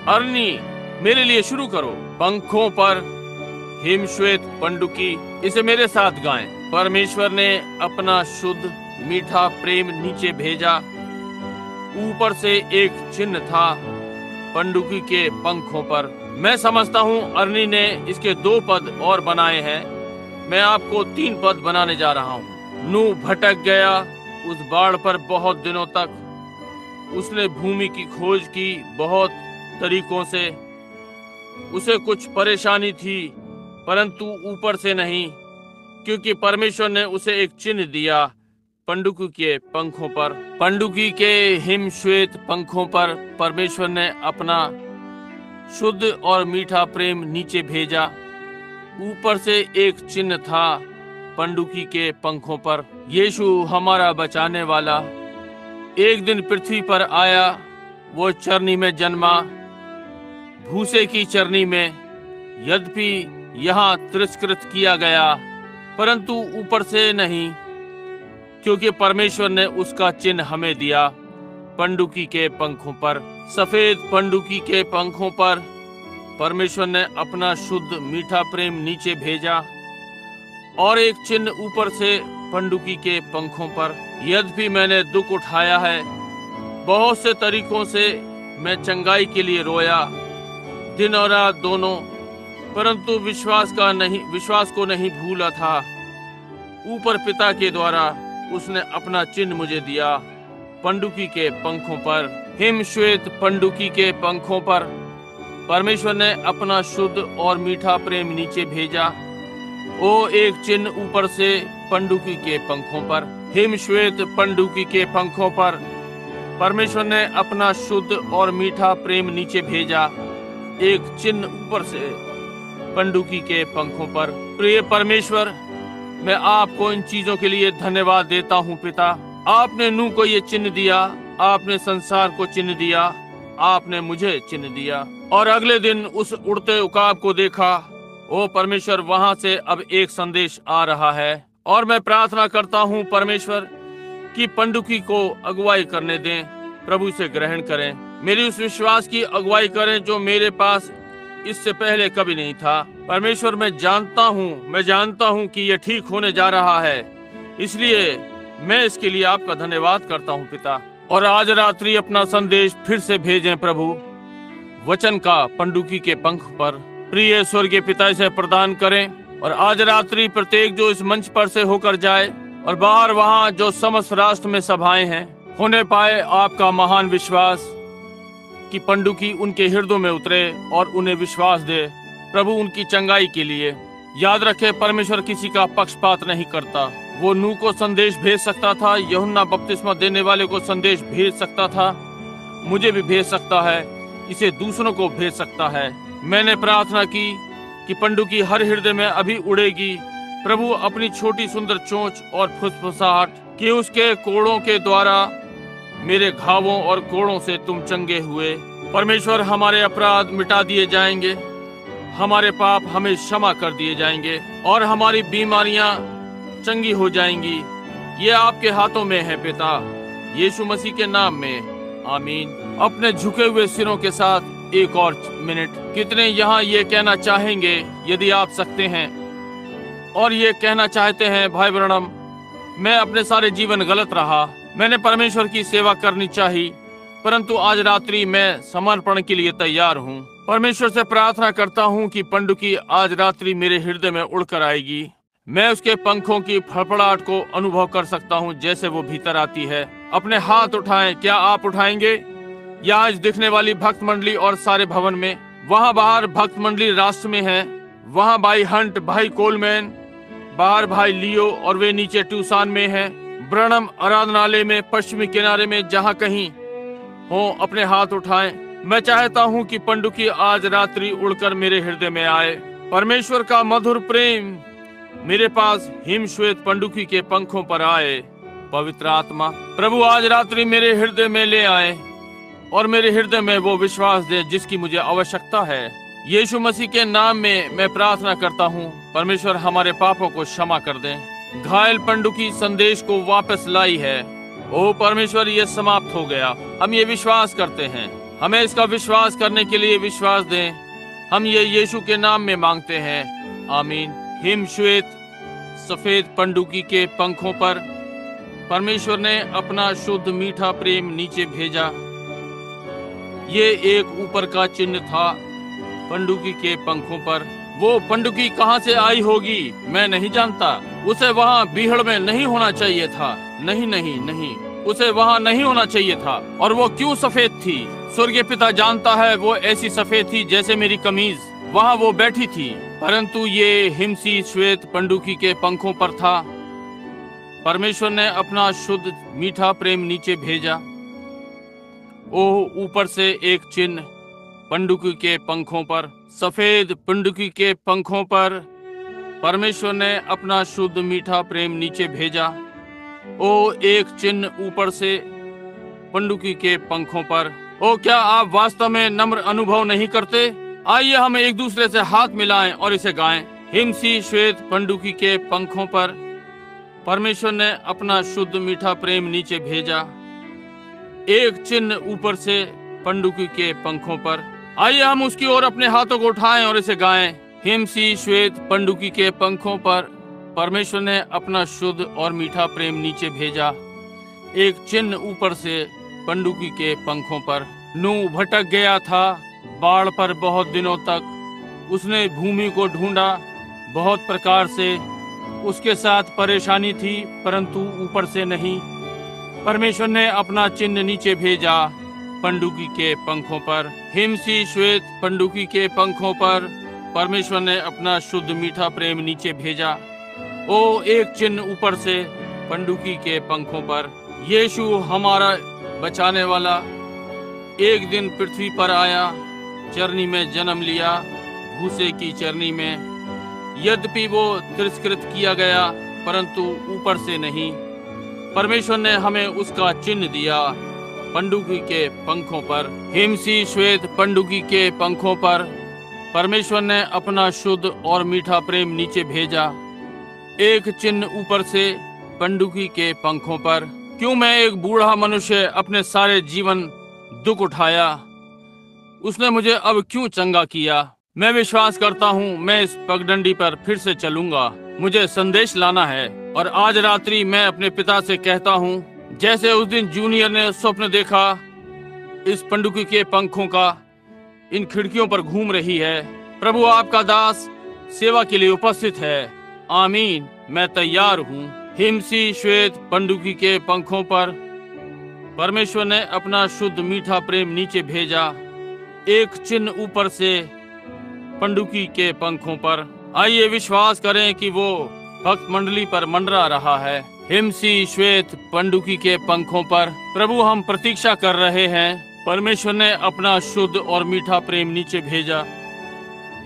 अर्नी, मेरे लिए शुरू करो। पंखों पर हिमश्वेत पंडुकी, इसे मेरे साथ गाएं। परमेश्वर ने अपना शुद्ध मीठा प्रेम नीचे भेजा। ऊपर से एक चिन्ह था पंडुकी के पंखों पर। मैं समझता हूँ अर्नी ने इसके 2 पद और बनाए हैं। मैं आपको 3 पद बनाने जा रहा हूँ। नूह भटक गया उस बाढ़ पर बहुत दिनों तक। उसने भूमि की खोज की बहुत तरीकों से। उसे कुछ परेशानी थी, परंतु ऊपर से नहीं, क्योंकि परमेश्वर ने उसे एक चिन्ह दिया पंडुकी के पंखों पर। पंडुकी के हिमश्वेत पंखों पर परमेश्वर ने अपना शुद्ध और मीठा प्रेम नीचे भेजा। ऊपर से एक चिन्ह था पंडुकी के पंखों पर। यीशु हमारा बचाने वाला एक दिन पृथ्वी पर आया। वो चरनी में जन्मा, भूसे की चरनी में। यद्यपि यहाँ तिरस्कृत किया गया, परंतु ऊपर से नहीं, क्योंकि परमेश्वर ने उसका चिन्ह हमें दिया पंडुकी के पंखों पर। सफेद पंडुकी के पंखों पर परमेश्वर ने अपना शुद्ध मीठा प्रेम नीचे भेजा और एक चिन्ह ऊपर से पंडुकी के पंखों पर। यद्यपि मैंने दुख उठाया है, बहुत से तरीकों से मैं चंगाई के लिए रोया, दिन और रात दोनों, परंतु विश्वास को नहीं भूला था। ऊपर पिता के द्वारा उसने अपना चिन्ह मुझे दिया पंडुकी के पंखों पर। हिमश्वेत पंडुकी के पंखों पर परमेश्वर ने अपना शुद्ध और मीठा प्रेम नीचे भेजा। ओ एक चिन्ह ऊपर से पंडुकी के पंखों पर। हिमश्वेत पंडुकी के पंखों पर परमेश्वर ने अपना शुद्ध और मीठा प्रेम नीचे भेजा। एक चिन्ह ऊपर से पंडुकी के पंखों पर। प्रिय परमेश्वर, मैं आपको इन चीजों के लिए धन्यवाद देता हूँ पिता। आपने नूह को ये चिन्ह दिया, आपने संसार को चिन्ह दिया, आपने मुझे चिन्ह दिया। और अगले दिन उस उड़ते उकाब को देखा। ओ परमेश्वर, वहां से अब एक संदेश आ रहा है और मैं प्रार्थना करता हूँ परमेश्वर कि पंडुकी को अगुवाई करने दें, प्रभु से ग्रहण करें, मेरी उस विश्वास की अगुवाई करें जो मेरे पास इससे पहले कभी नहीं था। परमेश्वर, मैं जानता हूँ कि यह ठीक होने जा रहा है, इसलिए मैं इसके लिए आपका धन्यवाद करता हूँ पिता। और आज रात्रि अपना संदेश फिर से भेजें प्रभु, वचन का पंडुकी के पंख पर। प्रिय स्वर्गीय पिता, इसे प्रदान करें और आज रात्रि प्रत्येक जो इस मंच पर से होकर जाए और बाहर वहाँ जो समस्त राष्ट्र में सभाएं हैं, होने पाए आपका महान विश्वास कि पंडुकी उनके हृदयों में उतरे और उन्हें विश्वास दे। प्रभु उनकी चंगाई के लिए याद रखे, परमेश्वर किसी का पक्षपात नहीं करता। वो नूह को संदेश भेज सकता था, यूहन्ना बपतिस्मा देने वाले को संदेश भेज सकता था, मुझे भी भेज सकता है, इसे दूसरों को भेज सकता है। मैंने प्रार्थना की कि पंडुकी हर हृदय में अभी उड़ेगी। प्रभु अपनी छोटी सुंदर चोंच और फुसफुसाहट कि उसके कोड़ों के द्वारा मेरे घावों और कोड़ों से तुम चंगे हुए। परमेश्वर हमारे अपराध मिटा दिए जाएंगे, हमारे पाप हमें क्षमा कर दिए जाएंगे और हमारी बीमारियां चंगी हो जाएंगी। ये आपके हाथों में है पिता, यीशु मसीह के नाम में, आमीन। अपने झुके हुए सिरों के साथ एक और मिनट, कितने यहाँ ये कहना चाहेंगे यदि आप सकते हैं और ये कहना चाहते हैं, भाई ब्रैनम मैं अपने सारे जीवन गलत रहा, मैंने परमेश्वर की सेवा करनी चाहिए, परंतु आज रात्रि मैं समर्पण के लिए तैयार हूँ। परमेश्वर से प्रार्थना करता हूँ कि पंडुकी आज रात्रि मेरे हृदय में उड़कर आएगी। मैं उसके पंखों की फड़फड़ाहट को अनुभव कर सकता हूँ जैसे वो भीतर आती है। अपने हाथ उठाएं, क्या आप उठाएंगे? या आज दिखने वाली भक्त मंडली और सारे भवन में, वहाँ बाहर भक्त मंडली राष्ट्र में है, वहाँ भाई हंट, भाई कोलमैन, बाहर भाई लियो और वे नीचे ट्यूसान में है, ब्रनम आराधनालय में पश्चिमी किनारे में, जहाँ कहीं हो अपने हाथ उठाएं। मैं चाहता हूँ कि पंडुकी आज रात्रि उड़कर मेरे हृदय में आए। परमेश्वर का मधुर प्रेम मेरे पास हिम श्वेत पंडुकी के पंखों पर आए। पवित्र आत्मा प्रभु आज रात्रि मेरे हृदय में ले आए और मेरे हृदय में वो विश्वास दे जिसकी मुझे आवश्यकता है। यीशु मसीह के नाम में मैं प्रार्थना करता हूँ, परमेश्वर हमारे पापों को क्षमा कर दें। घायल पंडुकी संदेश को वापस लाई है। ओ परमेश्वर, ये समाप्त हो गया। हम ये विश्वास करते हैं, हमें इसका विश्वास करने के लिए विश्वास दें। हम ये यीशु के नाम में मांगते हैं, आमीन। हिम श्वेत सफेद पंडुकी के पंखों पर परमेश्वर ने अपना शुद्ध मीठा प्रेम नीचे भेजा। ये एक ऊपर का चिन्ह था पंडुकी के पंखों पर। वो पंडुकी कहाँ से आई होगी मैं नहीं जानता। उसे वहाँ बीहड़ में नहीं होना चाहिए था, नहीं नहीं नहीं, उसे वहाँ नहीं होना चाहिए था। और वो क्यों सफेद थी? स्वर्गीय पिता जानता है, वो ऐसी सफेद थी जैसे मेरी कमीज। वहाँ वो बैठी थी, परंतु ये हिमसी श्वेत पंडुकी के पंखों पर था। परमेश्वर ने अपना शुद्ध मीठा प्रेम नीचे भेजा। ओह, ऊपर से एक चिन्ह पंडुकी के पंखों पर, सफेद पंडुकी के पंखों पर परमेश्वर ने अपना शुद्ध मीठा प्रेम नीचे भेजा। ओ, एक चिन्ह ऊपर से पंडुकी के पंखों पर। ओ, क्या आप वास्तव में नम्र अनुभव नहीं करते? आइए हम एक दूसरे से हाथ मिलाएं और इसे गाएं। हिमसी श्वेत पंडुकी के पंखों पर परमेश्वर ने अपना शुद्ध मीठा प्रेम नीचे भेजा। एक चिन्ह ऊपर से पंडुकी के पंखों पर। आइए हम उसकी ओर अपने हाथों को उठाएं और इसे गाएं। हिमसी श्वेत पंडुकी के पंखों पर परमेश्वर ने अपना शुद्ध और मीठा प्रेम नीचे भेजा। एक चिन्ह ऊपर से पंडुकी के पंखों पर। नूह भटक गया था बाढ़ पर बहुत दिनों तक। उसने भूमि को ढूंढा बहुत प्रकार से, उसके साथ परेशानी थी परंतु ऊपर से नहीं। परमेश्वर ने अपना चिन्ह नीचे भेजा पंडुकी के पंखों पर। हिमसी श्वेत पंडुकी के पंखों पर परमेश्वर ने अपना शुद्ध मीठा प्रेम नीचे भेजा। ओ, एक चिन्ह ऊपर से पंडुकी के पंखों पर। यीशु हमारा बचाने वाला एक दिन पृथ्वी पर आया, चरनी में जन्म लिया, भूसे की चरनी में। यद्यपि वो तिरस्कृत किया गया परंतु ऊपर से नहीं। परमेश्वर ने हमें उसका चिन्ह दिया पंडुकी के पंखों पर। हिमसी श्वेत पंडुकी के पंखों पर परमेश्वर ने अपना शुद्ध और मीठा प्रेम नीचे भेजा। एक चिन्ह ऊपर से पंडुकी के पंखों पर। क्यों मैं एक बूढ़ा मनुष्य अपने सारे जीवन दुख उठाया? उसने मुझे अब क्यों चंगा किया? मैं विश्वास करता हूँ मैं इस पगडंडी पर फिर से चलूंगा। मुझे संदेश लाना है और आज रात्रि मैं अपने पिता से कहता हूँ, जैसे उस दिन जूनियर ने स्वप्न देखा, इस पंडुकी के पंखों का इन खिड़कियों पर घूम रही है। प्रभु आपका दास सेवा के लिए उपस्थित है, आमीन। मैं तैयार हूँ। हिमसी श्वेत पंडुकी के पंखों पर परमेश्वर ने अपना शुद्ध मीठा प्रेम नीचे भेजा, एक चिन्ह ऊपर से पंडुकी के पंखों पर। आइए विश्वास करें कि वो भक्त मंडली पर मंडरा रहा है, हिमसी श्वेत पंडुकी के पंखों पर। प्रभु, हम प्रतीक्षा कर रहे हैं। परमेश्वर ने अपना शुद्ध और मीठा प्रेम नीचे भेजा,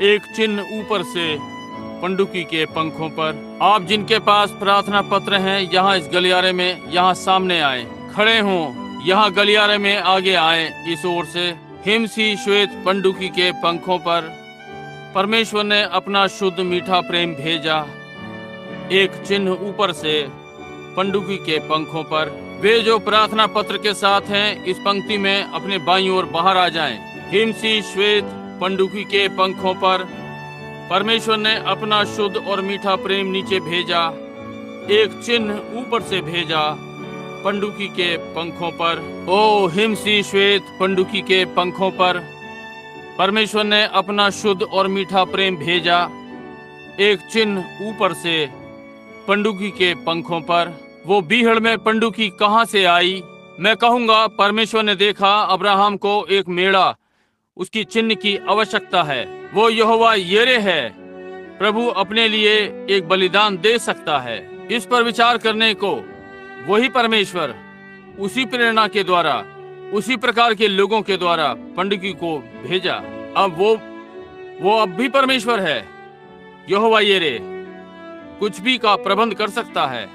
एक चिन्ह ऊपर से पंडुकी के पंखों पर। आप जिनके पास प्रार्थना पत्र हैं, यहाँ इस गलियारे में यहाँ सामने आए, खड़े हों, यहाँ गलियारे में आगे आए। इस ओर से हिमसी श्वेत पंडुकी के पंखों पर परमेश्वर ने अपना शुद्ध मीठा प्रेम भेजा, एक चिन्ह ऊपर से पंडुकी के पंखों पर। वे जो प्रार्थना पत्र के साथ हैं, इस पंक्ति में अपने बाईं ओर बाहर आ जाएं। हिमसी श्वेत पंडुकी के पंखों पर परमेश्वर ने अपना शुद्ध और मीठा प्रेम नीचे भेजा, एक चिन्ह ऊपर से भेजा पंडुकी के पंखों पर। ओ हिमसी श्वेत पंडुकी के पंखों पर परमेश्वर ने अपना शुद्ध और मीठा प्रेम भेजा, एक चिन्ह ऊपर से पंडुकी के पंखों पर। वो बीहड़ में पंडुकी कहाँ से आई? मैं कहूँगा, परमेश्वर ने देखा अब्राहम को एक मेढ़ा, उसकी चिन्ह की आवश्यकता है। वो यहोवा येरे है, प्रभु अपने लिए एक बलिदान दे सकता है। इस पर विचार करने को वही परमेश्वर उसी प्रेरणा के द्वारा, उसी प्रकार के लोगों के द्वारा पंडुकी को भेजा। अब वो अब भी परमेश्वर है। यहोवा येरे कुछ भी का प्रबंध कर सकता है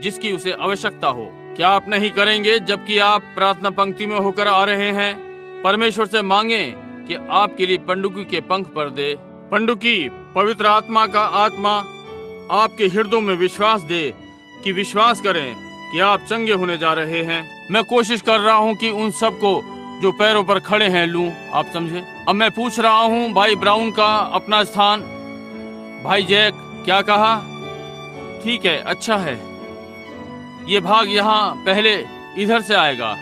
जिसकी उसे आवश्यकता हो। क्या आप नहीं करेंगे? जबकि आप प्रार्थना पंक्ति में होकर आ रहे हैं, परमेश्वर से मांगे कि आपके लिए पंडुकी के पंख पर दे। पंडुकी पवित्र आत्मा का आत्मा आपके हृदयों में विश्वास दे, कि विश्वास करें कि आप चंगे होने जा रहे हैं। मैं कोशिश कर रहा हूं कि उन सबको जो पैरों पर खड़े हैं लूं, आप समझे। अब मैं पूछ रहा हूं भाई ब्राउन का अपना स्थान। भाई जैक, क्या कहा? ठीक है, अच्छा है। ये भाग यहाँ पहले इधर से आएगा,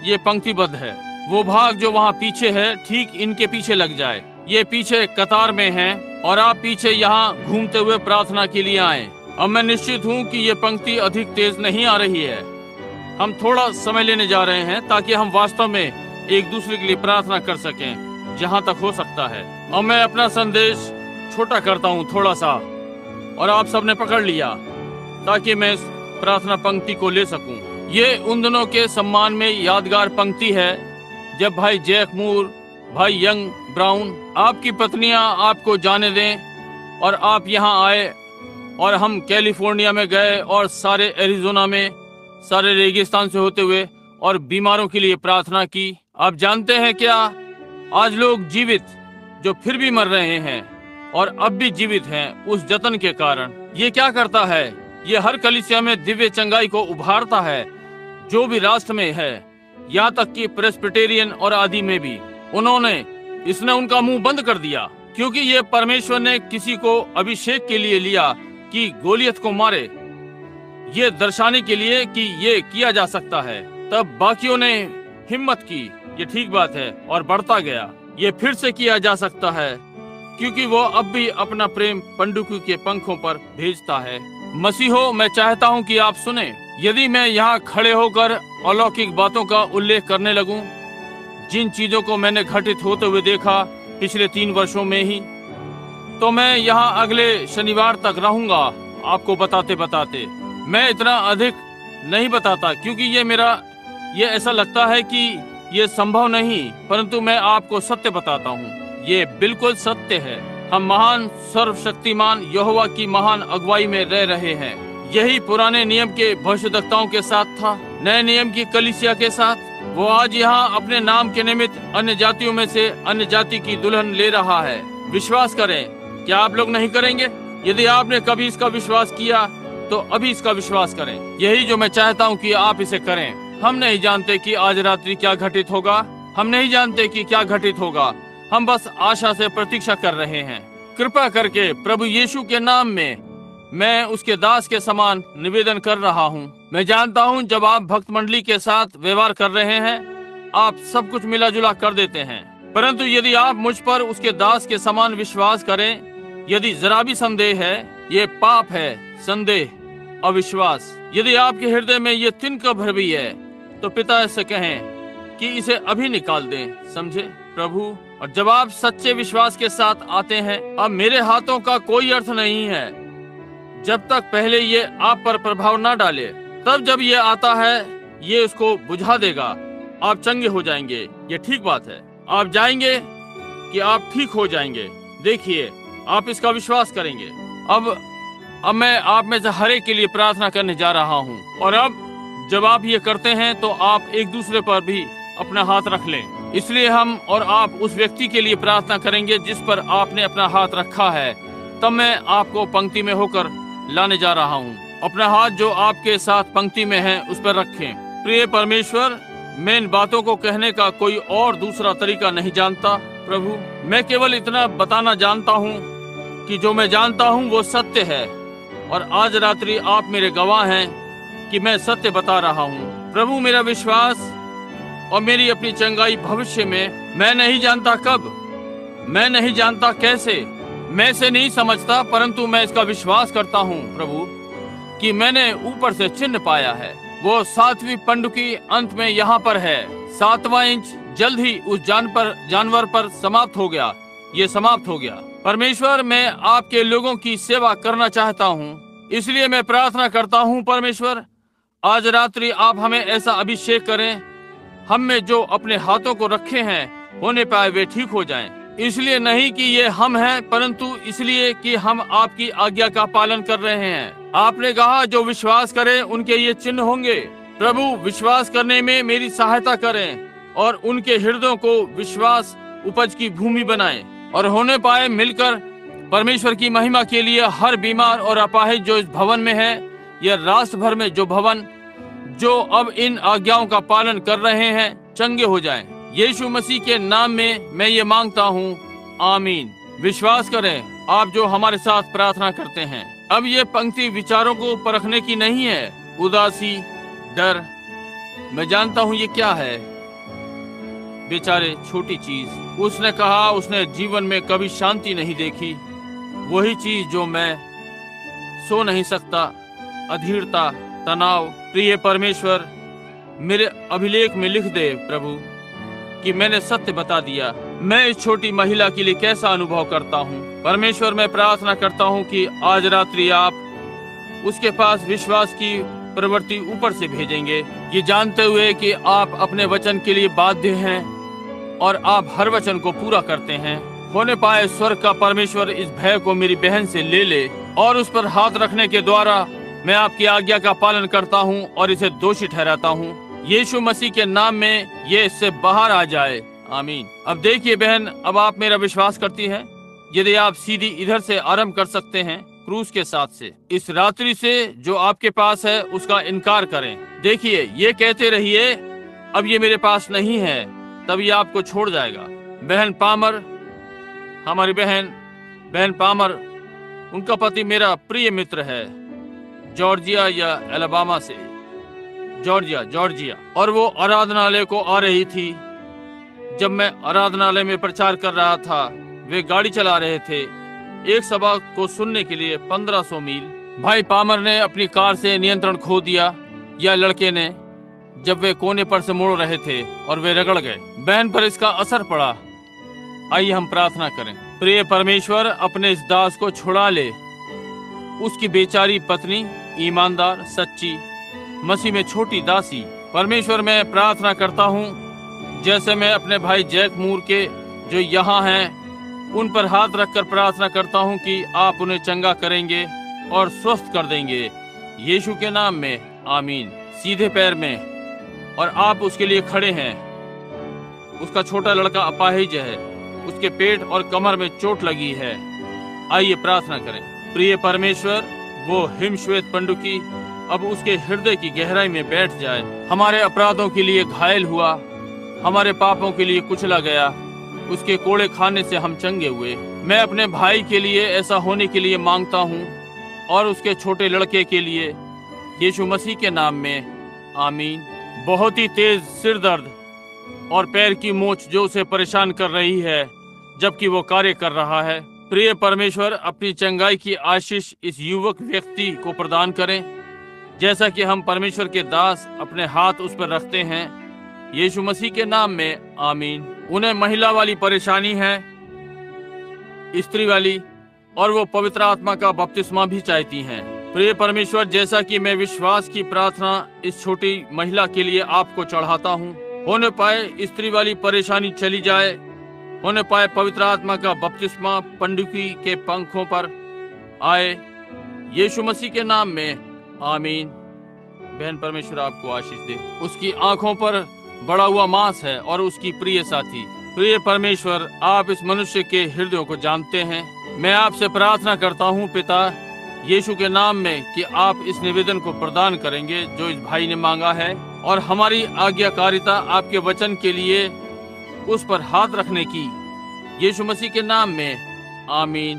ये पंक्तिबद्ध है। वो भाग जो वहाँ पीछे है, ठीक इनके पीछे लग जाए। ये पीछे कतार में हैं और आप पीछे यहाँ घूमते हुए प्रार्थना के लिए आए। अब मैं निश्चित हूँ कि ये पंक्ति अधिक तेज नहीं आ रही है। हम थोड़ा समय लेने जा रहे हैं ताकि हम वास्तव में एक दूसरे के लिए प्रार्थना कर सकें, जहाँ तक हो सकता है। अब मैं अपना संदेश छोटा करता हूँ थोड़ा सा, और आप सबने पकड़ लिया ताकि मैं इस प्रार्थना पंक्ति को ले सकूं। ये उन दिनों के सम्मान में यादगार पंक्ति है जब भाई जैक मूर, भाई यंग ब्राउन, आपकी पत्नियां आपको जाने दें और आप यहाँ आए और हम कैलिफोर्निया में गए और सारे एरिज़ोना में, सारे रेगिस्तान से होते हुए और बीमारों के लिए प्रार्थना की। आप जानते हैं क्या, आज लोग जीवित जो फिर भी मर रहे हैं और अब भी जीवित हैं उस जतन के कारण। ये क्या करता है? ये हर कलीसिया में दिव्य चंगाई को उभारता है, जो भी राष्ट्र में है, यहाँ तक कि प्रेस्बिटेरियन और आदि में भी। इसने उनका मुंह बंद कर दिया, क्योंकि ये परमेश्वर ने किसी को अभिषेक के लिए लिया कि गोलियत को मारे, ये दर्शाने के लिए कि ये किया जा सकता है। तब बाकियों ने हिम्मत की, ये ठीक बात है, और बढ़ता गया। ये फिर से किया जा सकता है क्योंकि वो अब भी अपना प्रेम पंडुकी के पंखों पर भेजता है। मसीहो, मैं चाहता हूँ कि आप सुने। यदि मैं यहाँ खड़े होकर अलौकिक बातों का उल्लेख करने लगूं, जिन चीजों को मैंने घटित होते हुए देखा पिछले 3 वर्षों में ही, तो मैं यहाँ अगले शनिवार तक रहूंगा आपको बताते बताते। मैं इतना अधिक नहीं बताता क्योंकि ये ऐसा लगता है कि ये संभव नहीं, परंतु मैं आपको सत्य बताता हूँ। ये बिल्कुल सत्य है। हम महान सर्वशक्तिमान यहोवा की महान अगुवाई में रह रहे हैं। यही पुराने नियम के भविष्यद्वक्ताओं के साथ था, नए नियम की कलीसिया के साथ। वो आज यहाँ अपने नाम के निमित्त अन्य जातियों में से अन्य जाति की दुल्हन ले रहा है। विश्वास करें। क्या आप लोग नहीं करेंगे? यदि आपने कभी इसका विश्वास किया तो अभी इसका विश्वास करें। यही जो मैं चाहता हूँ कि आप इसे करें। हम नहीं जानते कि आज रात्रि क्या घटित होगा, हम नहीं जानते कि क्या घटित होगा। हम बस आशा से प्रतीक्षा कर रहे हैं। कृपा करके प्रभु यीशु के नाम में मैं उसके दास के समान निवेदन कर रहा हूँ। मैं जानता हूँ जब आप भक्त मंडली के साथ व्यवहार कर रहे हैं, आप सब कुछ मिला जुला कर देते हैं, परंतु यदि आप मुझ पर उसके दास के समान विश्वास करें, यदि जरा भी संदेह है, ये पाप है। संदेह, अविश्वास। यदि आपके हृदय में ये तिनका भर भी है तो पिता से कहें कि इसे अभी निकाल दें। समझे प्रभु? और जब आप सच्चे विश्वास के साथ आते हैं, अब मेरे हाथों का कोई अर्थ नहीं है जब तक पहले ये आप पर प्रभाव ना डाले। तब जब ये आता है, ये उसको बुझा देगा। आप चंगे हो जाएंगे। ये ठीक बात है। आप जाएंगे कि आप ठीक हो जाएंगे। देखिए, आप इसका विश्वास करेंगे। अब मैं आप में से हर एक के लिए प्रार्थना करने जा रहा हूँ। और अब जब आप ये करते हैं तो आप एक दूसरे पर भी अपना हाथ रख लें। इसलिए हम और आप उस व्यक्ति के लिए प्रार्थना करेंगे जिस पर आपने अपना हाथ रखा है। तब मैं आपको पंक्ति में होकर लाने जा रहा हूँ। अपना हाथ जो आपके साथ पंक्ति में है उस पर रखें। प्रिय परमेश्वर, मैं इन बातों को कहने का कोई और दूसरा तरीका नहीं जानता प्रभु। मैं केवल इतना बताना जानता हूँ कि जो मैं जानता हूँ वो सत्य है। और आज रात्रि आप मेरे गवाह हैं कि मैं सत्य बता रहा हूँ प्रभु। मेरा विश्वास और मेरी अपनी चंगाई भविष्य में, मैं नहीं जानता कब, मैं नहीं जानता कैसे, मैं इसे नहीं समझता, परंतु मैं इसका विश्वास करता हूँ प्रभु कि मैंने ऊपर से चिन्ह पाया है। वो 7वीं पंडुकी अंत में यहाँ पर है। 7वां इंच जल्द ही उस जानवर पर समाप्त हो गया। ये समाप्त हो गया। परमेश्वर, मैं आपके लोगों की सेवा करना चाहता हूँ। इसलिए मैं प्रार्थना करता हूँ परमेश्वर, आज रात्रि आप हमें ऐसा अभिषेक करें, हम में जो अपने हाथों को रखे हैं होने पाए वे ठीक हो जाएं। इसलिए नहीं कि ये हम हैं, परंतु इसलिए कि हम आपकी आज्ञा का पालन कर रहे हैं। आपने कहा जो विश्वास करें उनके ये चिन्ह होंगे। प्रभु, विश्वास करने में मेरी सहायता करें और उनके हृदयों को विश्वास उपज की भूमि बनाएं और होने पाए मिलकर परमेश्वर की महिमा के लिए हर बीमार और अपाहिज जो इस भवन में है, यह राष्ट्र भर में जो भवन जो अब इन आज्ञाओं का पालन कर रहे हैं, चंगे हो जाएं। यीशु मसीह के नाम में मैं ये मांगता हूँ, आमीन। विश्वास करें आप जो हमारे साथ प्रार्थना करते हैं। अब ये पंक्ति विचारों को परखने की नहीं है। उदासी, डर, मैं जानता हूँ ये क्या है। बेचारे, छोटी चीज। उसने कहा उसने जीवन में कभी शांति नहीं देखी। वही चीज जो मैं सो नहीं सकता, अधीरता, तनाव। प्रिय परमेश्वर, मेरे अभिलेख में लिख दे प्रभु कि मैंने सत्य बता दिया। मैं इस छोटी महिला के लिए कैसा अनुभव करता हूँ। परमेश्वर, मैं प्रार्थना करता हूँ कि आज रात्रि आप उसके पास विश्वास की प्रवृत्ति ऊपर से भेजेंगे, ये जानते हुए कि आप अपने वचन के लिए बाध्य हैं और आप हर वचन को पूरा करते हैं। होने पाए स्वर्ग का परमेश्वर इस भय को मेरी बहन से ले ले और उस पर हाथ रखने के द्वारा मैं आपकी आज्ञा का पालन करता हूँ और इसे दोषी ठहराता हूँ। यीशु मसीह के नाम में ये इससे बाहर आ जाए, आमीन। अब देखिए बहन, अब आप मेरा विश्वास करती हैं। यदि आप सीधी इधर से आरंभ कर सकते हैं, क्रूस के साथ से, इस रात्रि से जो आपके पास है उसका इनकार करें। देखिए, ये कहते रहिए अब ये मेरे पास नहीं है, तब ये आपको छोड़ जाएगा। बहन पामर, हमारी बहन पामर, उनका पति मेरा प्रिय मित्र है, जॉर्जिया या एलाबामा से, जॉर्जिया। और वो आराधनालय को आ रही थी। जब मैं आराधनालय में प्रचार कर रहा था, वे गाड़ी चला रहे थे एक सभा को सुनने के लिए 1500 मील। भाई पामर ने अपनी कार से नियंत्रण खो दिया, या लड़के ने, जब वे कोने पर से मुड़ रहे थे और वे रगड़ गए। बहन पर इसका असर पड़ा। आइए हम प्रार्थना करें। प्रिय परमेश्वर, अपने इस दास को छुड़ा ले। उसकी बेचारी पत्नी ईमानदार, सच्ची, मसीह में छोटी दासी। परमेश्वर, मैं प्रार्थना करता हूँ जैसे मैं अपने भाई जैक मूर के जो यहाँ हैं उन पर हाथ रखकर प्रार्थना करता हूँ कि आप उन्हें चंगा करेंगे और स्वस्थ कर देंगे, यीशु के नाम में, आमीन। सीधे पैर में, और आप उसके लिए खड़े हैं। उसका छोटा लड़का अपाहिज है, उसके पेट और कमर में चोट लगी है। आइए प्रार्थना करें। प्रिय परमेश्वर, वो हिमश्वेत पंडुकी अब उसके हृदय की गहराई में बैठ जाए। हमारे अपराधों के लिए घायल हुआ, हमारे पापों के लिए कुचला गया, उसके कोड़े खाने से हम चंगे हुए। मैं अपने भाई के लिए ऐसा होने के लिए मांगता हूँ और उसके छोटे लड़के के लिए, यीशु मसीह के नाम में, आमीन। बहुत ही तेज सिर दर्द और पैर की मोच जो उसे परेशान कर रही है जबकि वो कार्य कर रहा है। प्रिय परमेश्वर, अपनी चंगाई की आशीष इस युवक व्यक्ति को प्रदान करें। जैसा कि हम परमेश्वर के दास अपने हाथ उस पर रखते हैं, यीशु मसीह के नाम में आमीन। उन्हें महिला वाली परेशानी है, स्त्री वाली, और वो पवित्र आत्मा का बपतिस्मा भी चाहती हैं। प्रिय परमेश्वर, जैसा कि मैं विश्वास की प्रार्थना इस छोटी महिला के लिए आपको चढ़ाता हूँ, होने पाए स्त्री वाली परेशानी चली जाए, होने पाए पवित्र आत्मा का बपतिस्मा पंडुकी के पंखों पर आए, यीशु मसीह के नाम में आमीन। बहन, परमेश्वर आपको आशीष दे। उसकी आंखों पर बड़ा हुआ मांस है और उसकी प्रिय साथी। प्रिय परमेश्वर, आप इस मनुष्य के हृदयों को जानते हैं। मैं आपसे प्रार्थना करता हूँ पिता, यीशु के नाम में, कि आप इस निवेदन को प्रदान करेंगे जो इस भाई ने मांगा है, और हमारी आज्ञाकारिता आपके वचन के लिए उस पर हाथ रखने की, यीशु मसीह के नाम में आमीन।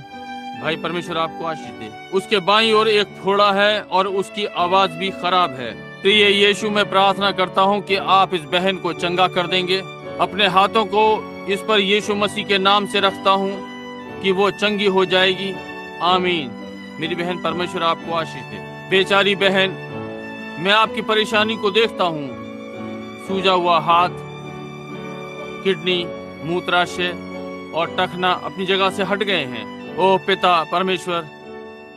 भाई, परमेश्वर आपको आशीष दे। उसके बाईं ओर एक फोड़ा है और उसकी आवाज भी खराब है। प्रिय यीशु, मैं प्रार्थना करता हूँ कि आप इस बहन को चंगा कर देंगे। अपने हाथों को इस पर यीशु मसीह के नाम से रखता हूँ कि वो चंगी हो जाएगी, आमीन। मेरी बहन, परमेश्वर आपको आशीष दे। बेचारी बहन, मैं आपकी परेशानी को देखता हूँ। सूजा हुआ हाथ, किडनी, मूत्राशय और टखना अपनी जगह से हट गए हैं। ओ पिता परमेश्वर,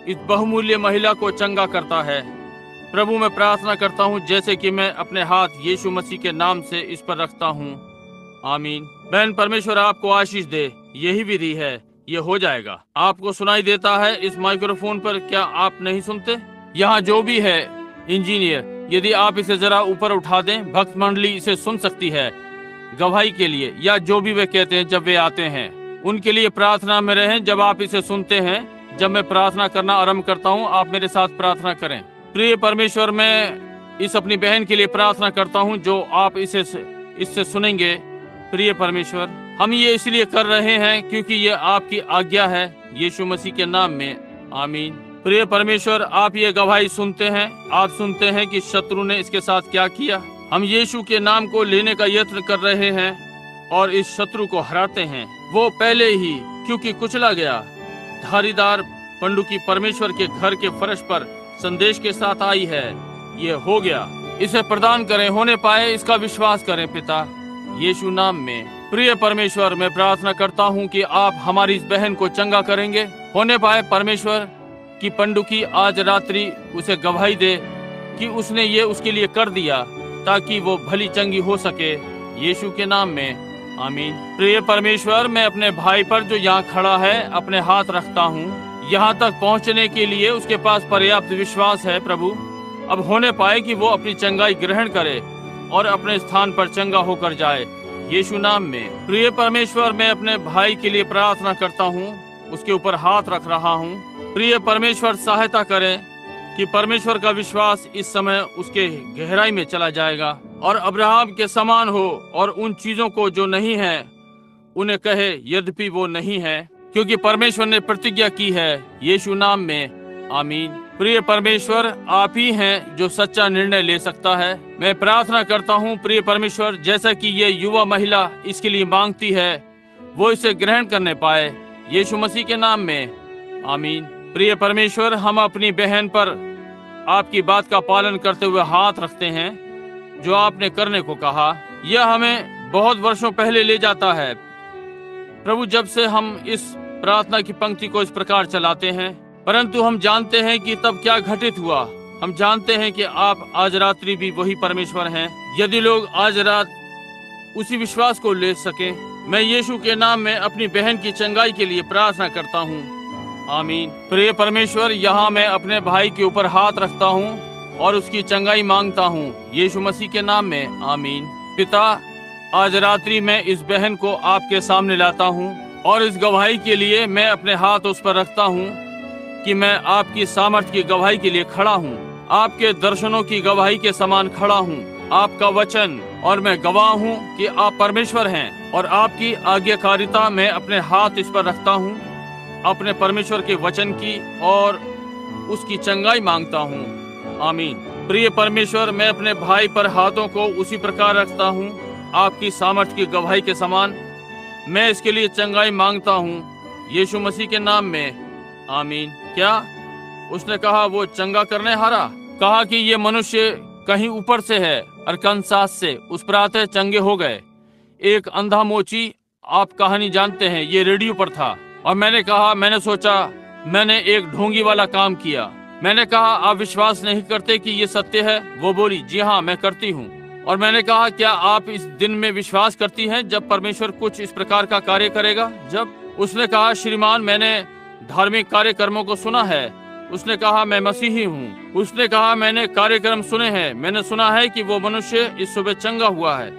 इस बहुमूल्य महिला को चंगा करता है। प्रभु, मैं प्रार्थना करता हूँ जैसे कि मैं अपने हाथ यीशु मसीह के नाम से इस पर रखता हूँ, आमीन। बहन, परमेश्वर आपको आशीष दे। यही विधि है, ये हो जाएगा। आपको सुनाई देता है इस माइक्रोफोन पर, क्या आप नहीं सुनते? यहाँ जो भी है इंजीनियर, यदि आप इसे जरा ऊपर उठा दें, भक्त मंडली इसे सुन सकती है गवाही के लिए, या जो भी वे कहते हैं जब वे आते हैं, उनके लिए प्रार्थना में रहें। जब आप इसे सुनते हैं, जब मैं प्रार्थना करना आरंभ करता हूँ, आप मेरे साथ प्रार्थना करें। प्रिय परमेश्वर, मैं इस अपनी बहन के लिए प्रार्थना करता हूँ जो आप इससे सुनेंगे। प्रिय परमेश्वर, हम ये इसलिए कर रहे हैं क्योंकि ये आपकी आज्ञा है, यीशु मसीह के नाम में आमीन। प्रिय परमेश्वर, आप ये गवाही सुनते हैं। आप सुनते हैं कि शत्रु ने इसके साथ क्या किया। हम यीशु के नाम को लेने का यत्न कर रहे हैं और इस शत्रु को हराते हैं। वो पहले ही क्योंकि कुचला गया, धारीदार पंडुकी परमेश्वर के घर के फर्श पर संदेश के साथ आई है। ये हो गया, इसे प्रदान करें, होने पाए इसका विश्वास करें पिता, यीशु नाम में। प्रिय परमेश्वर, मैं प्रार्थना करता हूँ कि आप हमारी इस बहन को चंगा करेंगे। होने पाए परमेश्वर कि पंडुकी आज रात्रि उसे गवाही दे कि उसने ये उसके लिए कर दिया ताकि वो भली चंगी हो सके, यीशु के नाम में आमीन। प्रिय परमेश्वर, मैं अपने भाई पर जो यहाँ खड़ा है अपने हाथ रखता हूँ। यहाँ तक पहुँचने के लिए उसके पास पर्याप्त विश्वास है प्रभु। अब होने पाए कि वो अपनी चंगाई ग्रहण करे और अपने स्थान पर चंगा होकर जाए, यीशु नाम में। प्रिय परमेश्वर, मैं अपने भाई के लिए प्रार्थना करता हूँ, उसके ऊपर हाथ रख रहा हूँ। प्रिय परमेश्वर, सहायता करें कि परमेश्वर का विश्वास इस समय उसके गहराई में चला जाएगा और अब्राहम के समान हो, और उन चीजों को जो नहीं है उन्हें कहे यद्यपि वो नहीं है, क्योंकि परमेश्वर ने प्रतिज्ञा की है, यीशु नाम में आमीन। प्रिय परमेश्वर, आप ही हैं जो सच्चा निर्णय ले सकता है। मैं प्रार्थना करता हूँ प्रिय परमेश्वर, जैसा कि ये युवा महिला इसके लिए मांगती है, वो इसे ग्रहण करने पाए, यीशु मसीह के नाम में आमीन। प्रिय परमेश्वर, हम अपनी बहन पर आपकी बात का पालन करते हुए हाथ रखते हैं जो आपने करने को कहा। यह हमें बहुत वर्षों पहले ले जाता है प्रभु, जब से हम इस प्रार्थना की पंक्ति को इस प्रकार चलाते हैं, परंतु हम जानते हैं कि तब क्या घटित हुआ। हम जानते हैं कि आप आज रात्रि भी वही परमेश्वर हैं। यदि लोग आज रात उसी विश्वास को ले सके, मैं यीशु के नाम में अपनी बहन की चंगाई के लिए प्रार्थना करता हूँ, आमीन। प्रिय परमेश्वर, यहाँ मैं अपने भाई के ऊपर हाथ रखता हूँ और उसकी चंगाई मांगता हूँ, यीशु मसीह के नाम में आमीन। पिता, आज रात्रि मैं इस बहन को आपके सामने लाता हूँ और इस गवाही के लिए मैं अपने हाथ उस पर रखता हूँ कि मैं आपकी सामर्थ की गवाही के लिए खड़ा हूँ, आपके दर्शनों की गवाही के समान खड़ा हूँ, आपका वचन, और मैं गवाह हूँ कि आप परमेश्वर हैं और आपकी आज्ञाकारिता मैं अपने हाथ इस पर रखता हूँ, अपने परमेश्वर के वचन की और उसकी चंगाई मांगता हूँ, आमीन। प्रिय परमेश्वर, मैं अपने भाई पर हाथों को उसी प्रकार रखता हूँ, आपकी सामर्थ की गवाही के समान। मैं इसके लिए चंगाई मांगता हूँ, यीशु मसीह के नाम में आमीन। क्या उसने कहा वो चंगा करने हारा? कहा कि ये मनुष्य कहीं ऊपर से है, अरकानसास से, उस प्रातः चंगे हो गए। एक अंधा मोची, आप कहानी जानते हैं, ये रेडियो पर था। और मैंने सोचा मैंने एक ढोंगी वाला काम किया। मैंने कहा आप विश्वास नहीं करते कि ये सत्य है? वो बोली जी हाँ मैं करती हूँ। और मैंने कहा क्या आप इस दिन में विश्वास करती हैं जब परमेश्वर कुछ इस प्रकार का कार्य करेगा? जब उसने कहा श्रीमान मैंने धार्मिक कार्यक्रमों को सुना है। उसने कहा मैं मसीही हूँ। उसने कहा मैंने कार्यक्रम सुने हैं, मैंने सुना है कि वो मनुष्य इस सुबह चंगा हुआ है,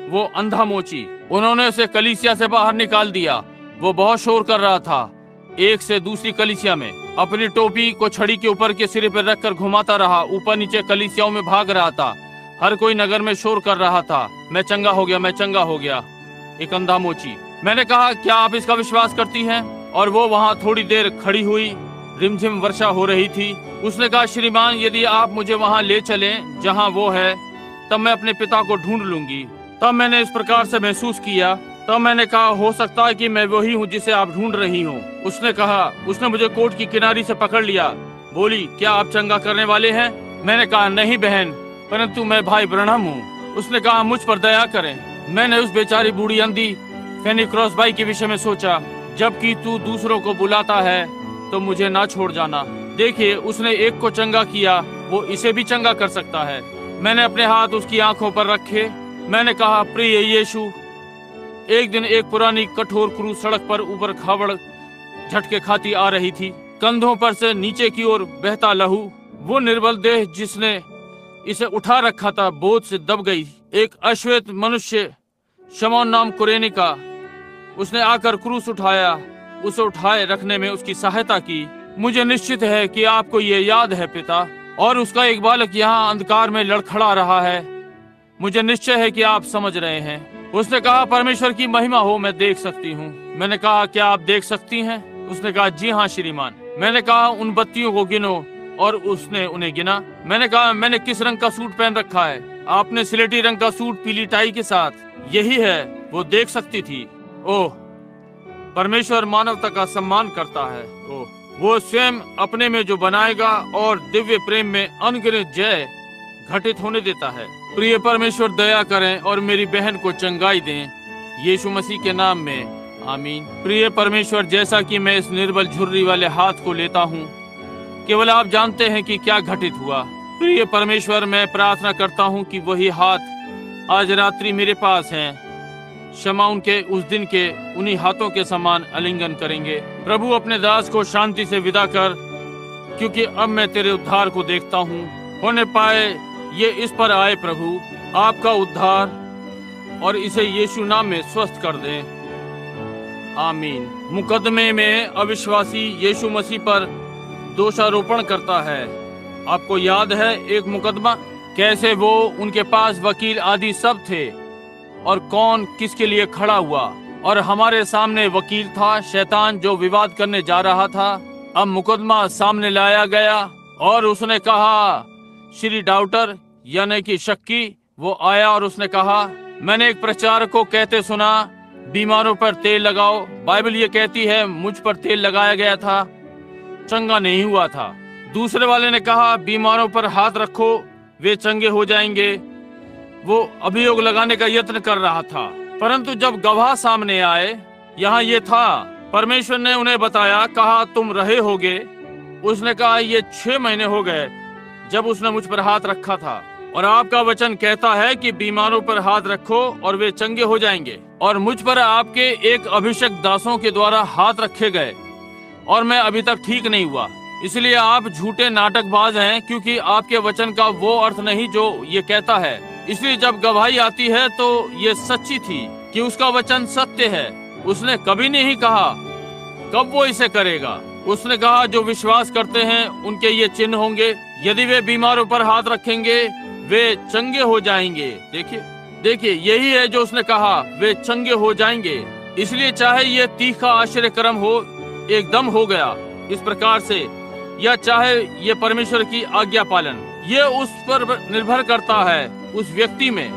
वो अंधा मोची। उन्होंने उसे कलीसिया से बाहर निकाल दिया। वो बहुत शोर कर रहा था एक से दूसरी कलीसिया में, अपनी टोपी को छड़ी के ऊपर के सिरे पर रखकर घुमाता रहा, ऊपर नीचे कलीसियाओं में भाग रहा था। हर कोई नगर में शोर कर रहा था, मैं चंगा हो गया, मैं चंगा हो गया। एक अंधा मोची। मैंने कहा क्या आप इसका विश्वास करती हैं? और वो वहाँ थोड़ी देर खड़ी हुई। रिमझिम वर्षा हो रही थी। उसने कहा श्रीमान यदि आप मुझे वहाँ ले चलें जहाँ वो है, तब मैं अपने पिता को ढूंढ लूंगी। तब मैंने इस प्रकार से महसूस किया। तब मैंने कहा हो सकता है कि मैं वही हूँ जिसे आप ढूंढ रही हो। उसने कहा, उसने मुझे कोट की किनारी से पकड़ लिया। बोली क्या आप चंगा करने वाले हैं? मैंने कहा नहीं बहन, परंतु मैं भाई ब्रनहम हूँ। उसने कहा मुझ पर दया करें। मैंने उस बेचारी बूढ़ी अंधी फैनी क्रॉसबाई के विषय में सोचा। जबकि तू दूसरों को बुलाता है तो मुझे ना छोड़ जाना। देखिए उसने एक को चंगा किया, वो इसे भी चंगा कर सकता है। मैंने अपने हाथ उसकी आंखों पर रखे। मैंने कहा प्रिय यीशु। एक दिन एक पुरानी कठोर क्रूस सड़क पर ऊपर खाबड़ झटके खाती आ रही थी। कंधों पर से नीचे की ओर बहता लहू। वो निर्बल देह जिसने इसे उठा रखा था बोझ से दब गई। एक अश्वेत मनुष्य शमौन नाम कुरेनी का, उसने आकर क्रूस उठाया। उसे उठाए रखने में उसकी सहायता की। मुझे निश्चित है कि आपको ये याद है पिता, और उसका एक बालक यहाँ अंधकार में लड़खड़ा रहा है। मुझे निश्चय है कि आप समझ रहे हैं। उसने कहा परमेश्वर की महिमा हो, मैं देख सकती हूँ। मैंने कहा क्या आप देख सकती हैं? उसने कहा जी हाँ श्रीमान। मैंने कहा उन बत्तियों को गिनो, और उसने उन्हें गिना। मैंने कहा मैंने किस रंग का सूट पहन रखा है? आपने सिलेटी रंग का सूट पीली टाई के साथ। यही है। वो देख सकती थी। ओह, परमेश्वर मानवता का सम्मान करता है। ओह, वो स्वयं अपने में जो बनाएगा और दिव्य प्रेम में अनगिनत जय घटित होने देता है। प्रिय परमेश्वर दया करें और मेरी बहन को चंगाई दें, यीशु मसीह के नाम में, आमीन। प्रिय परमेश्वर जैसा कि मैं इस निर्बल झुर्री वाले हाथ को लेता हूँ, केवल आप जानते हैं कि क्या घटित हुआ। प्रिय परमेश्वर मैं प्रार्थना करता हूँ कि वही हाथ आज रात्रि मेरे पास हैं, क्षमा उनके उस दिन के उन्हीं हाथों के समान आलिंगन करेंगे। प्रभु अपने दास को शांति से विदा कर, क्योंकि अब मैं तेरे उद्धार को देखता हूँ। होने पाए ये इस पर आए प्रभु, आपका उद्धार, और इसे यीशु नाम में स्वस्थ कर दें, आमीन। मुकदमे में अविश्वासी यीशु मसीह पर दोषारोपण करता है। आपको याद है एक मुकदमा, कैसे वो उनके पास वकील आदि सब थे, और कौन किसके लिए खड़ा हुआ। और हमारे सामने वकील था शैतान जो विवाद करने जा रहा था। अब मुकदमा सामने लाया गया और उसने कहा श्री डाउटर यानी कि शक्की, वो आया और उसने कहा मैंने एक प्रचारक को कहते सुना बीमारों पर तेल लगाओ। बाइबल ये कहती है मुझ पर तेल लगाया गया था, चंगा नहीं हुआ था। दूसरे वाले ने कहा बीमारों पर हाथ रखो, वे चंगे हो जाएंगे। वो अभियोग लगाने का यत्न कर रहा था, परंतु जब गवाह सामने आए, यहाँ ये था, परमेश्वर ने उन्हें बताया, कहा तुम रहे होगे। उसने कहा ये 6 महीने हो गए जब उसने मुझ पर हाथ रखा था, और आपका वचन कहता है कि बीमारों पर हाथ रखो और वे चंगे हो जाएंगे। और मुझ पर आपके एक अभिषेक दासों के द्वारा हाथ रखे गए और मैं अभी तक ठीक नहीं हुआ। इसलिए आप झूठे नाटकबाज हैं, क्योंकि आपके वचन का वो अर्थ नहीं जो ये कहता है। इसलिए जब गवाही आती है तो ये सच्ची थी कि उसका वचन सत्य है। उसने कभी नहीं कहा कब वो इसे करेगा। उसने कहा जो विश्वास करते हैं उनके ये चिन्ह होंगे, यदि वे बीमारों पर हाथ रखेंगे वे चंगे हो जाएंगे। देखिए यही है जो उसने कहा, वे चंगे हो जाएंगे। इसलिए चाहे ये तीखा आश्चर्य कर्म हो, एकदम हो गया इस प्रकार से, या चाहे ये परमेश्वर की आज्ञा पालन, ये उस पर निर्भर करता है, उस व्यक्ति में,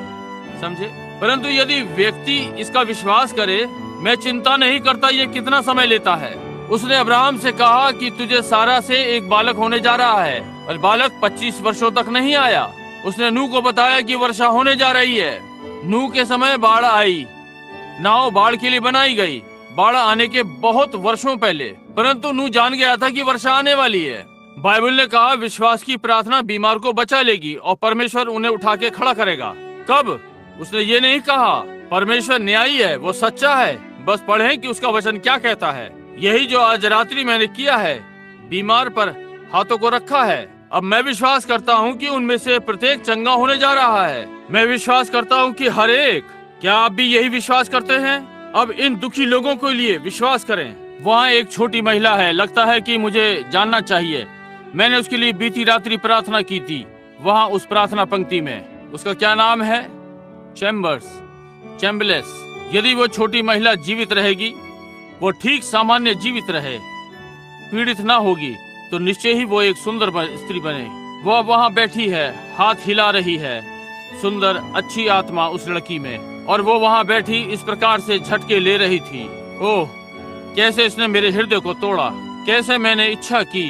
समझे। परंतु यदि व्यक्ति इसका विश्वास करे, मैं चिंता नहीं करता ये कितना समय लेता है, उसने अब्राहम से कहा कि तुझे सारा से एक बालक होने जा रहा है, और बालक 25 वर्षों तक नहीं आया। उसने नूह को बताया कि वर्षा होने जा रही है। नूह के समय बाढ़ आई। नाव बाढ़ के लिए बनाई गई, बाढ़ आने के बहुत वर्षों पहले, परंतु नूह जान गया था कि वर्षा आने वाली है। बाइबल ने कहा विश्वास की प्रार्थना बीमार को बचा लेगी और परमेश्वर उन्हें उठा के खड़ा करेगा। कब? उसने ये नहीं कहा। परमेश्वर न्यायी है, वो सच्चा है। बस पढ़ें कि उसका वचन क्या कहता है। यही जो आज रात्रि मैंने किया है, बीमार पर हाथों को रखा है। अब मैं विश्वास करता हूँ कि उनमें से प्रत्येक चंगा होने जा रहा है। मैं विश्वास करता हूँ कि हर एक। क्या आप भी यही विश्वास करते हैं? अब इन दुखी लोगों के लिए विश्वास करें। वहाँ एक छोटी महिला है, लगता है कि मुझे जानना चाहिए। मैंने उसके लिए बीती रात्रि प्रार्थना की थी। वहाँ उस प्रार्थना पंक्ति में उसका क्या नाम है? चैम्बलेस। यदि वो छोटी महिला जीवित रहेगी, वो ठीक सामान्य जीवित रहे, पीड़ित ना होगी, तो निश्चय ही वो एक सुंदर स्त्री बने। वो वहाँ बैठी है, हाथ हिला रही है। सुंदर अच्छी आत्मा उस लड़की में, और वो वहाँ बैठी इस प्रकार से झटके ले रही थी। ओह, कैसे इसने मेरे हृदय को तोड़ा। कैसे मैंने इच्छा की,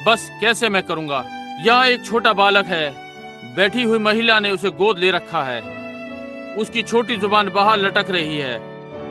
बस कैसे मैं करूँगा। यहाँ एक छोटा बालक है, बैठी हुई महिला ने उसे गोद ले रखा है। उसकी छोटी जुबान बाहर लटक रही है,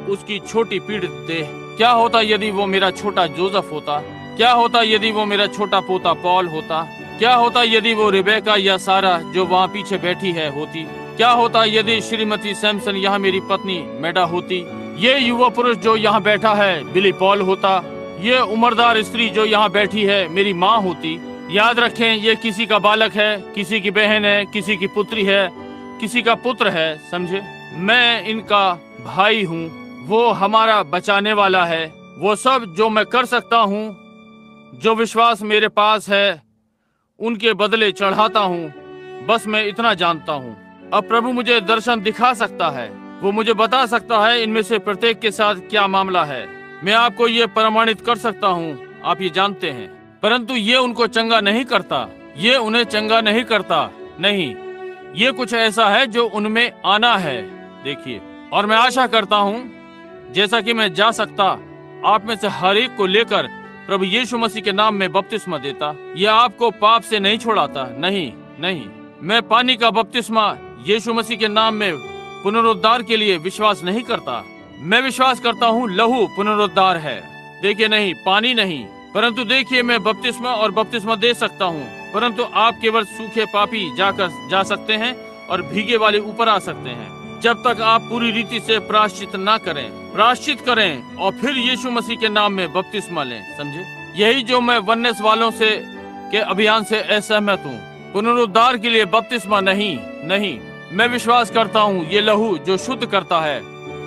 उसकी छोटी पीड़ित देह। क्या होता यदि वो मेरा छोटा जोसेफ होता? क्या होता यदि वो मेरा छोटा पोता पॉल होता? क्या होता यदि वो रिबेका या सारा जो वहाँ पीछे बैठी है होती? क्या होता यदि श्रीमती सैमसन यहाँ मेरी पत्नी मेडा होती? ये युवा पुरुष जो यहाँ बैठा है बिली पॉल होता? ये उम्रदार स्त्री जो यहाँ बैठी है मेरी माँ होती? याद रखें, ये किसी का बालक है, किसी की बहन है, किसी की पुत्री है, किसी का पुत्र है। समझे? मैं इनका भाई हूँ। वो हमारा बचाने वाला है। वो सब जो मैं कर सकता हूँ, जो विश्वास मेरे पास है, उनके बदले चढ़ाता हूँ। बस मैं इतना जानता हूँ। अब प्रभु मुझे दर्शन दिखा सकता है। वो मुझे बता सकता है इनमें से प्रत्येक के साथ क्या मामला है। मैं आपको ये प्रमाणित कर सकता हूँ, आप ये जानते हैं। परंतु ये उनको चंगा नहीं करता। ये उन्हें चंगा नहीं करता। नहीं, ये कुछ ऐसा है जो उनमें आना है। देखिए, और मैं आशा करता हूँ जैसा कि मैं जा सकता, आप में से हर एक को लेकर प्रभु यीशु मसीह के नाम में बपतिस्मा देता। यह आपको पाप से नहीं छुड़ाता। नहीं, मैं पानी का बपतिस्मा यीशु मसीह के नाम में पुनरुद्धार के लिए विश्वास नहीं करता। मैं विश्वास करता हूँ लहू पुनरुद्धार है। देखिए, नहीं, पानी नहीं, परंतु देखिए, मैं बपतिस्मा और बपतिस्मा दे सकता हूँ, परंतु आप केवल सूखे पापी जा सकते हैं और भीगे वाले ऊपर आ सकते हैं। जब तक आप पूरी रीति से प्रायश्चित ना करें, प्रायश्चित करें और फिर यीशु मसीह के नाम में बपतिस्मा लें। समझे? यही जो मैं वन्नेस वालों से के अभियान से असहमत हूँ। पुनरुद्धार के लिए बपतिस्मा नहीं, मैं विश्वास करता हूँ ये लहू जो शुद्ध करता है,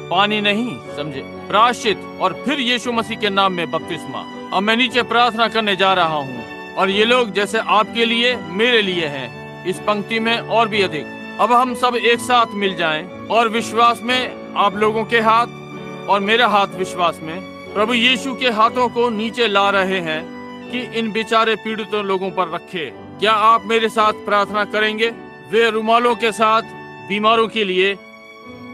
पानी नहीं। समझे? प्रायश्चित और फिर यीशु मसीह के नाम में बपतिस्मा। अब मैं नीचे प्रार्थना करने जा रहा हूँ, और ये लोग जैसे आपके लिए मेरे लिए हैं, इस पंक्ति में और भी अधिक। अब हम सब एक साथ मिल जाएं और विश्वास में आप लोगों के हाथ और मेरा हाथ विश्वास में प्रभु यीशु के हाथों को नीचे ला रहे हैं कि इन बेचारे पीड़ितों लोगों पर रखे। क्या आप मेरे साथ प्रार्थना करेंगे? वे रुमालों के साथ बीमारों के लिए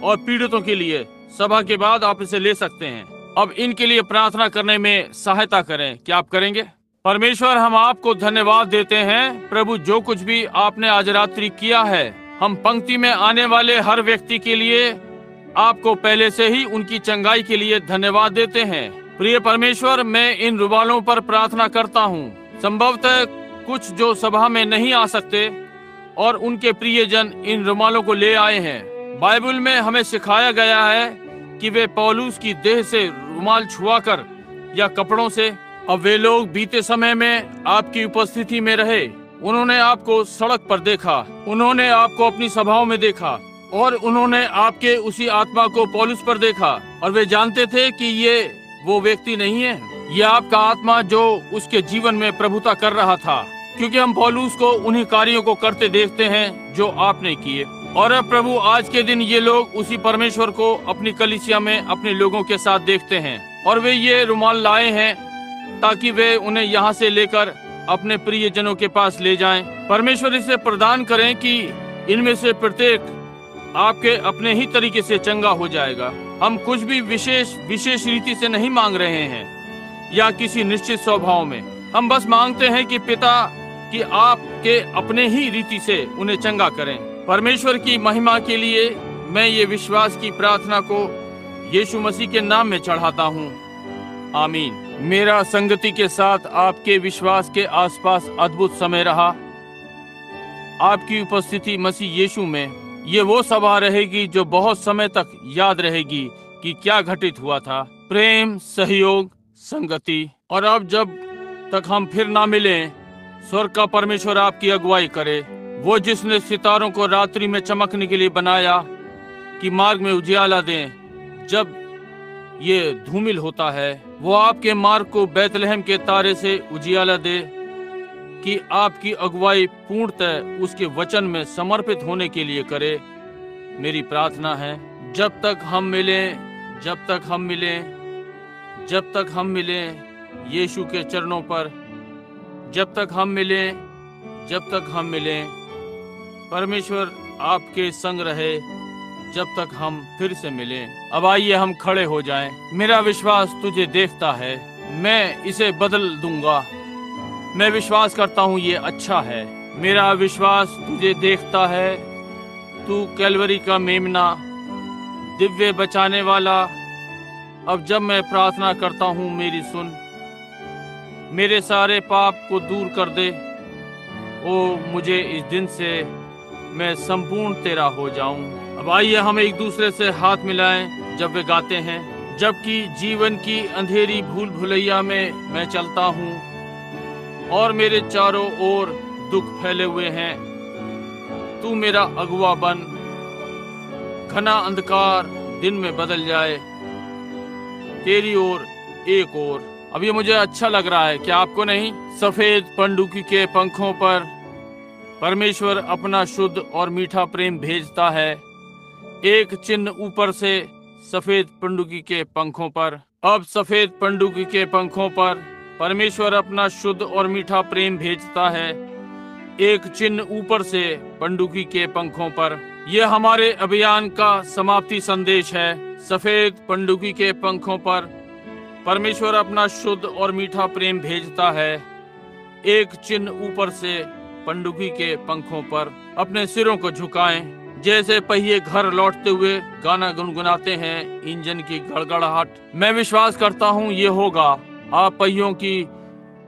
और पीड़ितों के लिए सभा के बाद आप इसे ले सकते हैं। अब इनके लिए प्रार्थना करने में सहायता करें। क्या आप करेंगे? परमेश्वर, हम आपको धन्यवाद देते हैं प्रभु, जो कुछ भी आपने आज रात्रि किया है। हम पंक्ति में आने वाले हर व्यक्ति के लिए आपको पहले से ही उनकी चंगाई के लिए धन्यवाद देते हैं। प्रिय परमेश्वर, मैं इन रुमालों पर प्रार्थना करता हूँ। संभवतः कुछ जो सभा में नहीं आ सकते और उनके प्रियजन इन रुमालों को ले आए हैं। बाइबल में हमें सिखाया गया है कि वे पौलुस की देह से रुमाल छुआकर या कपड़ों से। अब वे लोग बीते समय में आपकी उपस्थिति में रहे। उन्होंने आपको सड़क पर देखा, उन्होंने आपको अपनी सभाओं में देखा, और उन्होंने आपके उसी आत्मा को पौलुस पर देखा, और वे जानते थे कि ये वो व्यक्ति नहीं है, ये आपका आत्मा जो उसके जीवन में प्रभुता कर रहा था। क्योंकि हम पौलुस को उन्हीं कार्यों को करते देखते हैं जो आपने किए। और अब प्रभु, आज के दिन ये लोग उसी परमेश्वर को अपनी कलीसिया में अपने लोगों के साथ देखते हैं, और वे ये रुमाल लाए हैं ताकि वे उन्हें यहाँ से लेकर अपने प्रियजनों के पास ले जाएं। परमेश्वर इसे प्रदान करें कि इनमें से प्रत्येक आपके अपने ही तरीके से चंगा हो जाएगा। हम कुछ भी विशेष रीति से नहीं मांग रहे हैं, या किसी निश्चित स्वभाव में। हम बस मांगते हैं कि पिता कि आपके अपने ही रीति से उन्हें चंगा करें। परमेश्वर की महिमा के लिए मैं ये विश्वास की प्रार्थना को यीशु मसीह के नाम में चढ़ाता हूँ। आमीन। मेरा संगति के साथ आपके विश्वास के आसपास अद्भुत समय रहा। आपकी उपस्थिति मसीह यीशु में ये वो सभा रहेगी जो बहुत समय तक याद रहेगी कि क्या घटित हुआ था। प्रेम, सहयोग, संगति। और अब जब तक हम फिर ना मिलें, स्वर्ग का परमेश्वर आपकी अगुवाई करे। वो जिसने सितारों को रात्रि में चमकने के लिए बनाया कि मार्ग में उजियाला दें जब ये धूमिल होता है, वो आपके मार्ग को बैतलहम के तारे से उजियाला दे कि आपकी अगुवाई पूर्णतः उसके वचन में समर्पित होने के लिए करे। मेरी प्रार्थना है जब तक हम मिलें, जब तक हम मिलें, जब तक हम मिलें यीशु के चरणों पर, जब तक हम मिलें, जब तक हम मिलें, परमेश्वर आपके संग रहे जब तक हम फिर से मिलें। अब आइए हम खड़े हो जाएं। मेरा विश्वास तुझे देखता है, मैं इसे बदल दूंगा। मैं विश्वास करता हूँ ये अच्छा है। मेरा विश्वास तुझे देखता है, तू कैलवरी का मेमना, दिव्य बचाने वाला। अब जब मैं प्रार्थना करता हूँ मेरी सुन, मेरे सारे पाप को दूर कर दे। ओ मुझे इस दिन से मैं संपूर्ण तेरा हो जाऊं। अब आइए हम एक दूसरे से हाथ मिलाएं जब वे गाते हैं। जबकि जीवन की अंधेरी भूल भुलैया में मैं चलता हूँ और मेरे चारों ओर दुख फैले हुए हैं, तू मेरा अगुवा बन। घना अंधकार दिन में बदल जाए, तेरी ओर एक ओर। अब ये मुझे अच्छा लग रहा है, क्या आपको नहीं? सफेद पंडुकी के पंखों पर परमेश्वर अपना शुद्ध और मीठा प्रेम भेजता है। एक चिन्ह ऊपर से सफेद पंडुकी के पंखों पर। अब सफेद पंडुकी के पंखों पर परमेश्वर अपना शुद्ध और मीठा प्रेम भेजता है। एक चिन्ह ऊपर से पंडुकी के पंखों पर। यह हमारे अभियान का समाप्ति संदेश है। सफेद पंडुकी के पंखों पर परमेश्वर अपना शुद्ध और मीठा प्रेम भेजता है। एक चिन्ह ऊपर से पंडुकी के पंखों पर। अपने सिरों को झुकाएं जैसे पहिए घर लौटते हुए गाना गुनगुनाते हैं, इंजन की गड़गड़ाहट। मैं विश्वास करता हूँ ये होगा। आप पहियों की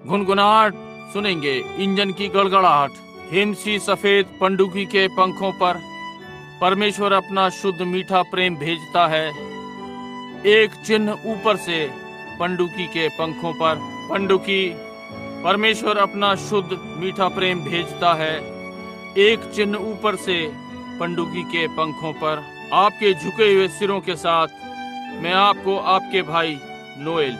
गुनगुनाहट सुनेंगे, इंजन की गड़गड़ाहट। हिमसी सफेद पंडुकी के पंखों पर परमेश्वर अपना शुद्ध मीठा प्रेम भेजता है। एक चिन्ह ऊपर से पंडुकी के पंखों पर। पंडुकी परमेश्वर अपना शुद्ध मीठा प्रेम भेजता है। एक चिन्ह ऊपर से पंडुकी के पंखों पर। आपके झुके हुए सिरों के साथ मैं आपको आपके भाई नोएल